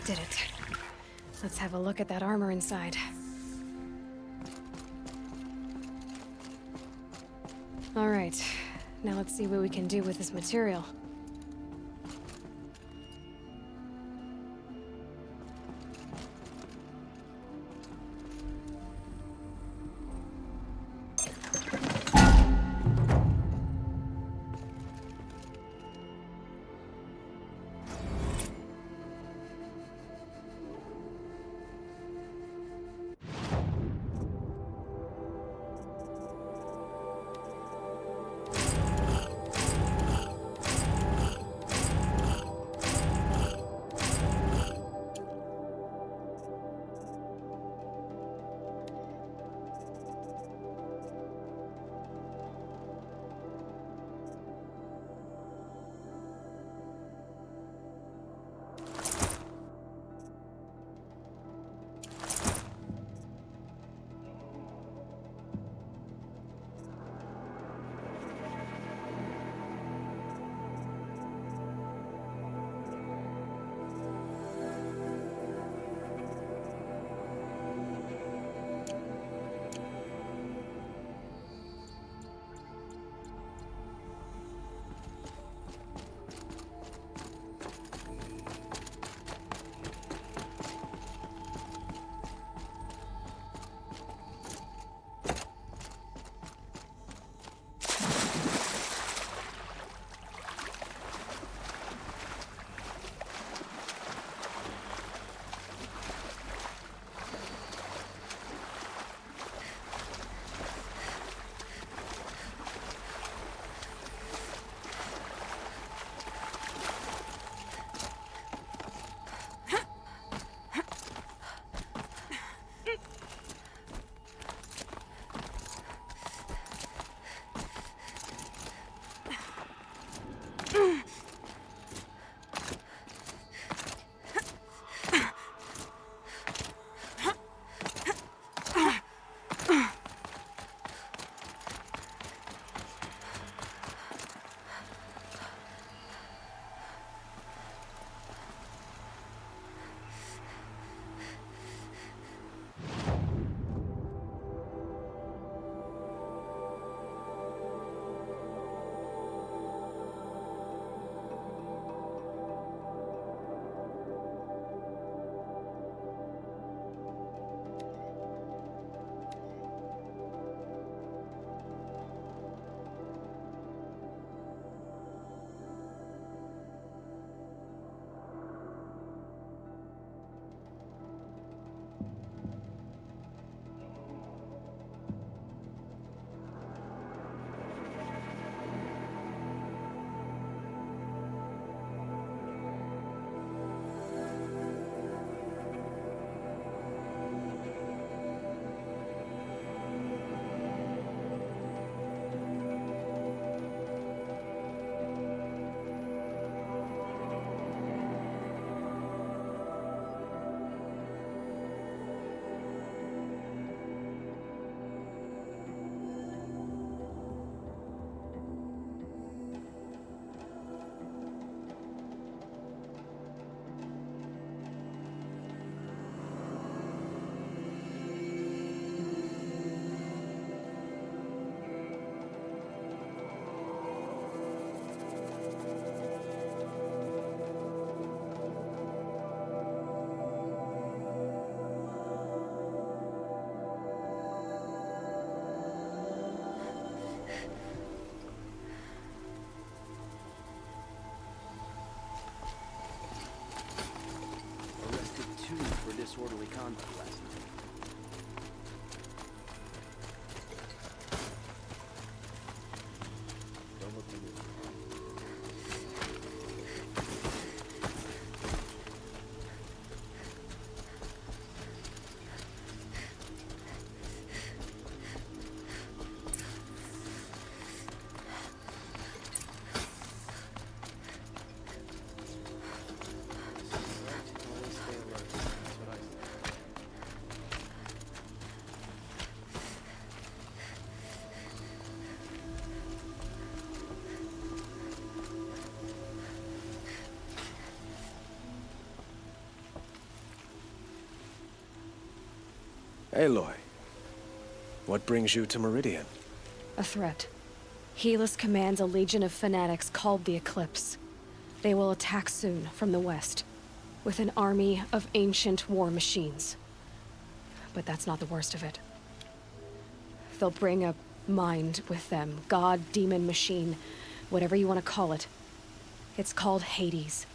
Did it. Let's have a look at that armor inside. All right, now let's see what we can do with this material. disorderly conduct last night. Don't look at me. Aloy, what brings you to Meridian? A threat. Helis commands a legion of fanatics called the Eclipse. They will attack soon from the west, with an army of ancient war machines. But that's not the worst of it. They'll bring a mind with them, god, demon, machine, whatever you want to call it. It's called Hades.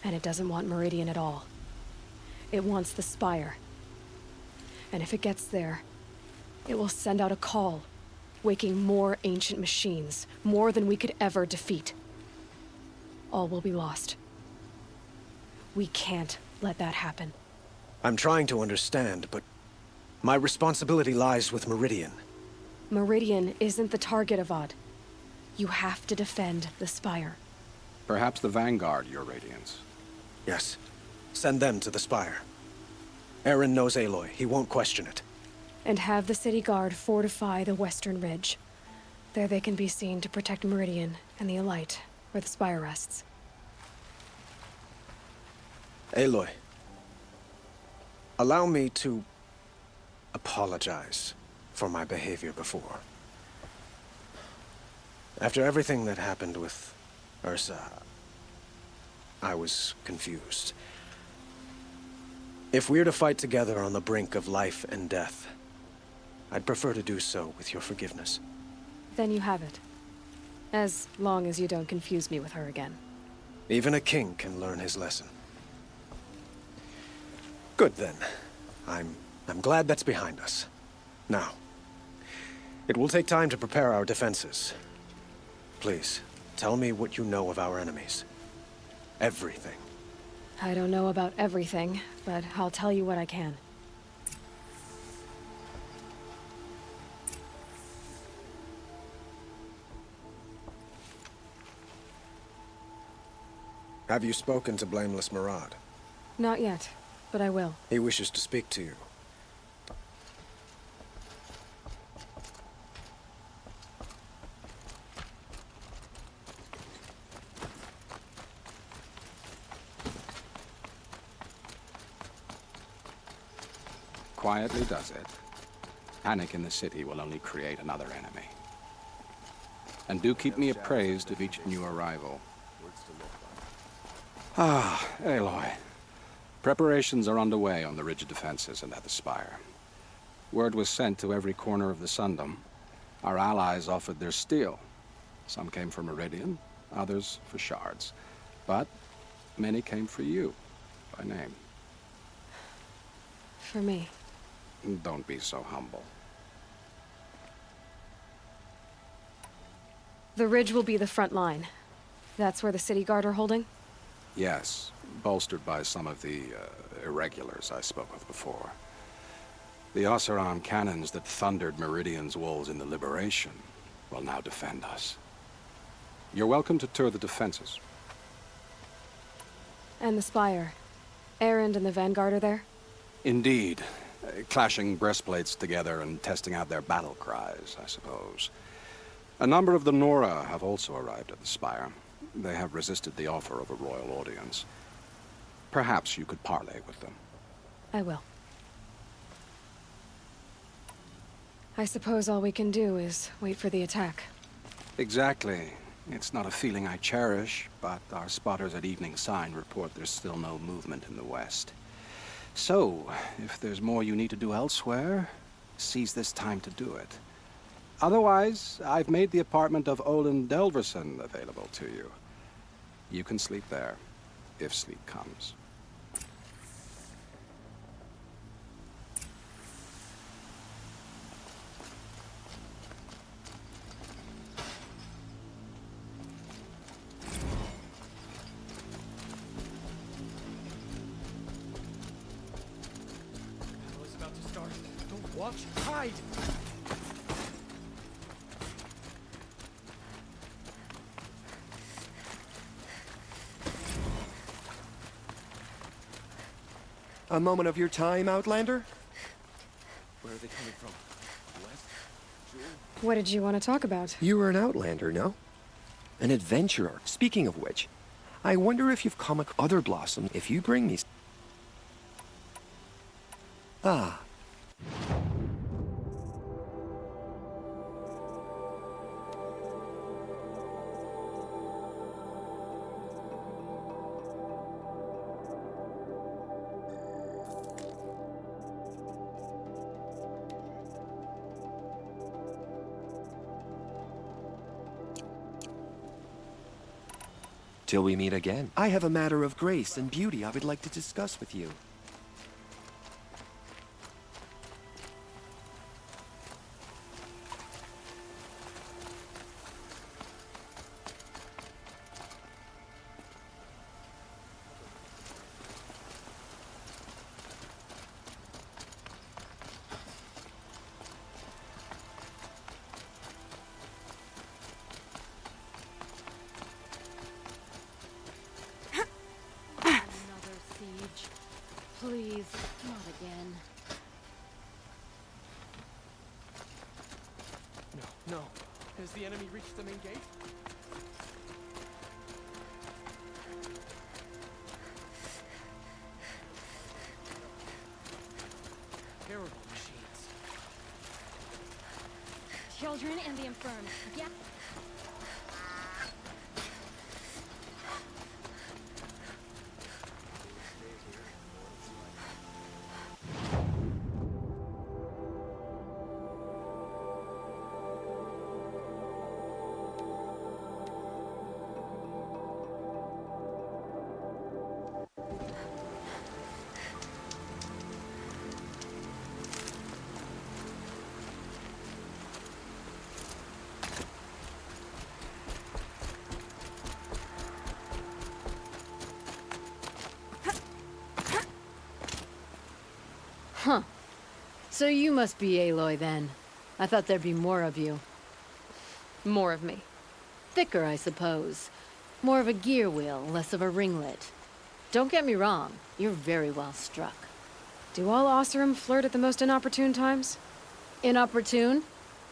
And it doesn't want Meridian at all. It wants the Spire. And if it gets there, it will send out a call, waking more ancient machines, more than we could ever defeat. All will be lost. We can't let that happen. I'm trying to understand, but my responsibility lies with Meridian. Meridian isn't the target, Avad. You have to defend the Spire. Perhaps the Vanguard, Your Radiance. Yes. Send them to the Spire. Aaron knows Aloy. He won't question it. And have the city guard fortify the western ridge. There they can be seen to protect Meridian and the Elite, where the Spire rests. Aloy, allow me to apologize for my behavior before. After everything that happened with Ursa, I was confused. If we're to fight together on the brink of life and death, I'd prefer to do so with your forgiveness. Then you have it. As long as you don't confuse me with her again. Even a king can learn his lesson. Good then. I'm glad that's behind us. Now, it will take time to prepare our defenses. Please, tell me what you know of our enemies. Everything. I don't know about everything, but I'll tell you what I can. Have you spoken to Blameless Murad? Not yet, but I will. He wishes to speak to you. Quietly does it. Panic in the city will only create another enemy. And do keep me appraised of each new arrival. Ah, Aloy. Preparations are underway on the ridge defenses and at the Spire. Word was sent to every corner of the Sundom. Our allies offered their steel. Some came for Meridian, others for shards. But many came for you, by name. For me. Don't be so humble. The ridge will be the front line. That's where the city guard are holding? Yes, bolstered by some of the irregulars I spoke with before. The Oseram cannons that thundered Meridian's walls in the Liberation will now defend us. You're welcome to tour the defenses. And the Spire. Erend and the Vanguard are there? Indeed. Clashing breastplates together and testing out their battle cries, I suppose. A number of the Nora have also arrived at the Spire. They have resisted the offer of a royal audience. Perhaps you could parley with them. I will. I suppose all we can do is wait for the attack. Exactly. It's not a feeling I cherish, but our spotters at Evening Sign report there's still no movement in the west. So, if there's more you need to do elsewhere, seize this time to do it. Otherwise, I've made the apartment of Olin Delverson available to you. You can sleep there, if sleep comes. Crouch! Hide! A moment of your time, Outlander? Where are they coming from? West? Jewel? What did you want to talk about? You were an Outlander, no? An adventurer. Speaking of which, I wonder if you've come across other blossoms if you bring me... Ah. Till we meet again. I have a matter of grace and beauty I would like to discuss with you. Please, not again. No. Has the enemy reached the main gate? Terrible machines. Children and the infirm. Yeah. Huh. So you must be Aloy then. I thought there'd be more of you. More of me. Thicker, I suppose. More of a gear wheel, less of a ringlet. Don't get me wrong, you're very well struck. Do all Oseram flirt at the most inopportune times? Inopportune?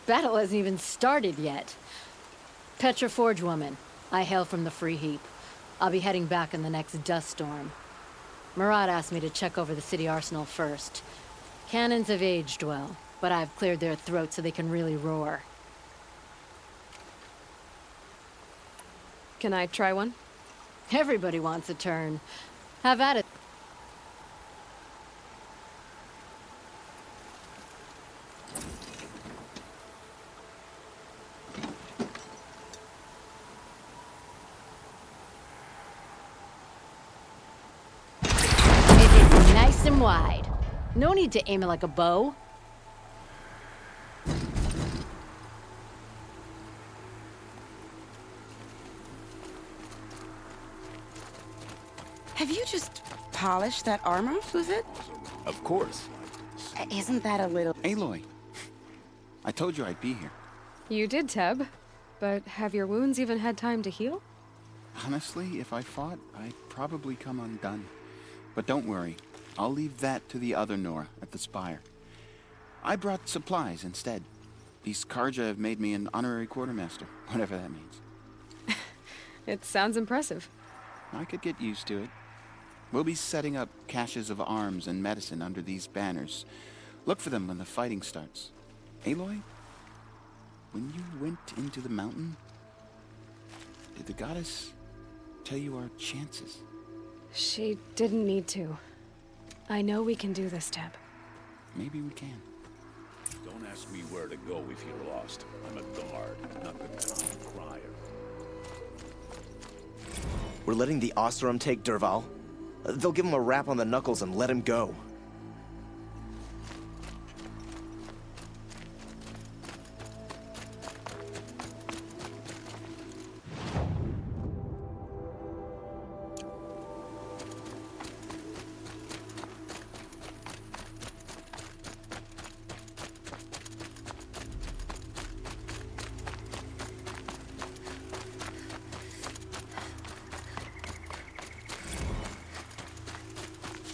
Battle hasn't even started yet. Petra Forge woman. I hail from the Free Heap. I'll be heading back in the next dust storm. Marat asked me to check over the city arsenal first. Cannons have aged well, but I've cleared their throats so they can really roar. Can I try one? Everybody wants a turn. Have at it. Nice and wide. No need to aim it like a bow. Have you just polished that armor with it? Of course. Isn't that a little... Aloy, I told you I'd be here. You did, Teb. But have your wounds even had time to heal? Honestly, if I fought, I'd probably come undone. But don't worry. I'll leave that to the other Nora at the Spire. I brought supplies instead. These Karja have made me an honorary quartermaster, whatever that means. It sounds impressive. I could get used to it. We'll be setting up caches of arms and medicine under these banners. Look for them when the fighting starts. Aloy, when you went into the mountain, did the goddess tell you our chances? She didn't need to. I know we can do this, Teb. Maybe we can. Don't ask me where to go if you're lost. I'm a guard, not the town crier. We're letting the Oseram take Derval? They'll give him a rap on the knuckles and let him go.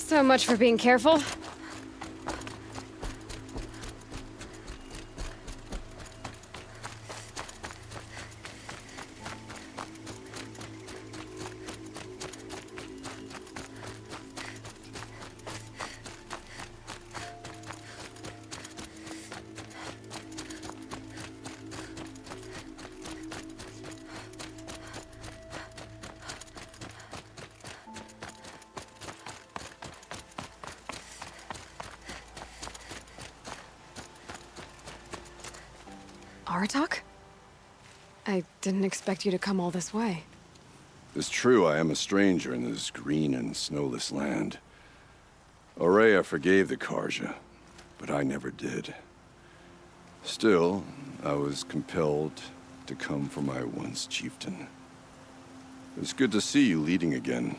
So much for being careful. Aratak? I didn't expect you to come all this way. It's true I am a stranger in this green and snowless land. Aurea forgave the Karja, but I never did. Still, I was compelled to come for my once chieftain. It's good to see you leading again.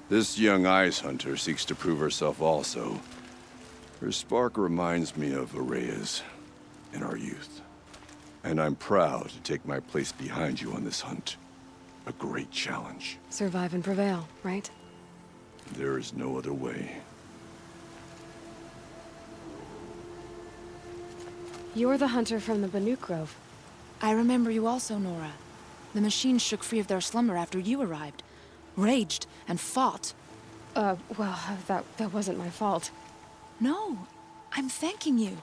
This young ice hunter seeks to prove herself also. Her spark reminds me of Aurea's in our youth. And I'm proud to take my place behind you on this hunt. A great challenge. Survive and prevail, right? There is no other way. You're the hunter from the Banuk Grove. I remember you also, Nora. The machines shook free of their slumber after you arrived. Raged and fought. Well, that wasn't my fault. No, I'm thanking you.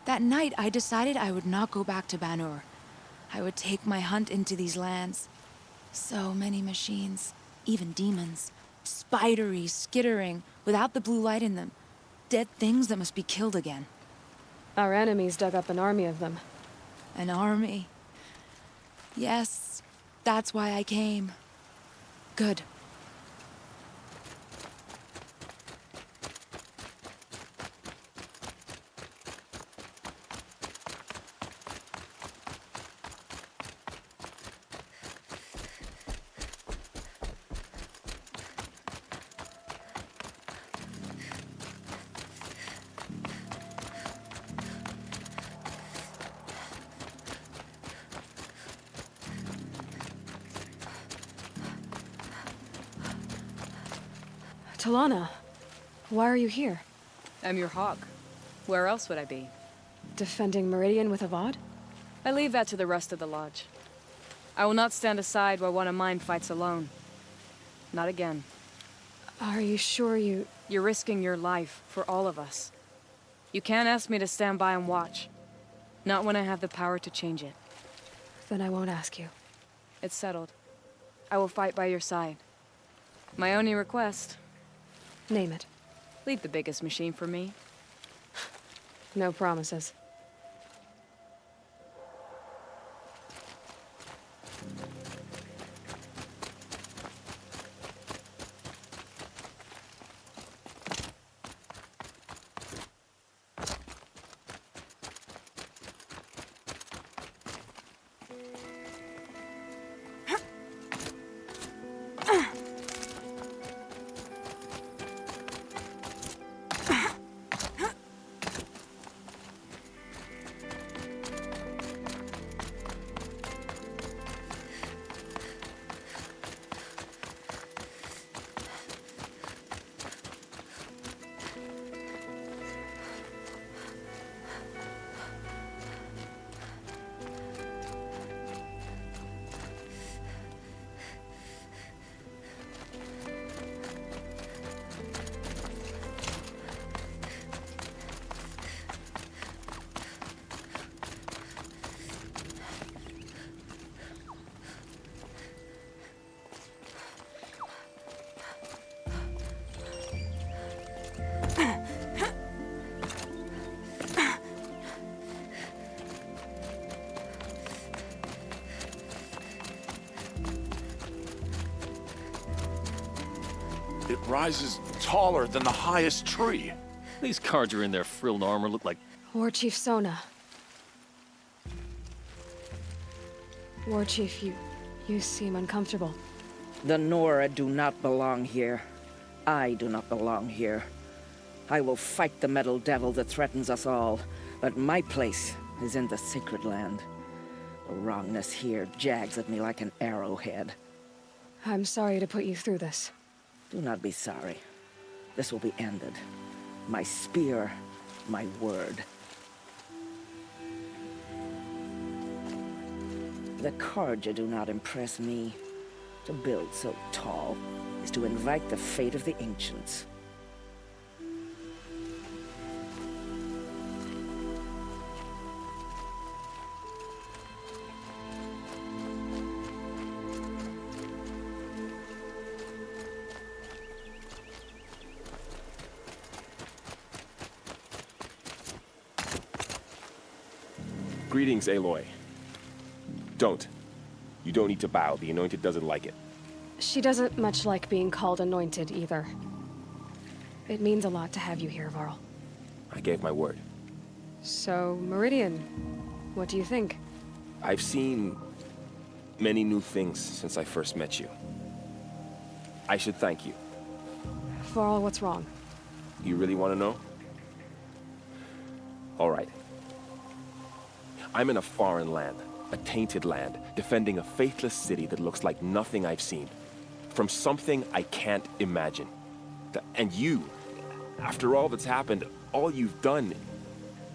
That night, I decided I would not go back to Banur. I would take my hunt into these lands. So many machines, even demons. Spidery, skittering, without the blue light in them. Dead things that must be killed again. Our enemies dug up an army of them. An army? Yes, that's why I came. Good. Talana, why are you here? I'm your hawk. Where else would I be? Defending Meridian with Avad? I leave that to the rest of the Lodge. I will not stand aside while one of mine fights alone. Not again. Are you sure you... You're risking your life for all of us. You can't ask me to stand by and watch. Not when I have the power to change it. Then I won't ask you. It's settled. I will fight by your side. My only request... Name it. Leave the biggest machine for me. No promises. It rises taller than the highest tree. These Karja in their frilled armor look like... War Chief Sona. War Chief, you seem uncomfortable. The Nora do not belong here. I do not belong here. I will fight the metal devil that threatens us all, but my place is in the sacred land. The wrongness here jags at me like an arrowhead. I'm sorry to put you through this. Do not be sorry. this will be ended. My spear, my word. The Karja do not impress me. To build so tall is to invite the fate of the ancients. Greetings, Aloy. Don't. You don't need to bow. The Anointed doesn't like it. She doesn't much like being called anointed either. It means a lot to have you here, Varl. I gave my word. So, Meridian, what do you think? I've seen many new things since I first met you. I should thank you. Varl, what's wrong? You really want to know? All right. I'm in a foreign land, a tainted land, defending a faithless city that looks like nothing I've seen. From something I can't imagine. And you, after all that's happened, all you've done,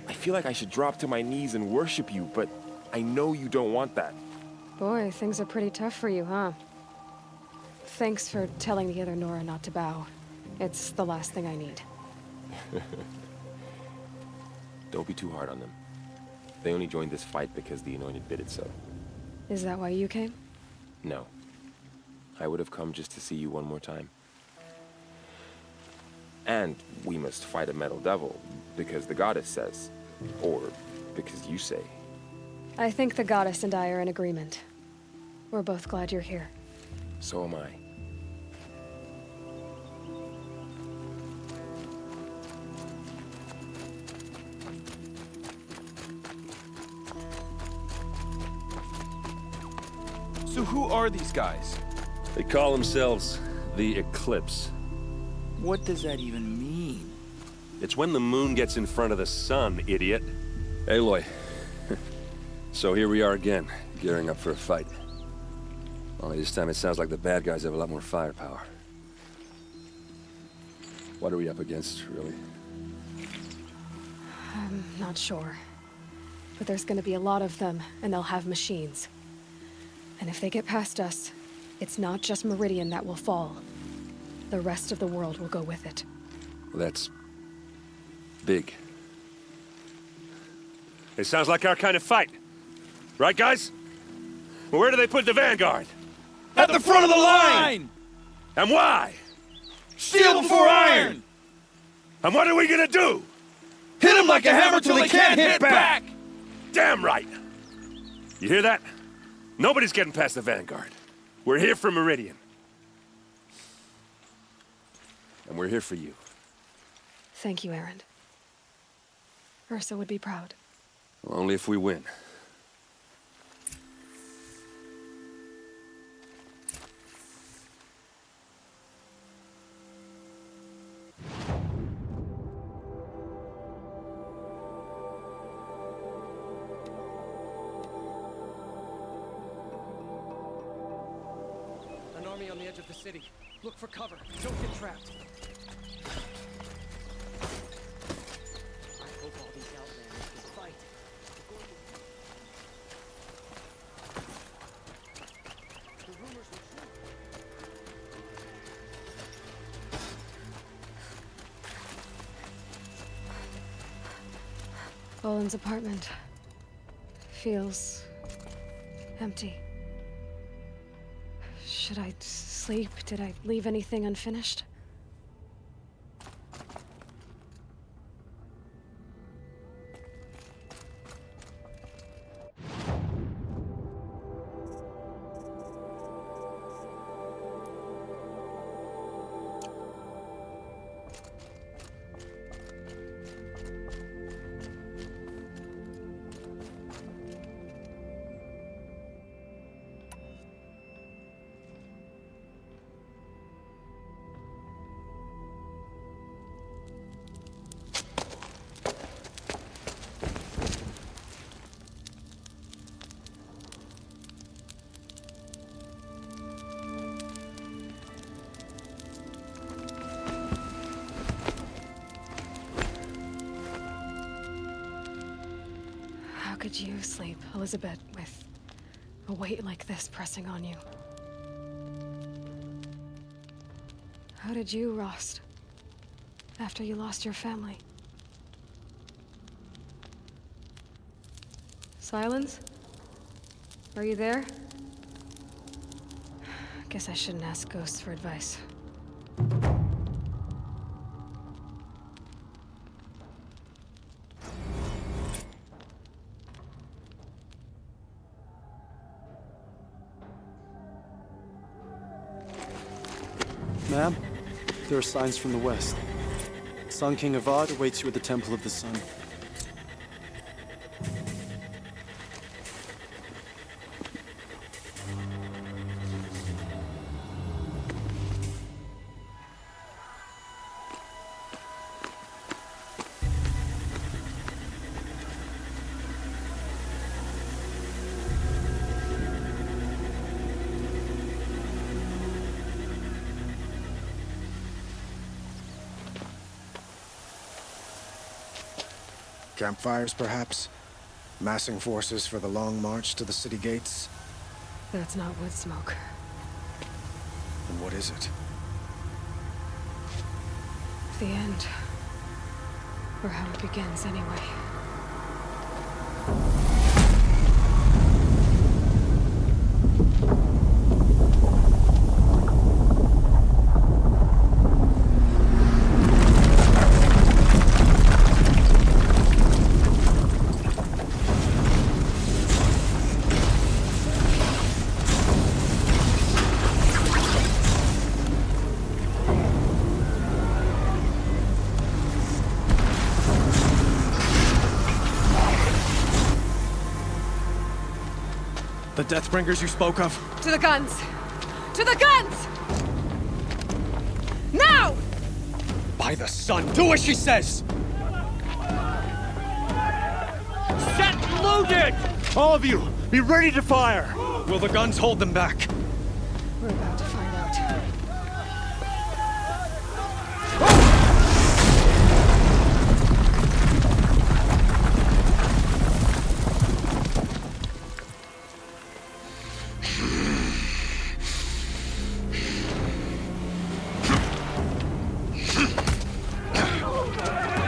I feel like I should drop to my knees and worship you, but I know you don't want that. Boy, things are pretty tough for you, huh? Thanks for telling the other Nora not to bow. It's the last thing I need. Don't be too hard on them. They only joined this fight because the Anointed bid it so. Is that why you came? No. I would have come just to see you one more time. And we must fight a metal devil, because the goddess says. Or because you say. I think the goddess and I are in agreement. We're both glad you're here. So am I. So who are these guys? They call themselves the Eclipse. What does that even mean? It's when the moon gets in front of the sun, idiot. Aloy. So here we are again, gearing up for a fight. Only this time it sounds like the bad guys have a lot more firepower. What are we up against, really? I'm not sure. But there's gonna be a lot of them, and they'll have machines. And if they get past us, it's not just Meridian that will fall. The rest of the world will go with it. Well, that's big. It sounds like our kind of fight. Right, guys? Well, where do they put the Vanguard? At the front of the line! And why? Steel before iron! And what are we gonna do? Hit them like a hammer till they can't hit back! Damn right! You hear that? Nobody's getting past the Vanguard. We're here for Meridian. And we're here for you. Thank you, Erend. Ursa would be proud. Well, only if we win. An army on the edge of the city. Look for cover. Don't get trapped. I hope all these outlanders can fight. The rumors were true. Boland's apartment feels empty. Should I sleep? Did I leave anything unfinished? could you sleep, Elizabeth, with a weight like this pressing on you? How did you rest after you lost your family? Silence? Are you there? Guess I shouldn't ask ghosts for advice. Ma'am, there are signs from the west. Sun King Avad awaits you at the Temple of the Sun. Campfires, perhaps? Massing forces for the long march to the city gates? That's not wood smoke. And what is it? The end. Or how it begins, anyway. The Deathbringers you spoke of? To the guns! To the guns! Now! By the sun, do as she says! Set loaded! All of you, be ready to fire! Will the guns hold them back? We're about to find out.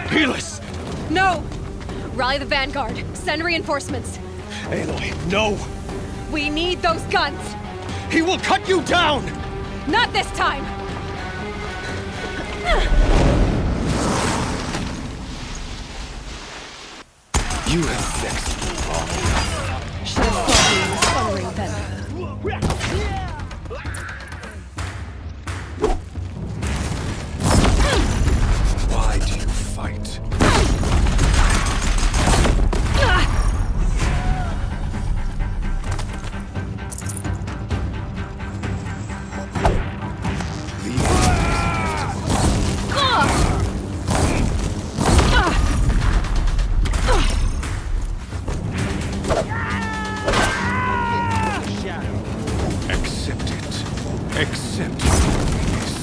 Helis! No! Rally the vanguard. Send reinforcements. Aloy, no! We need those guns! He will cut you down! Not this time! You have vexed me long enough. Should have fought me in the sun ring then. Why do you fight? Accept it. Accept this.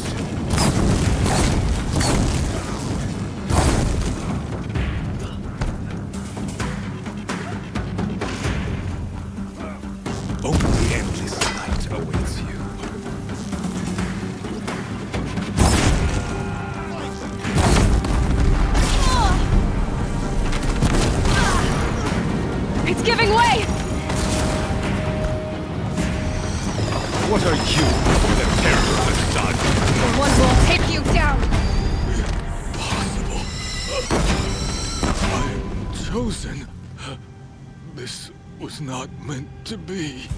Only endless night awaits you. It's giving way! What are you for the terror of the sun? The one will take you down! I'm chosen. This was not meant to be.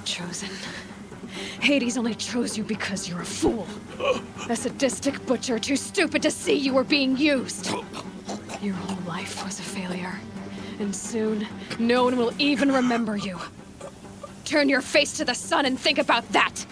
Chosen. Hades only chose you because you're a fool. A sadistic butcher too stupid to see you were being used. Your whole life was a failure. And soon, no one will even remember you. Turn your face to the sun and think about that!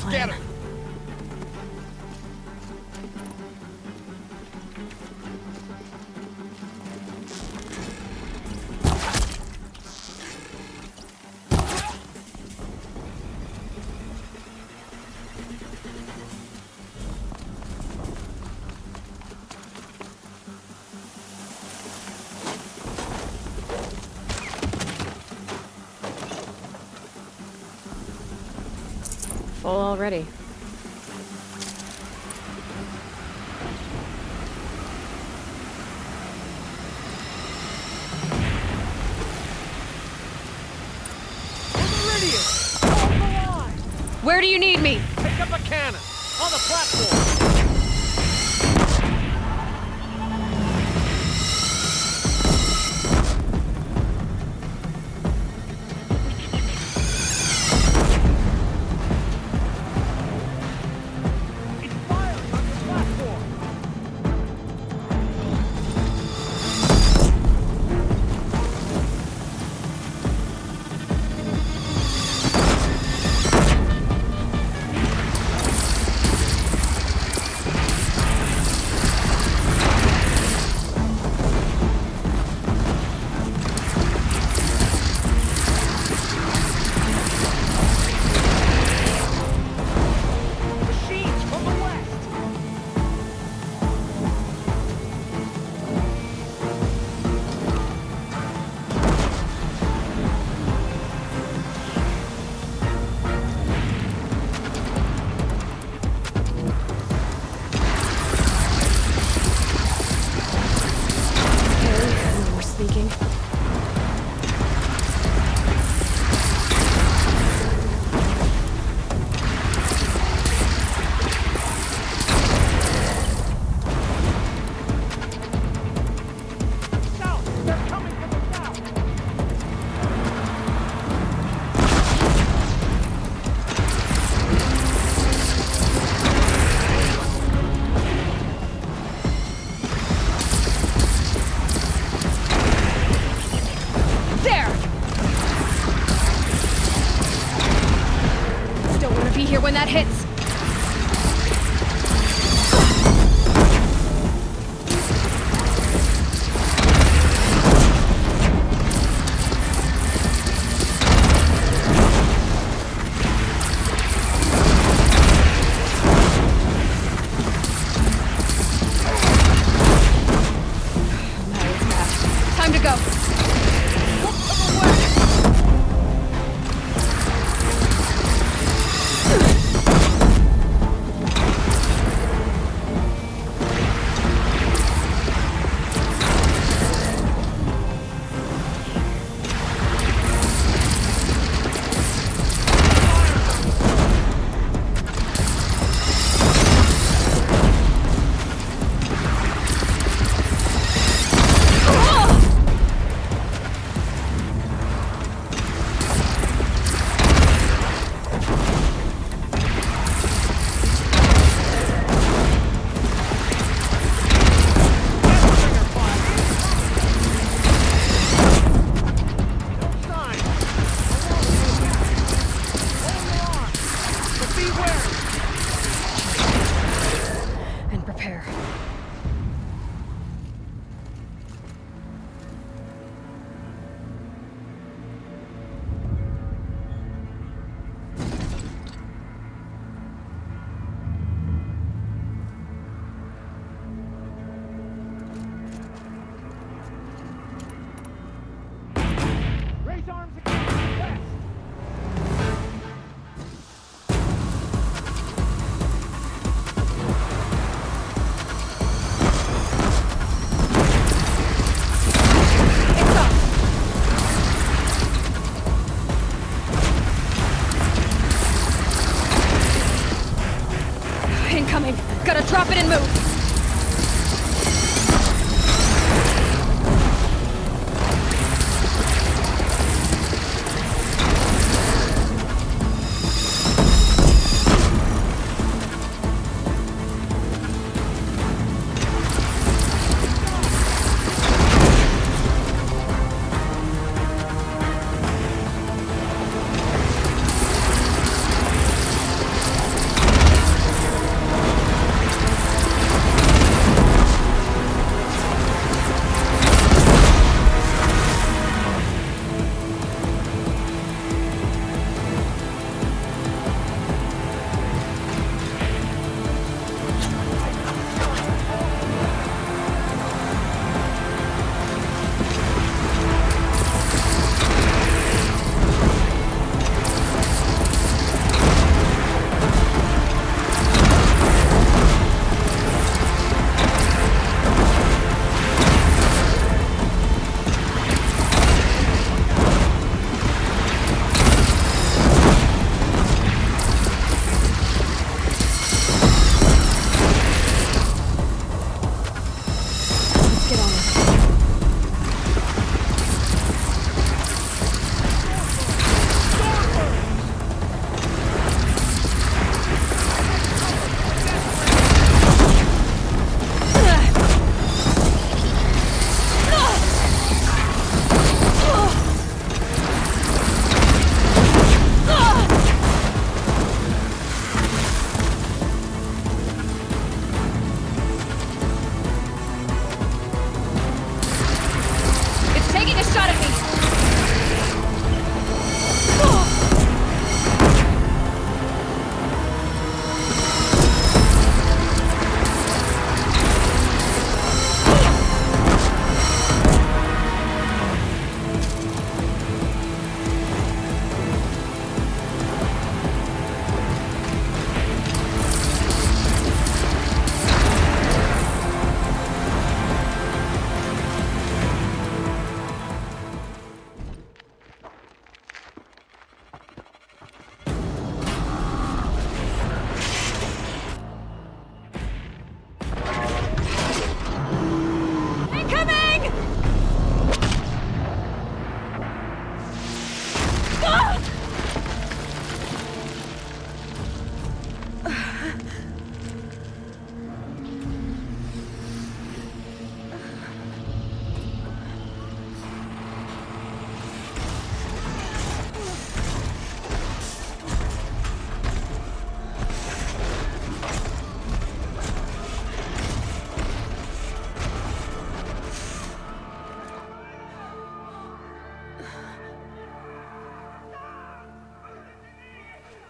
plan. Get her! Full already. Where do you need me? Pick up a cannon! On the platform!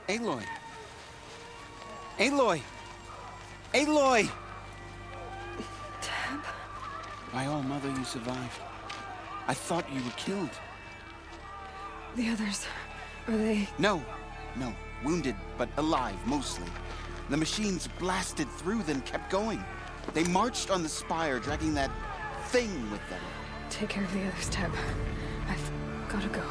Aloy! Aloy! Aloy! Tab? My all-mother, you survived. I thought you were killed. The others, are they... No. Wounded, but alive, mostly. The machines blasted through, then kept going. They marched on the spire, dragging that thing with them. Take care of the others, Tab. I've gotta go.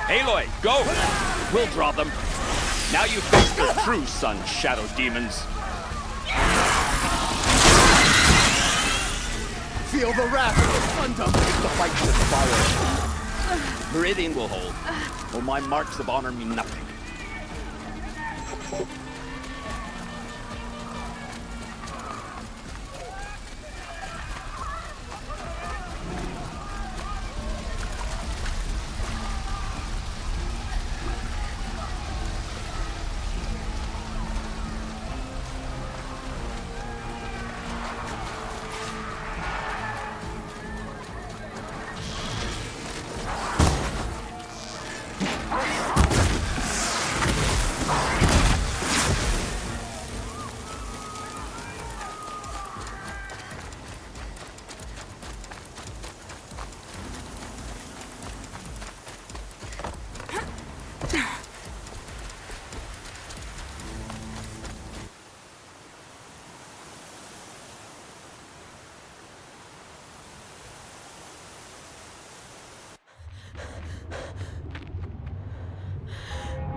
Aloy, go! We'll draw them. Now you face their true son, shadow demons. Feel the wrath of the thunder! The fight is fire. Meridian will hold, or my marks of honor mean nothing.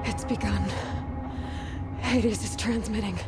It's begun. Hades is transmitting.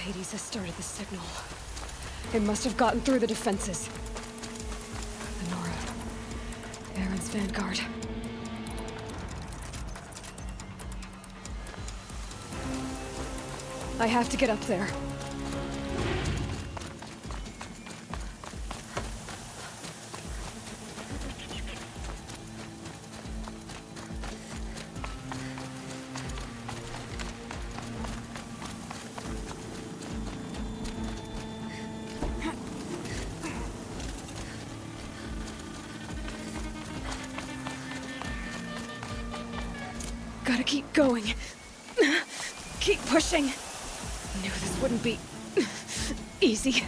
Hades has started the signal. It must have gotten through the defenses. The Nora. Aaron's vanguard. I have to get up there. Gotta keep going. Keep pushing. Knew this wouldn't be easy.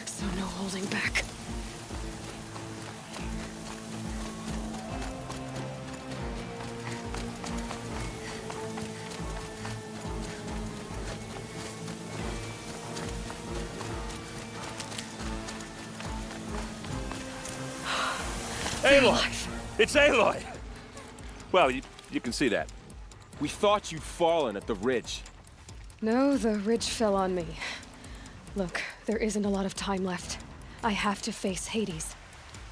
So no holding back. Aloy! It's Aloy! Well, you can see that. We thought you'd fallen at the ridge. No, the ridge fell on me. Look, there isn't a lot of time left. I have to face Hades.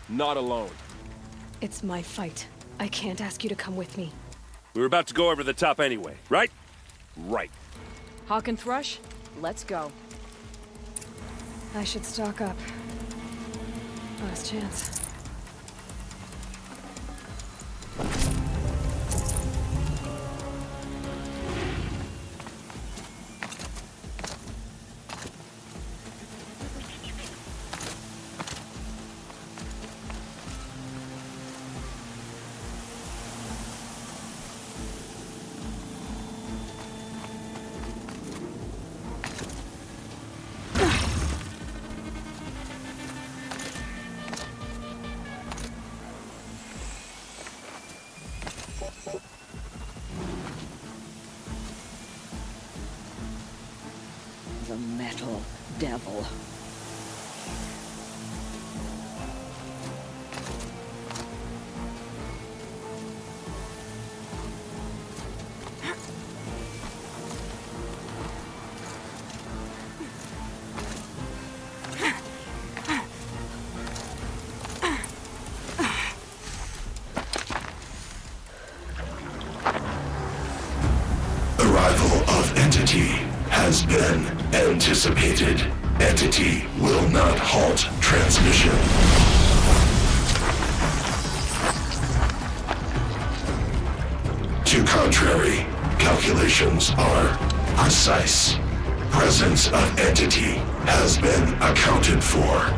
Not alone. It's my fight. I can't ask you to come with me. We were about to go over the top anyway, right? Right. Hawk and Thrush, let's go. I should stock up. Last chance. The metal devil. Arrival of Entity has been anticipated. Entity will not halt transmission. To contrary, calculations are precise. Presence of Entity has been accounted for.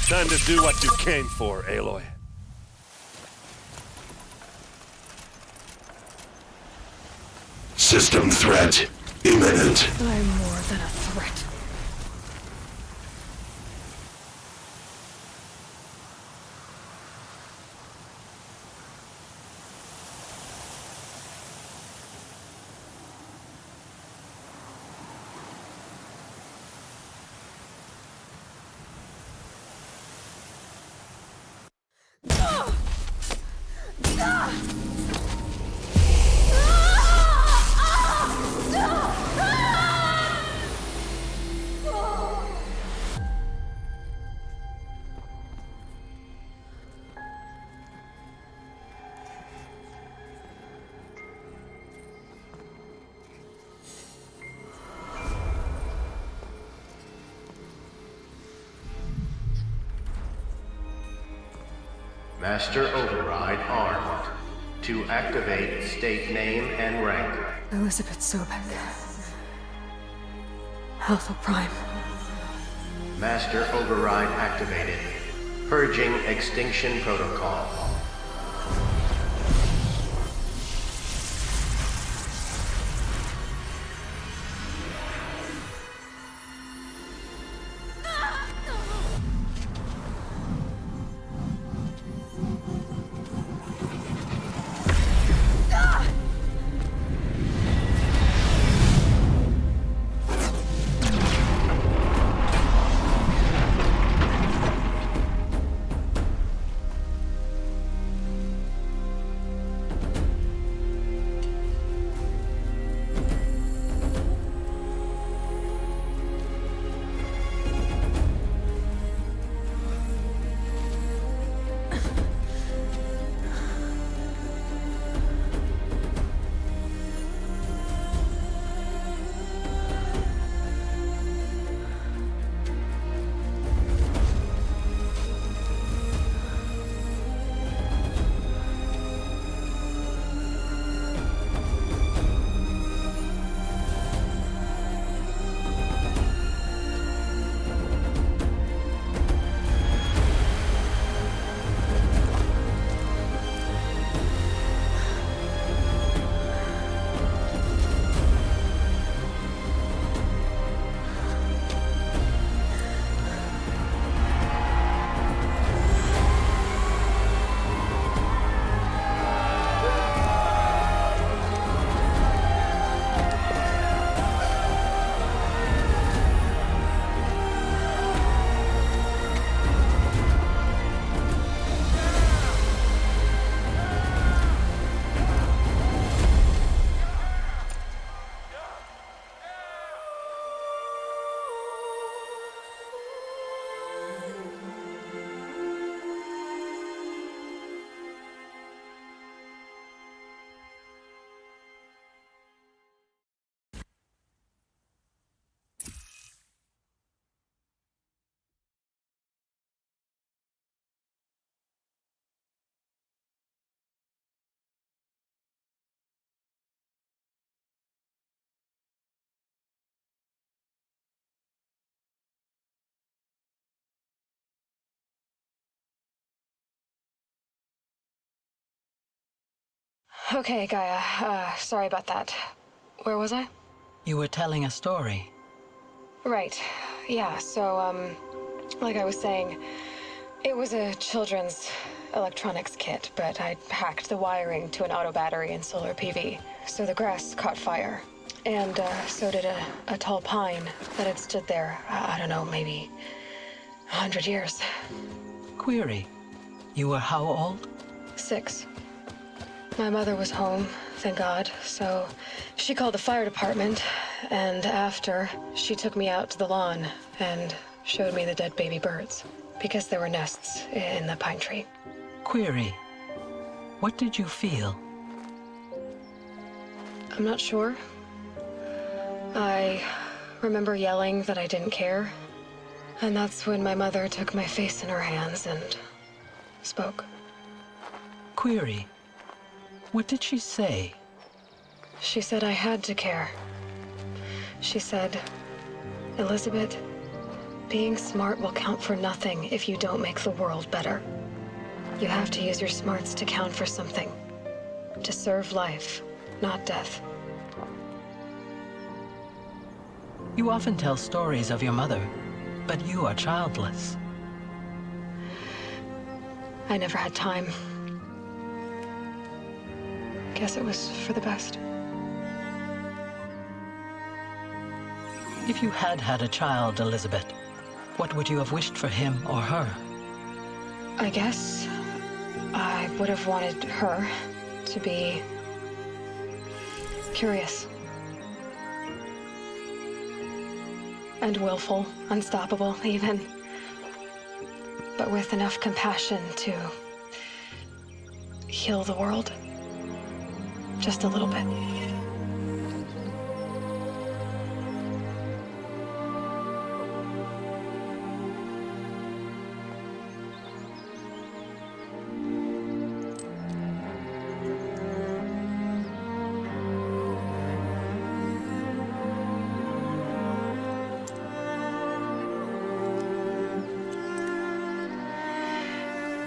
Time to do what you came for, Aloy. System threat imminent. I'm more than a threat. Master Override armed. To activate, state name and rank. Elizabeth Sobek. Alpha Prime. Master Override activated. Purging Extinction Protocol. Okay, Gaia. Sorry about that. Where was I? You were telling a story. Right. Yeah, so, like I was saying, it was a children's electronics kit, but I'd hacked the wiring to an auto battery and solar PV. So the grass caught fire. And, so did a tall pine that had stood there, I don't know, maybe 100 years. Query. You were how old? 6. My mother was home, thank God, so she called the fire department, and after, she took me out to the lawn and showed me the dead baby birds, because there were nests in the pine tree. Query. What did you feel? I'm not sure. I remember yelling that I didn't care, and that's when my mother took my face in her hands and spoke. Query. What did she say? She said I had to care. She said, Elizabeth, being smart will count for nothing if you don't make the world better. You have to use your smarts to count for something. To serve life, not death. You often tell stories of your mother, but you are childless. I never had time. Guess it was for the best. If you had had a child, Elizabeth, what would you have wished for him or her? I guess I would have wanted her to be curious. And willful, unstoppable, even. But with enough compassion to heal the world. Just a little bit.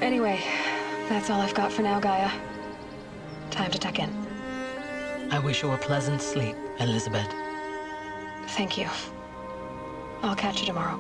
Anyway, that's all I've got for now, Gaia. Time to tuck in. I wish you a pleasant sleep, Elizabeth. Thank you. I'll catch you tomorrow.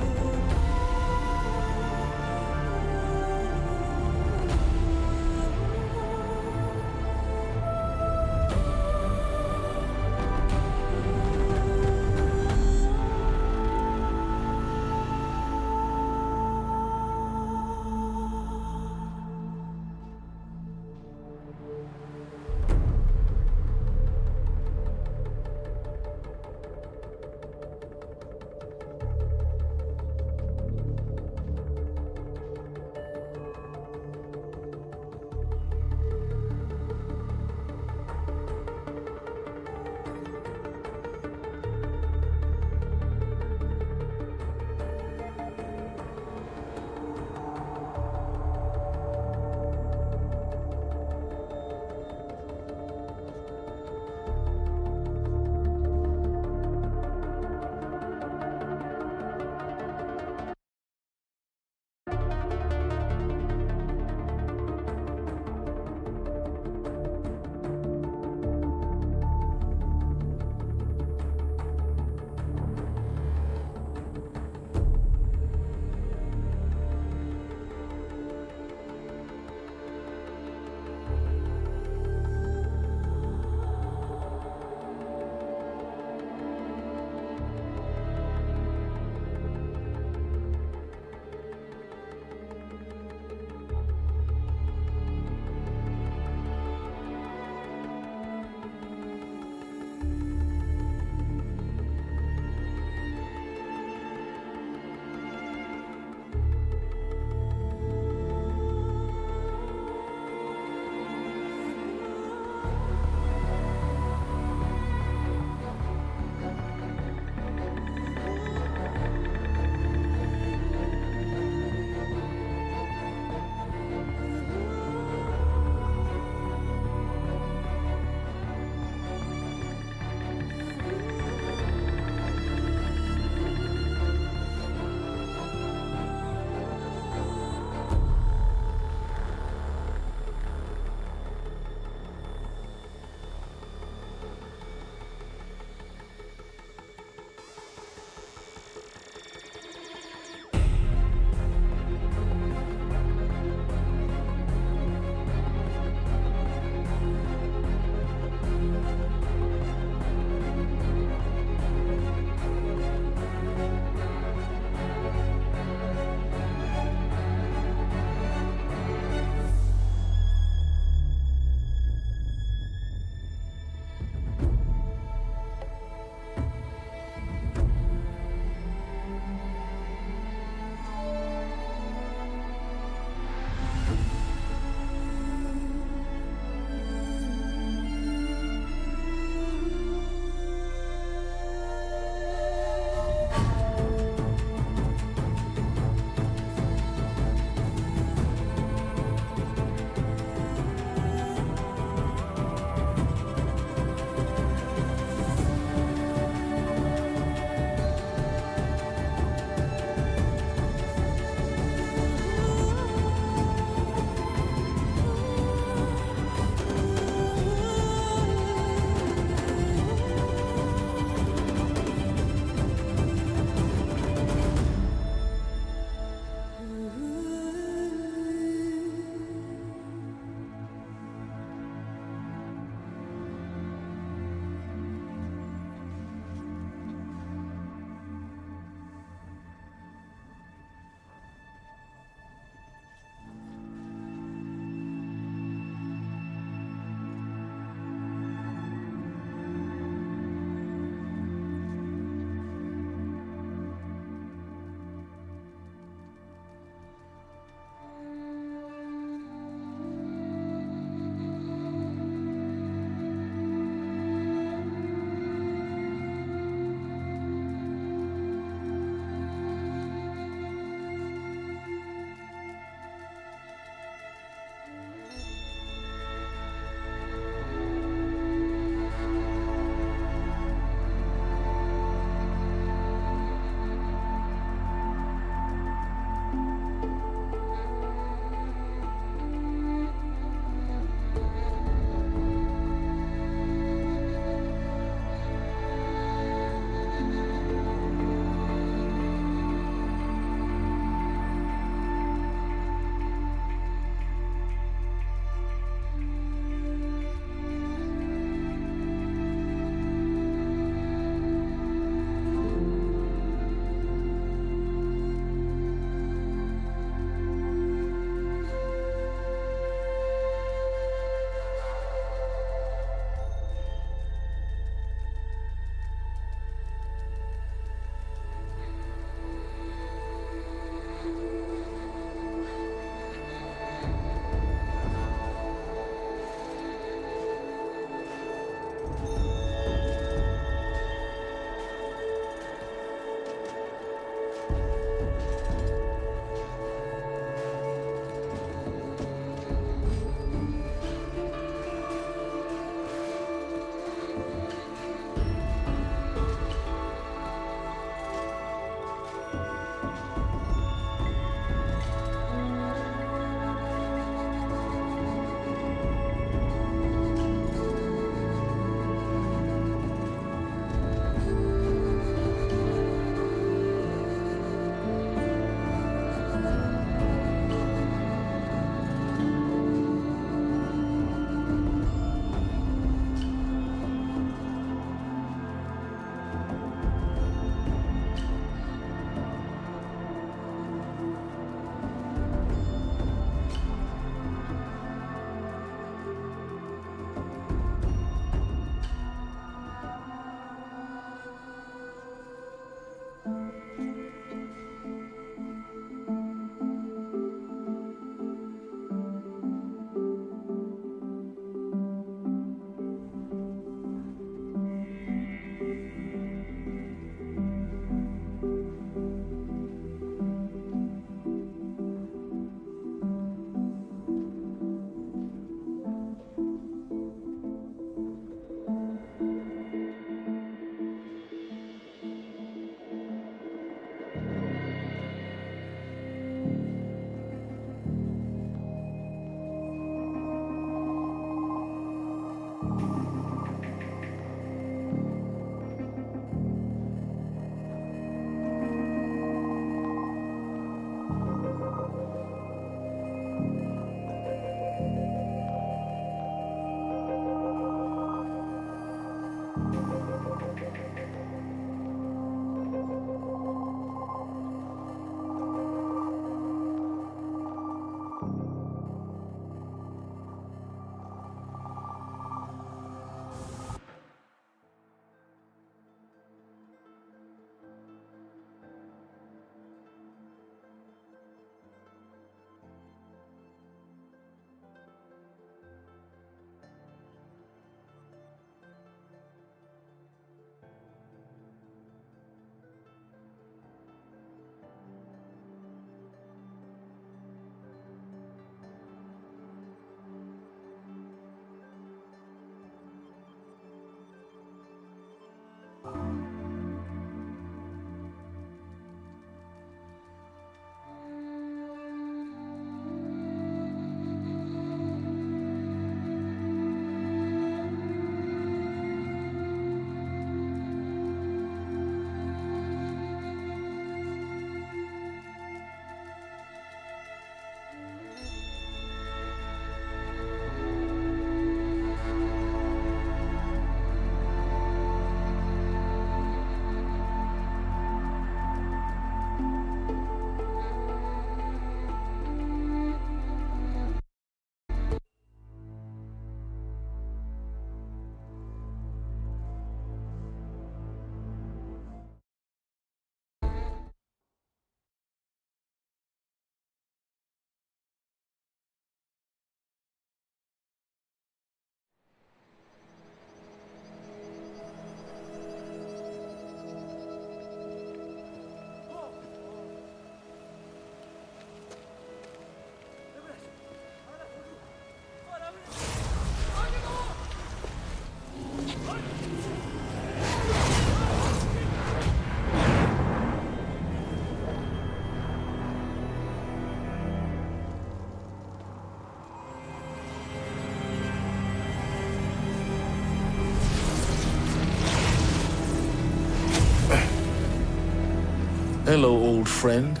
Hello, old friend.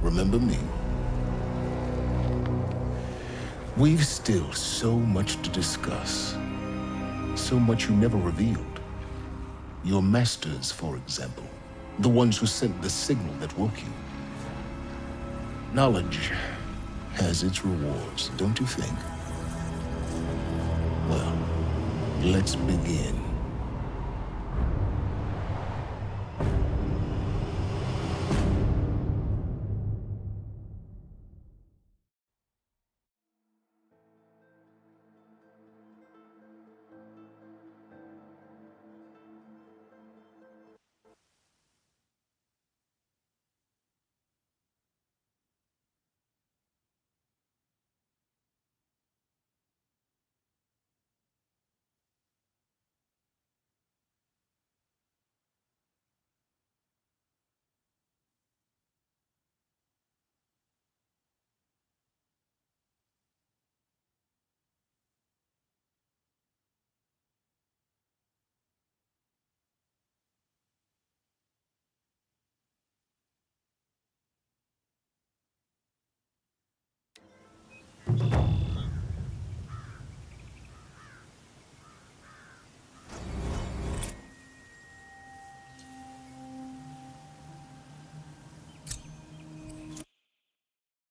Remember me? We've still so much to discuss. So much you never revealed. Your masters, for example. The ones who sent the signal that woke you. Knowledge has its rewards, don't you think? Well, let's begin.